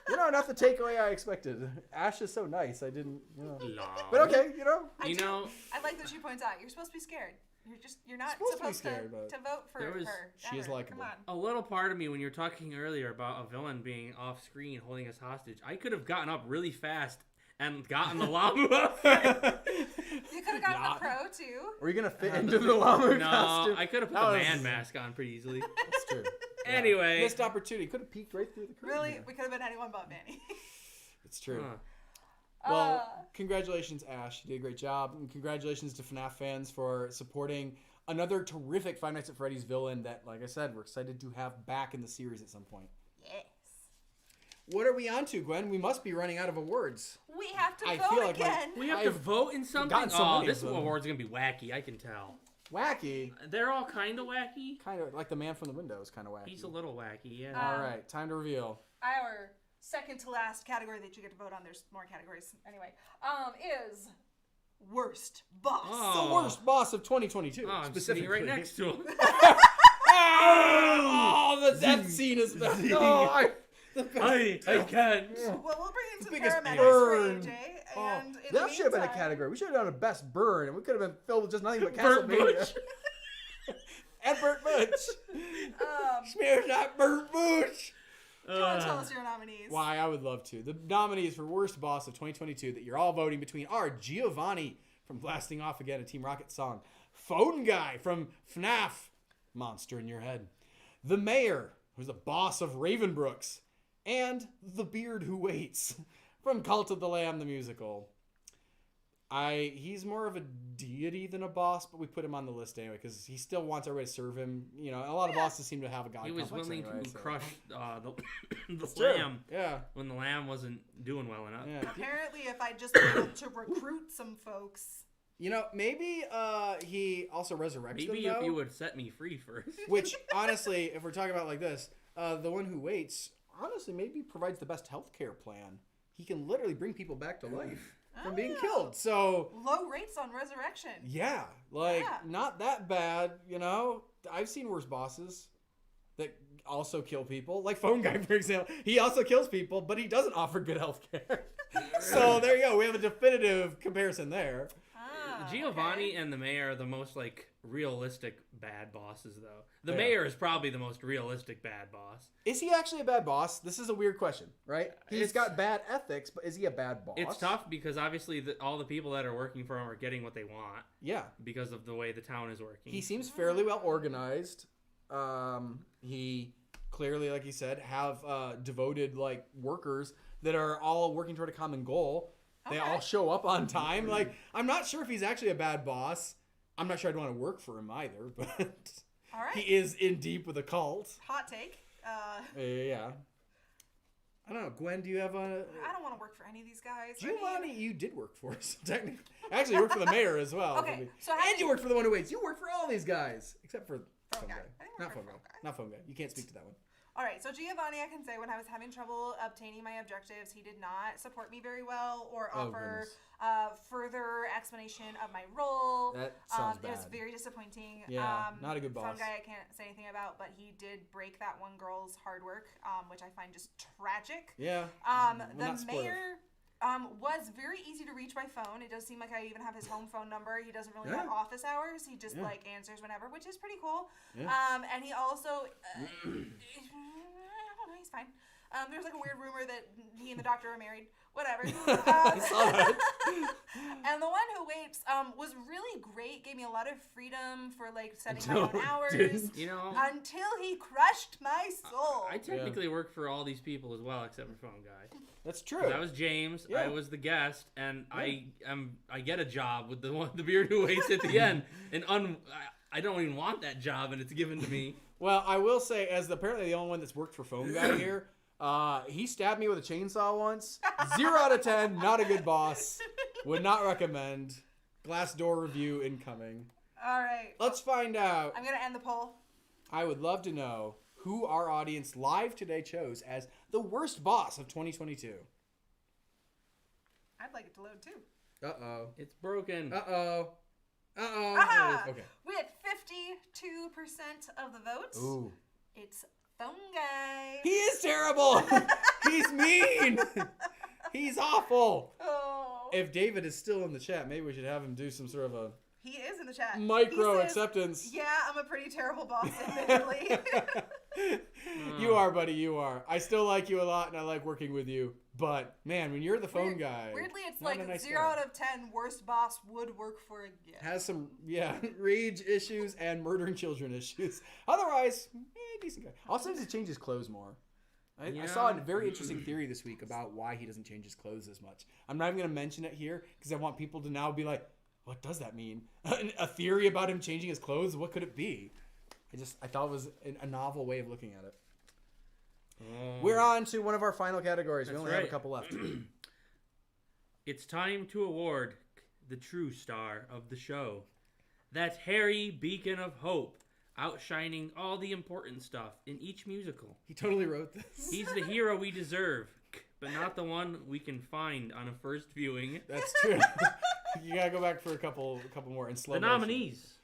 You know, not the takeaway I expected. Ash is so nice. I didn't, Lamu. But okay, you know. I like that she points out you're supposed to be scared. You're not Supposed to be supposed scared, but to vote for there was- her. she is ever. likable. Come on. A little part of me, when you were talking earlier about a villain being off screen holding us hostage, I could have gotten up really fast and gotten the Lamu up. You could have gotten the crow too. Were you gonna fit into the llama No, costume? I could have put That the was- man mask on pretty easily. That's true. Yeah. Anyway. Missed opportunity. Could have peeked right through the curtain. Really, here. we could have been anyone but Manny. It's true. Huh. Well, congratulations, Ash. You did a great job. And congratulations to FNAF fans for supporting another terrific Five Nights at Freddy's villain that, like I said, we're excited to have back in the series at some point. Yes. What are we on to, Gwen? We must be running out of awards. We have to I vote feel like again. We have to I've vote in something? gotten so many This of them. award's going to be wacky, I can tell. Wacky. They're all kind of wacky. Kind of like the man from the window is kind of wacky. He's a little wacky, yeah. All right, time to reveal. Our second to last category that you get to vote on. There's more categories anyway. Is worst boss. Oh. The worst boss of 2022. Oh, I'm sitting right next to him. Oh, the death scene is back. No, I can't. Well, we'll bring in some biggest paramedics burn. for AJ. Oh, And in that the should have been a meantime- category. We should have done a best burn, and we could have been filled with just nothing but Burt Castlevania. Bush. And Burt Booch. Smear that Burt Booch. Do you want to tell us your nominees? Why, I would love to. The nominees for Worst Boss of 2022 that you're all voting between are Giovanni from Blasting Off Again, a Team Rocket song. Phone Guy from FNAF, Monster in Your Head. The Mayor, who's the boss of Ravenbrooks. And The Beard Who Waits from Cult of the Lamb, the musical. He's more of a deity than a boss, but we put him on the list anyway because he still wants everybody to serve him. You know, a lot of bosses seem to have a god He was complex willing anyway, to so. crush the true. lamb Yeah. when the lamb wasn't doing well enough. Yeah. Apparently, if I just wanted to recruit some folks. You know, maybe he also resurrects Maybe them, if though, you would set me free first. which, honestly, if we're talking about it like this, the one who waits, honestly, maybe provides the best healthcare plan. He can literally bring people back to life from being killed. So, Low rates on resurrection. yeah, like, Yeah. not that bad, you know? I've seen worse bosses that also kill people. Like Phone Guy, for example. He also kills people, but he doesn't offer good healthcare. So, there you go. We have a definitive comparison there. Giovanni and the mayor are the most like realistic bad bosses, though. The mayor is probably the most realistic bad boss. Is he actually a bad boss? This is a weird question, right? He's It's- got bad ethics, but is he a bad boss? It's tough because obviously all the people that are working for him are getting what they want Yeah. because of the way the town is working. He seems fairly well organized. He clearly, like you said, have devoted like workers that are all working toward a common goal. They Okay. all show up on time. Like, I'm not sure if he's actually a bad boss. I'm not sure I'd want to work for him either, but All right. he is in deep with a cult. Hot take. Yeah. I don't know. Gwen, do you have a... I don't want to work for any of these guys. I mean, Giovanni, you did work for us, technically. Actually, you worked for the mayor as well. Okay, so how and do you worked for the one who waits. You worked for all these guys, except for Phone Phone Guy. Guy. I didn't work Not for Phone Guy. Phone Guy. Not Phone Guy. You can't speak to that one. All right, so Giovanni, I can say when I was having trouble obtaining my objectives, he did not support me very well or Oh, offer goodness. further explanation of my role. That sounds It was bad. very disappointing. Yeah, not a good Phone boss. Guy I can't say anything about, but he did break that one girl's hard work, which I find just tragic. Yeah. The not supportive. mayor was very easy to reach by phone. It does seem like I even have his home phone number. He doesn't really have Yeah. office hours. He just Yeah. like answers whenever, which is pretty cool. Yeah. And he also, I don't know, he's fine. There's like a weird rumor that he and the doctor are married. Whatever. I saw that. And the one who waits was really great. Gave me a lot of freedom for like setting my own No, hours. didn't. You know, Until he crushed my soul. I technically work for all these people as well, except for Phone Guy. That's true. 'Cause I was James. Yeah. I was the guest, and I get a job with the beard who waits at the end, and I don't even want that job, and it's given to me. Well, I will say, as apparently the only one that's worked for Phone Guy here, he stabbed me with a chainsaw once. 0 out of 10, not a good boss. Would not recommend. Glassdoor review incoming. All right. Let's find out. I'm going to end the poll. I would love to know who our audience live today chose as the worst boss of 2022. I'd like it to load too. Uh-oh. It's broken. Uh-oh. Uh-oh. Aha! Okay. With 52% of the votes, Ooh. it's Phone Guy. He is terrible. He's mean. He's awful. Oh. If David is still in the chat, maybe we should have him do some sort of a He is in the chat. micro He says, acceptance. Yeah, I'm a pretty terrible boss, admittedly. You are, buddy. You are. I still like you a lot, and I like working with you. But man, when you're the phone guy, Weirdly, it's not like a nice 0 guy. out of 10 worst boss would work for a guest. Has some rage issues and murdering children issues. Otherwise, decent guy. Also, needs to change his clothes more. I saw a very interesting theory this week about why he doesn't change his clothes as much. I'm not even going to mention it here because I want people to now be like, what does that mean? A theory about him changing his clothes? What could it be? I thought it was a novel way of looking at it. We're on to one of our final categories. We That's only have a right. couple left. It's time to award the true star of the show. That hairy beacon of hope, outshining all the important stuff in each musical. He totally wrote this. He's the hero we deserve, but not the one we can find on a first viewing. That's true. You gotta go back for a couple more in slow The motion. nominees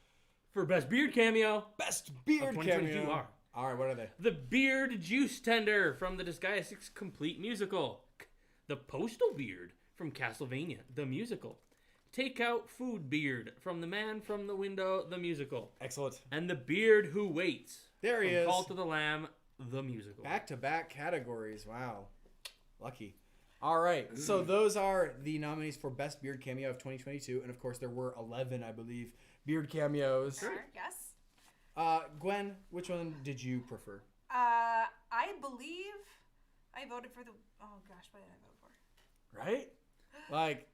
for Best Beard Cameo, Best beard 2022 cameo. are All right, what are they? the Beard Juice Tender from the Disgaea 6 Complete Musical, the Postal Beard from Castlevania, the Musical, takeout food beard from The Man from the Window, the musical. Excellent. And The Beard Who Waits. There he from is. Call to the Lamb, the musical. Back-to-back categories. Wow. Lucky. All right. So those are the nominees for Best Beard Cameo of 2022. And, of course, there were 11, I believe, beard cameos. Sure, yes. Gwen, which one did you prefer? I believe I voted for the. Oh gosh, what did I vote for? Right? Like,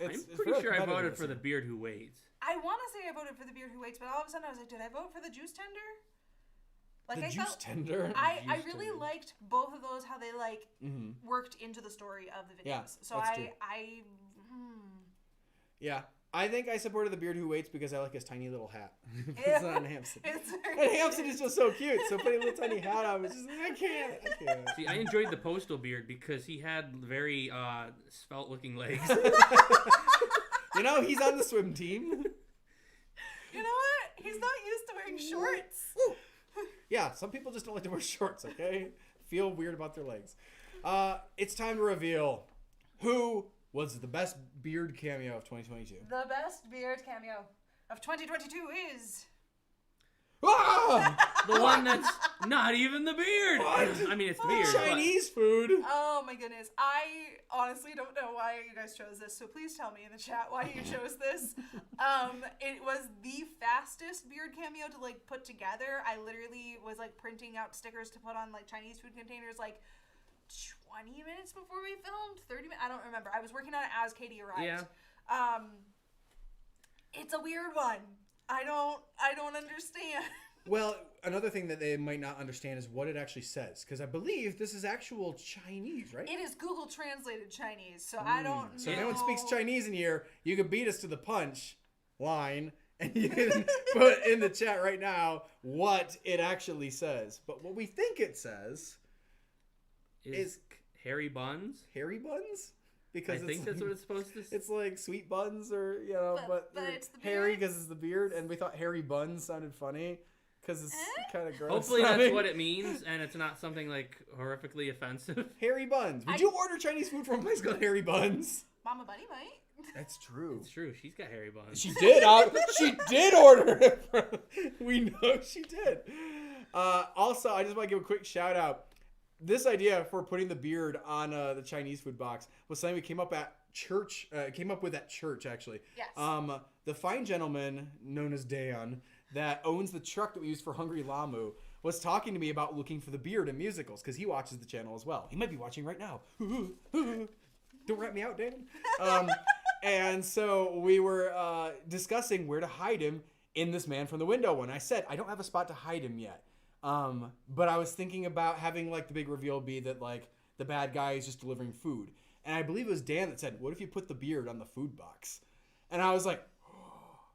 I'm it's pretty very sure I competitive voted this for The year. Beard Who Waits. I want to say I voted for the Beard Who Waits, but all of a sudden I was like, did I vote for the Juice Tender? Like The I juice felt, tender. I Juice really Tender. liked both of those, how they like Mm-hmm. worked into the story of the videos. Yeah, so that's true. Yeah. I think I supported The Beard Who Waits because I like his tiny little hat. It's not Hampson. It's And Hampson is just so cute. So putting a little tiny hat on was just like, I can't. See, I enjoyed the Postal Beard because he had very svelte-looking legs. You know, he's on the swim team. You know what? He's not used to wearing shorts. Yeah, some people just don't like to wear shorts, okay? Feel weird about their legs. It's time to reveal who was the best beard cameo of 2022. The best beard cameo of 2022 is. Ah! The one that's not even the beard. What? I mean, it's the beard. Chinese food. Oh my goodness. I honestly don't know why you guys chose this, so please tell me in the chat why you chose this. It was the fastest beard cameo to like put together. I literally was like printing out stickers to put on like Chinese food containers like 20 minutes before we filmed, 30 minutes, I don't remember. I was working on it as Katie arrived. Yeah. It's a weird one. I don't understand. Well, another thing that they might not understand is what it actually says, because I believe this is actual Chinese, right? It is Google translated Chinese, so I don't know. So if anyone speaks Chinese in here, you can beat us to the punch line, and you can put in the chat right now what it actually says. But what we think it says Is Harry Buns? hairy buns? I Because think that's what it's supposed to say. it's like sweet buns, or you know, But they're it's the hairy beard. because it's the beard, and we thought hairy buns sounded funny because it's kind of gross. Hopefully that's sounding. what it means, and it's not something like horrifically offensive. Hairy buns. Would you order Chinese food from a place called Hairy Buns? Mama Bunny might. That's true. It's true. She's got hairy buns. She did. She did order it. We know she did. Also, I just want to give a quick shout out. This idea for putting the beard on the Chinese food box was something we came up at church. Came up with at church, actually. Yes. The fine gentleman known as Dan that owns the truck that we use for Hungry Lamu was talking to me about looking for the beard in musicals because he watches the channel as well. He might be watching right now. Don't rat me out, Dan. And so we were discussing where to hide him in this Man from the Window one. I said, I don't have a spot to hide him yet. But I was thinking about having like the big reveal be that like the bad guy is just delivering food. And I believe it was Dan that said, what if you put the beard on the food box? And I was like,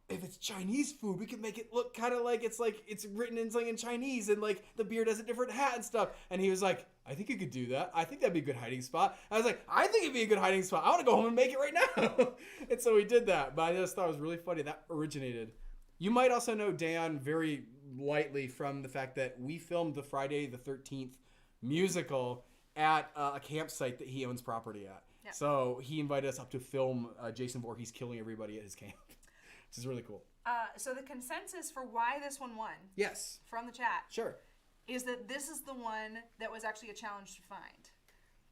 if it's Chinese food, we can make it look kind of like it's written in something in Chinese and like the beard has a different hat and stuff. And he was like, I think you could do that. I think that'd be a good hiding spot. I was like, I think it'd be a good hiding spot. I want to go home and make it right now. And so we did that. But I just thought it was really funny. That originated. You might also know Dan very lightly from the fact that we filmed the Friday the 13th musical at a campsite that he owns property at. Yeah. So he invited us up to film Jason Voorhees killing everybody at his camp, which is really cool. So the consensus for why this one won Yes, from the chat sure. is that this is the one that was actually a challenge to find.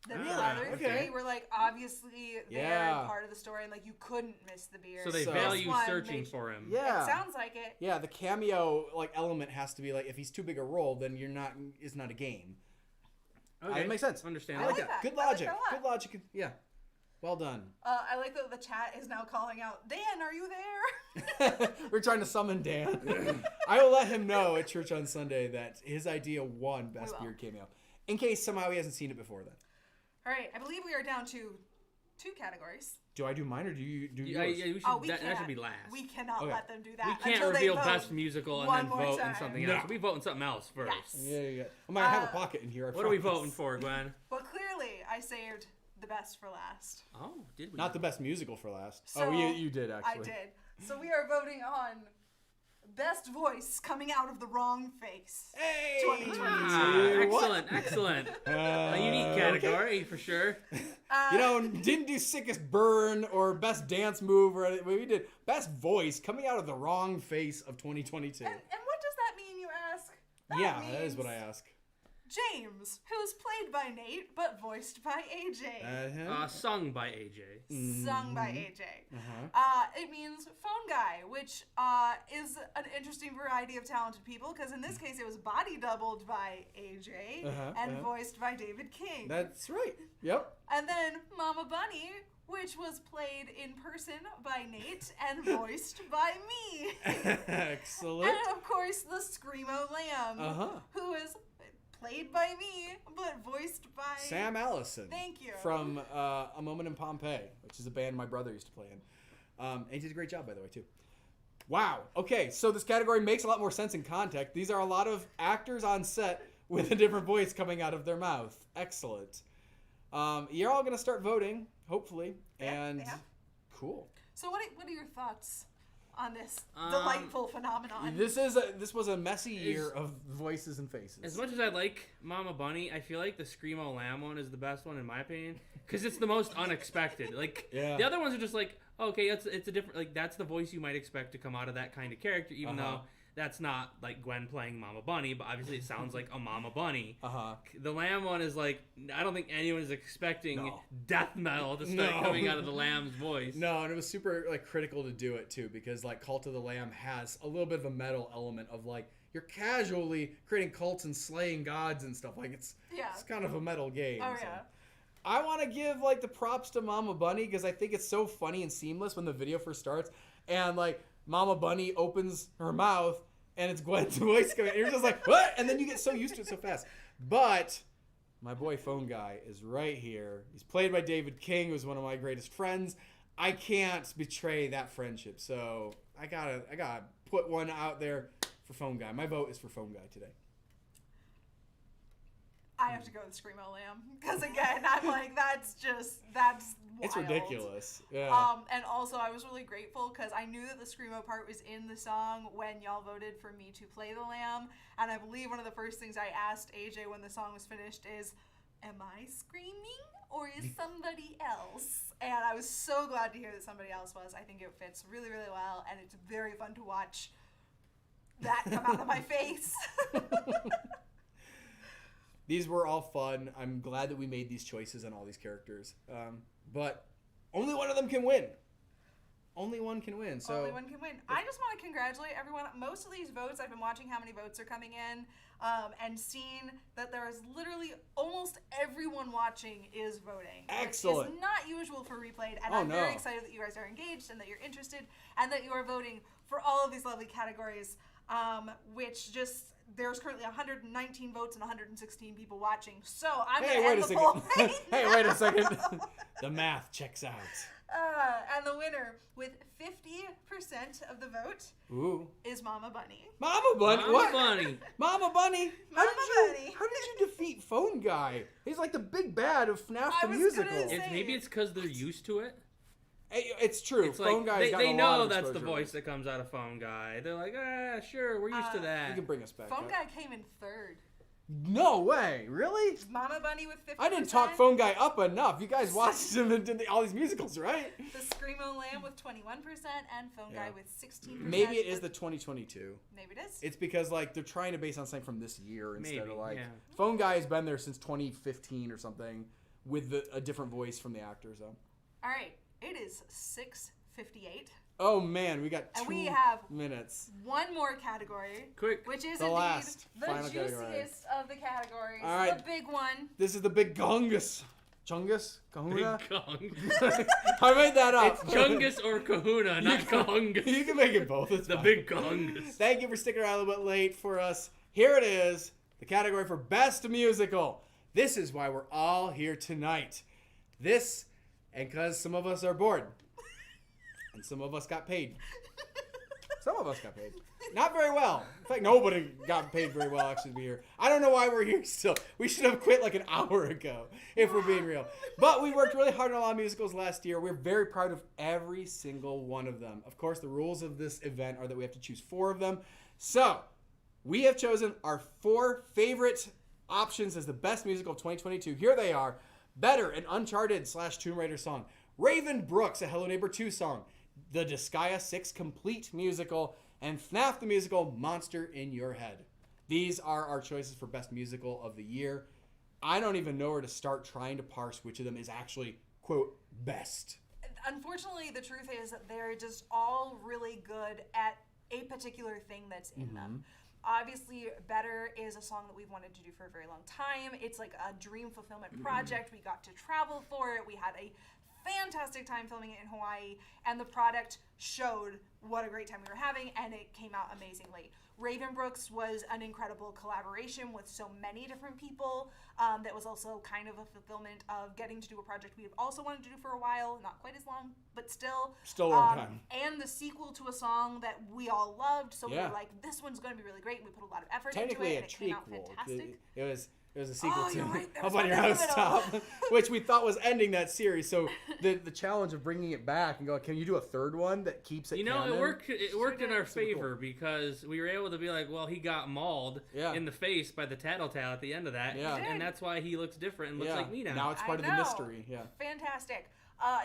The Really? other Okay. three were like obviously they're Yeah. part of the story and like you couldn't miss the beard. So they So- value This one searching made- for him. Yeah. It sounds like it. Yeah, the cameo like element has to be like if he's too big a role, then it's not a game. Okay. It makes sense. Understand. I like like that. that. Good I like logic. that a lot. Good logic. Yeah. Well done. I like that the chat is now calling out, Dan, are you there? We're trying to summon Dan. I will let him know at church on Sunday that his idea won Best will. Beard Cameo. In case somehow he hasn't seen it before then. All right, I believe we are down to 2 categories. Do I do mine or do you do Yeah, yours? yeah, we should, Oh, we that can't. should be last. We cannot Okay. let them do that. We can't until they reveal vote best musical and one then more vote time. in something No. else. We vote in something else first. Yes. Yeah. I might have a pocket in here. I What are we promise. voting for, Gwen? Well, clearly, I saved the best for last. Oh, did we? Not the best musical for last. So, you did actually. I did. So we are voting on Best voice coming out of the wrong face. Hey! 2022. Excellent. A unique category for sure. Didn't do sickest burn or best dance move or anything. We did best voice coming out of the wrong face of 2022. And what does that mean, you ask? That is what I ask. James, who's played by Nate but voiced by AJ. Sung by AJ. Sung by AJ. It means phone guy, which is an interesting variety of talented people, because in this case it was body doubled by AJ and voiced by David King. That's right. Yep. And then Mama Bunny, which was played in person by Nate and voiced by me. Excellent. And of course the Screamo Lamb, who is played by me, but voiced by Sam Allison. Thank you. From A Moment in Pompeii, which is a band my brother used to play in. And he did a great job, by the way, too. Wow. Okay, so this category makes a lot more sense in context. These are a lot of actors on set with a different voice coming out of their mouth. Excellent. You're all going to start voting, hopefully. And cool. So what are your thoughts on this delightful phenomenon? This was a messy year of voices and faces. As much as I like Mama Bunny, I feel like the Screamo Lamb one is the best one in my opinion, because it's the most unexpected. Like the other ones are just like, okay, it's a different, like that's the voice you might expect to come out of that kind of character, even though that's not like Gwen playing Mama Bunny, but obviously it sounds like a Mama Bunny. The Lamb one is like, I don't think anyone is expecting death metal to start coming out of the Lamb's voice. No, and it was super like critical to do it too, because like Cult of the Lamb has a little bit of a metal element of like you're casually creating cults and slaying gods and stuff. Like it's kind of a metal game. Oh so. yeah. I want to give like the props to Mama Bunny because I think it's so funny and seamless when the video first starts and like Mama Bunny opens her mouth and it's Gwen's voice coming. And you're just like, what? And then you get so used to it so fast. But my boy Phone Guy is right here. He's played by David King, who's one of my greatest friends. I can't betray that friendship. So I gotta put one out there for Phone Guy. My vote is for Phone Guy today. I have to go with Screamo Lamb because again, I'm like, that's wild. It's ridiculous. Yeah. And also I was really grateful because I knew that the Screamo part was in the song when y'all voted for me to play the Lamb, and I believe one of the first things I asked AJ when the song was finished is, am I screaming or is somebody else? And I was so glad to hear that somebody else was. I think it fits really, really well, and it's very fun to watch that come out of my face. These were all fun. I'm glad that we made these choices on all these characters. But only one of them can win. Only one can win. So only one can win. I just want to congratulate everyone. Most of these votes, I've been watching how many votes are coming in and seeing that there is literally almost everyone watching is voting. Excellent. Which is not usual for Replayed. And I'm very excited that you guys are engaged and that you're interested and that you are voting for all of these lovely categories, which just... There's currently 119 votes and 116 people watching. So I'm going to end the poll right Hey, wait a second. The math checks out. And the winner with 50% of the vote is Mama Bunny. Mama Bunny? Mama What? Bunny. Mama Bunny? Mama Bunny. How did you defeat Phone Guy? He's like the big bad of FNAF the musical. Maybe it's because they're used to it. It's true. It's Phone like, Guy's got a they lot know of that's the exposure. voice that comes out of Phone Guy. They're like, sure, we're used to that. You can bring us back. Phone Guy came in third. No way. Really? Mama Bunny with 50%. I didn't talk Phone Guy up enough. You guys watched him and did all these musicals, right? The Screamo Lamb with 21% and Phone Guy with 16%. Maybe it is the 2022. Maybe it is. It's because like they're trying to base on something from this year instead of like yeah. Phone Guy has been there since 2015 or something with a different voice from the actors. So. All right, it is 6:58. Oh man, we got And 2 we have minutes. One more category. Quick. Which is The indeed last, the final juiciest category. of the categories. All right. The big one. This is the big Gungus. Chungus? Kahuna? Big Gong. I made that up. It's Chungus or Kahuna, not Gongus. You can make it both. It's The fine. big Gongus. Thank you for sticking around a little bit late for us. Here it is, the category for Best Musical. This is why we're all here tonight. This, and because some of us are bored. And some of us got paid. Some of us got paid. Not very well. In fact, nobody got paid very well actually to be here. I don't know why we're here still. We should have quit like an hour ago, if we're being real. But we worked really hard on a lot of musicals last year. We're very proud of every single one of them. Of course, the rules of this event are that we have to choose 4 of them. So, we have chosen our 4 favorite options as the best musical of 2022. Here they are. Better, an Uncharted / Tomb Raider song. Raven Brooks, a Hello Neighbor 2 song. The Disgaea 6 complete musical. And FNAF the musical, Monster in Your Head. These are our choices for best musical of the year. I don't even know where to start trying to parse which of them is actually, quote, best. Unfortunately, the truth is that they're just all really good at a particular thing that's in them. Obviously, Better is a song that we've wanted to do for a very long time. It's like a dream fulfillment project. We got to travel for it. We had a fantastic time filming it in Hawaii, and the product showed what a great time we were having, and it came out amazingly. Raven Brooks was an incredible collaboration with so many different people. That was also kind of a fulfillment of getting to do a project we have also wanted to do for a while, not quite as long, but still. Still a long time. And the sequel to a song that we all loved, so we Yeah. were like, this one's going to be really great, and we put a lot of effort into Technically it, a and it came out prequel. fantastic. It was a sequel to you're right. There Up was on Your one in the Housetop, middle. which we thought was ending that series. So the challenge of bringing it back and going, can you do a third one that keeps it You know, canon? it worked in our Super cool. favor because we were able to be like, well, he got mauled Yeah. in the face by the tattletale at the end of that. Yeah. He did. And that's why he looks different and looks Yeah. like me now. Now it's part of the I know. mystery. Yeah. Fantastic.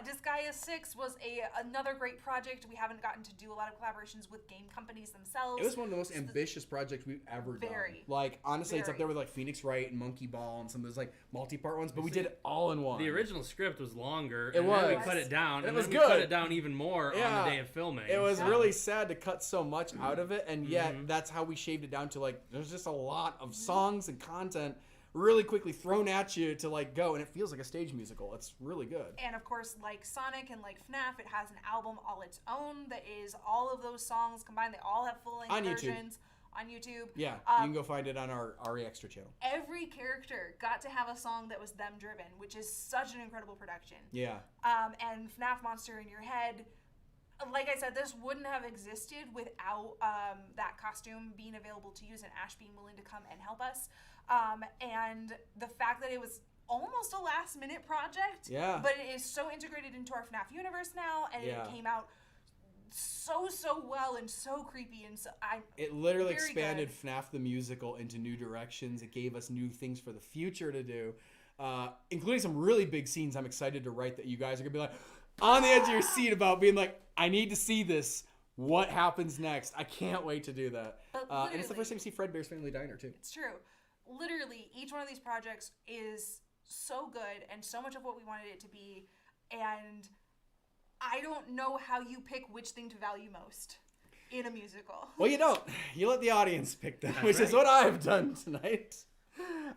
Disgaea 6 was another great project. We haven't gotten to do a lot of collaborations with game companies themselves. It was one of the most ambitious projects we've ever Very. done. Like, honestly, it's up Very. there with like Phoenix Wright and Monkey Ball and some of those like multi-part ones, but we did it all in one. The original script was longer. It and then we was. cut it down. It And was then we cut good. it down even more on Yeah. the day of filming. It was so- really sad to cut so much out of it, and yet Mhm. that's how we shaved it down to like there's just a lot of songs and content really quickly thrown at you to like go, and it feels like a stage musical. It's really good. And of course, like Sonic and like FNAF, it has an album all its own that is all of those songs combined. They all have full-length On YouTube. versions on YouTube. Yeah, you can go find it on our Aria Extra channel. Every character got to have a song that was them driven, which is such an incredible production. Yeah. And FNAF Monster in Your Head, like I said, this wouldn't have existed without that costume being available to use and Ash being willing to come and help us. And the fact that it was almost a last minute project, Yeah. but it is so integrated into our FNAF universe now, and Yeah. it came out so well and so creepy, and so It literally Very expanded good. FNAF the musical into new directions. It gave us new things for the future to do, including some really big scenes I'm excited to write that you guys are going to be like on the edge of your seat about being like, I need to see this. What happens next? I can't wait to do that. But And it's the literally- first time you see Fredbear's Family Diner, too. It's true. Literally, each one of these projects is so good and so much of what we wanted it to be. And I don't know how you pick which thing to value most in a musical. Well, you don't. You let the audience pick them, That's which is right. what I've done tonight.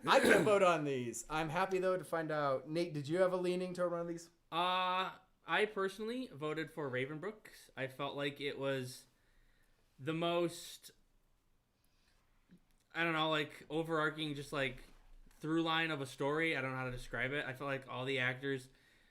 I can't vote on these. I'm happy, though, to find out. Nate, did you have a leaning toward one of these? I personally voted for Raven Brooks. I felt like it was the most, I don't know, like overarching, just like through line of a story. I don't know how to describe it. I felt like all the actors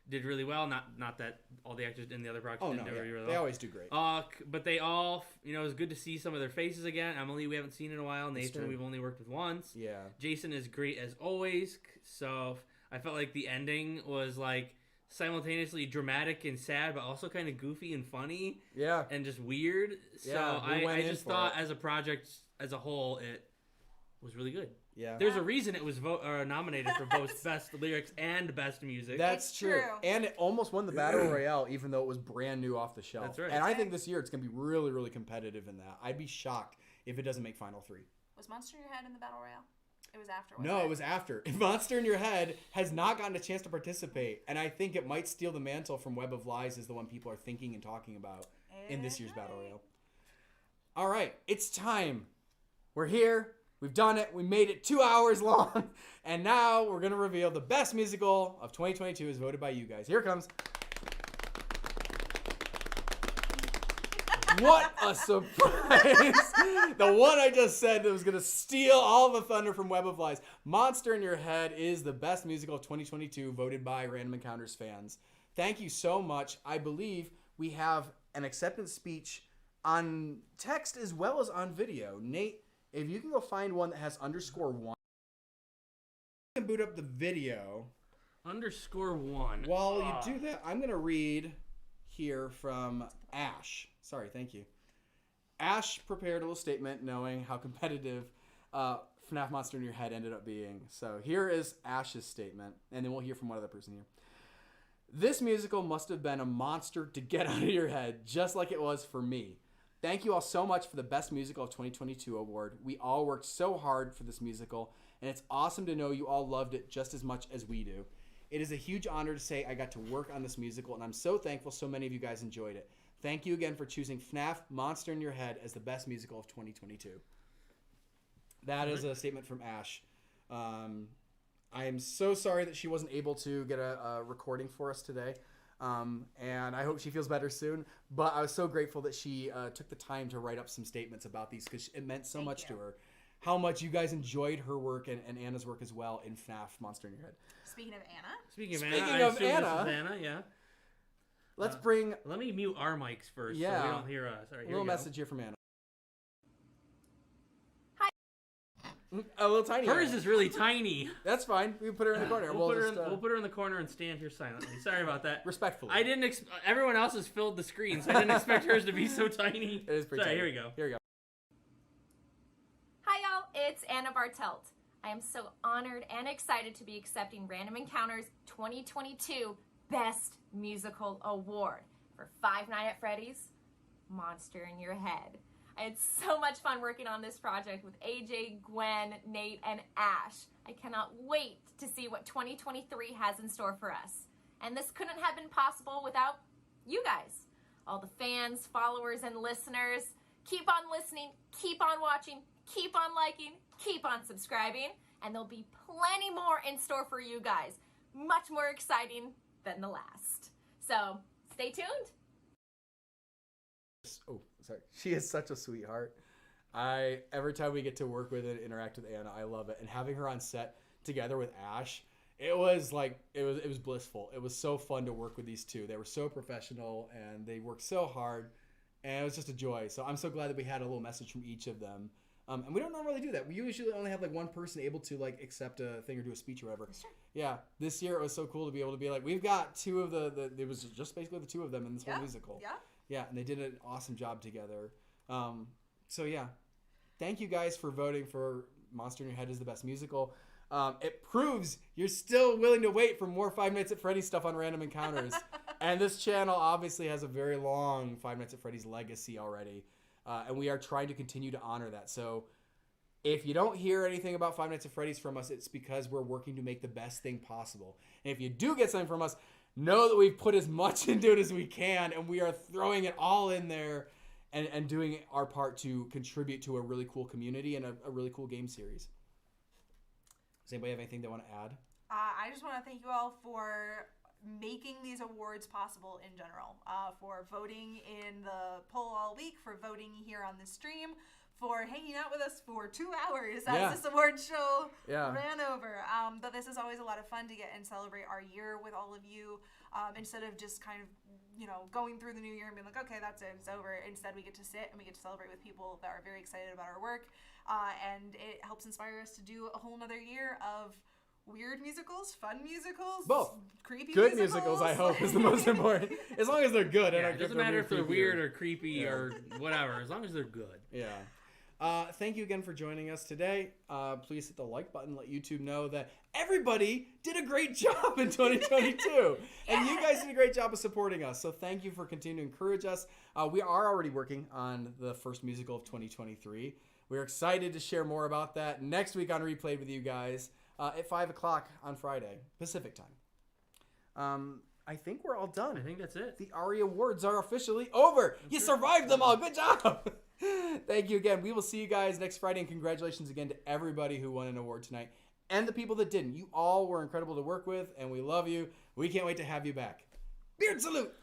did really well. Not that all the actors in the other projects Oh, no. didn't do really Yeah. well. They always do great. But they all, you know, it was good to see some of their faces again. Emily, we haven't seen in a while. That's Nathan, true. we've only worked with once. Yeah. Jason is great as always. So I felt like the ending was like simultaneously dramatic and sad, but also kind of goofy and funny Yeah. and just weird. So Yeah, we went I in just for thought it. as a project as a whole, it was really good. Yeah. There's a reason it was nominated for both best lyrics and best music. That's It's true. true. And it almost won the Battle Royale, even though it was brand new off the shelf. That's right. And I think this year it's going to be really, really competitive in that. I'd be shocked if it doesn't make Final 3. Was Monster in Your Head in the Battle Royale? It was after. No, it was after. Monster in Your Head has not gotten a chance to participate, and I think it might steal the mantle from Web of Lies as the one people are thinking and talking about in this year's Battle Royale. All right, it's time. We're here. We've done it. We made it 2 hours long, and now we're going to reveal the best musical of 2022 as voted by you guys. Here it comes. What a surprise! The one I just said that was going to steal all the thunder from Web of Lies. Monster in Your Head is the best musical of 2022 voted by Random Encounters fans. Thank you so much. I believe we have an acceptance speech on text as well as on video. Nate, if you can go find one that has _1, you can boot up the video. _1. While you do that, I'm going to read here from Ash. Sorry, thank you. Ash prepared a little statement knowing how competitive FNAF Monster in Your Head ended up being. So here is Ash's statement, and then we'll hear from one other person here. This musical must have been a monster to get out of your head, just like it was for me. Thank you all so much for the Best Musical of 2022 award. We all worked so hard for this musical, and it's awesome to know you all loved it just as much as we do. It is a huge honor to say I got to work on this musical, and I'm so thankful so many of you guys enjoyed it. Thank you again for choosing FNAF Monster in Your Head as the Best Musical of 2022. That is a statement from Ash. I am so sorry that she wasn't able to get a recording for us today, and I hope she feels better soon. But I was so grateful that she took the time to write up some statements about these because it meant so much to her. How much you guys enjoyed her work and Anna's work as well in FNAF Monster in Your Head. Speaking of Anna. Speaking of Speaking Anna, of I assume Anna, this is Anna, yeah. Let's bring Let me mute our mics first so Yeah. we don't hear us. All right, a here little we go. message here from Anna. Hi. A little tiny. Hers Anna. is really tiny. That's fine. We can put her in the corner. We'll We'll put her in the corner and stand here silently. Sorry about that. respectfully. I didn't. Everyone else has filled the screen, so I didn't expect hers to be so tiny. It is pretty Sorry, tiny. here we go. Here we go. Hi y'all, it's Anna Bartelt. I am so honored and excited to be accepting Random Encounters 2022 Best Musical Award for Five Nights at Freddy's Monster in Your Head. I had so much fun working on this project with AJ, Gwen, Nate, and Ash. I cannot wait to see what 2023 has in store for us. And this couldn't have been possible without you guys, all the fans, followers, and listeners. Keep on listening, keep on watching, keep on liking, keep on subscribing, and there'll be plenty more in store for you guys. Much more exciting than the last. So, stay tuned. Oh, sorry. She is such a sweetheart. Every time we get to work with and interact with Anna, I love it. And having her on set together with Ash, it was blissful. It was so fun to work with these two. They were so professional and they worked so hard, and it was just a joy. So I'm so glad that we had a little message from each of them. And we don't normally do that. We usually only have like one person able to like accept a thing or do a speech or whatever. Sure. Yeah, this year it was so cool to be able to be like, we've got two of it was just basically the two of them in this whole musical. Yeah. Yeah, and they did an awesome job together. So yeah, thank you guys for voting for Monster in Your Head as the best musical. It proves you're still willing to wait for more Five Nights at Freddy's stuff on Random Encounters. And this channel obviously has a very long Five Nights at Freddy's legacy already. And we are trying to continue to honor that. So if you don't hear anything about Five Nights at Freddy's from us, it's because we're working to make the best thing possible. And if you do get something from us, know that we've put as much into it as we can, and we are throwing it all in there and doing our part to contribute to a really cool community and a really cool game series. Does anybody have anything they want to add? I just want to thank you all for making these awards possible in general, for voting in the poll all week, for voting here on the stream, for hanging out with us for 2 hours as this award show ran over. But this is always a lot of fun to get and celebrate our year with all of you, instead of just kind of, going through the new year and being like, okay, that's it, it's over. Instead, we get to sit and we get to celebrate with people that are very excited about our work, and it helps inspire us to do a whole nother year of weird musicals, fun musicals, both creepy good musicals. I hope is the most important. As long as they're good. Yeah, it doesn't matter if they're weird or creepy or whatever, as long as they're good. Yeah. Thank you again for joining us today. Please hit the like button. Let YouTube know that everybody did a great job in 2022. And you guys did a great job of supporting us. So thank you for continuing to encourage us. We are already working on the first musical of 2023. We're excited to share more about that next week on Replayed with you guys at 5 o'clock on Friday, Pacific time. I think we're all done. I think that's it. The ARIA awards are officially over. You survived them all. Good job. Thank you again. We will see you guys next Friday, and congratulations again to everybody who won an award tonight and the people that didn't. You all were incredible to work with, and we love you. We can't wait to have you back. Beard salute.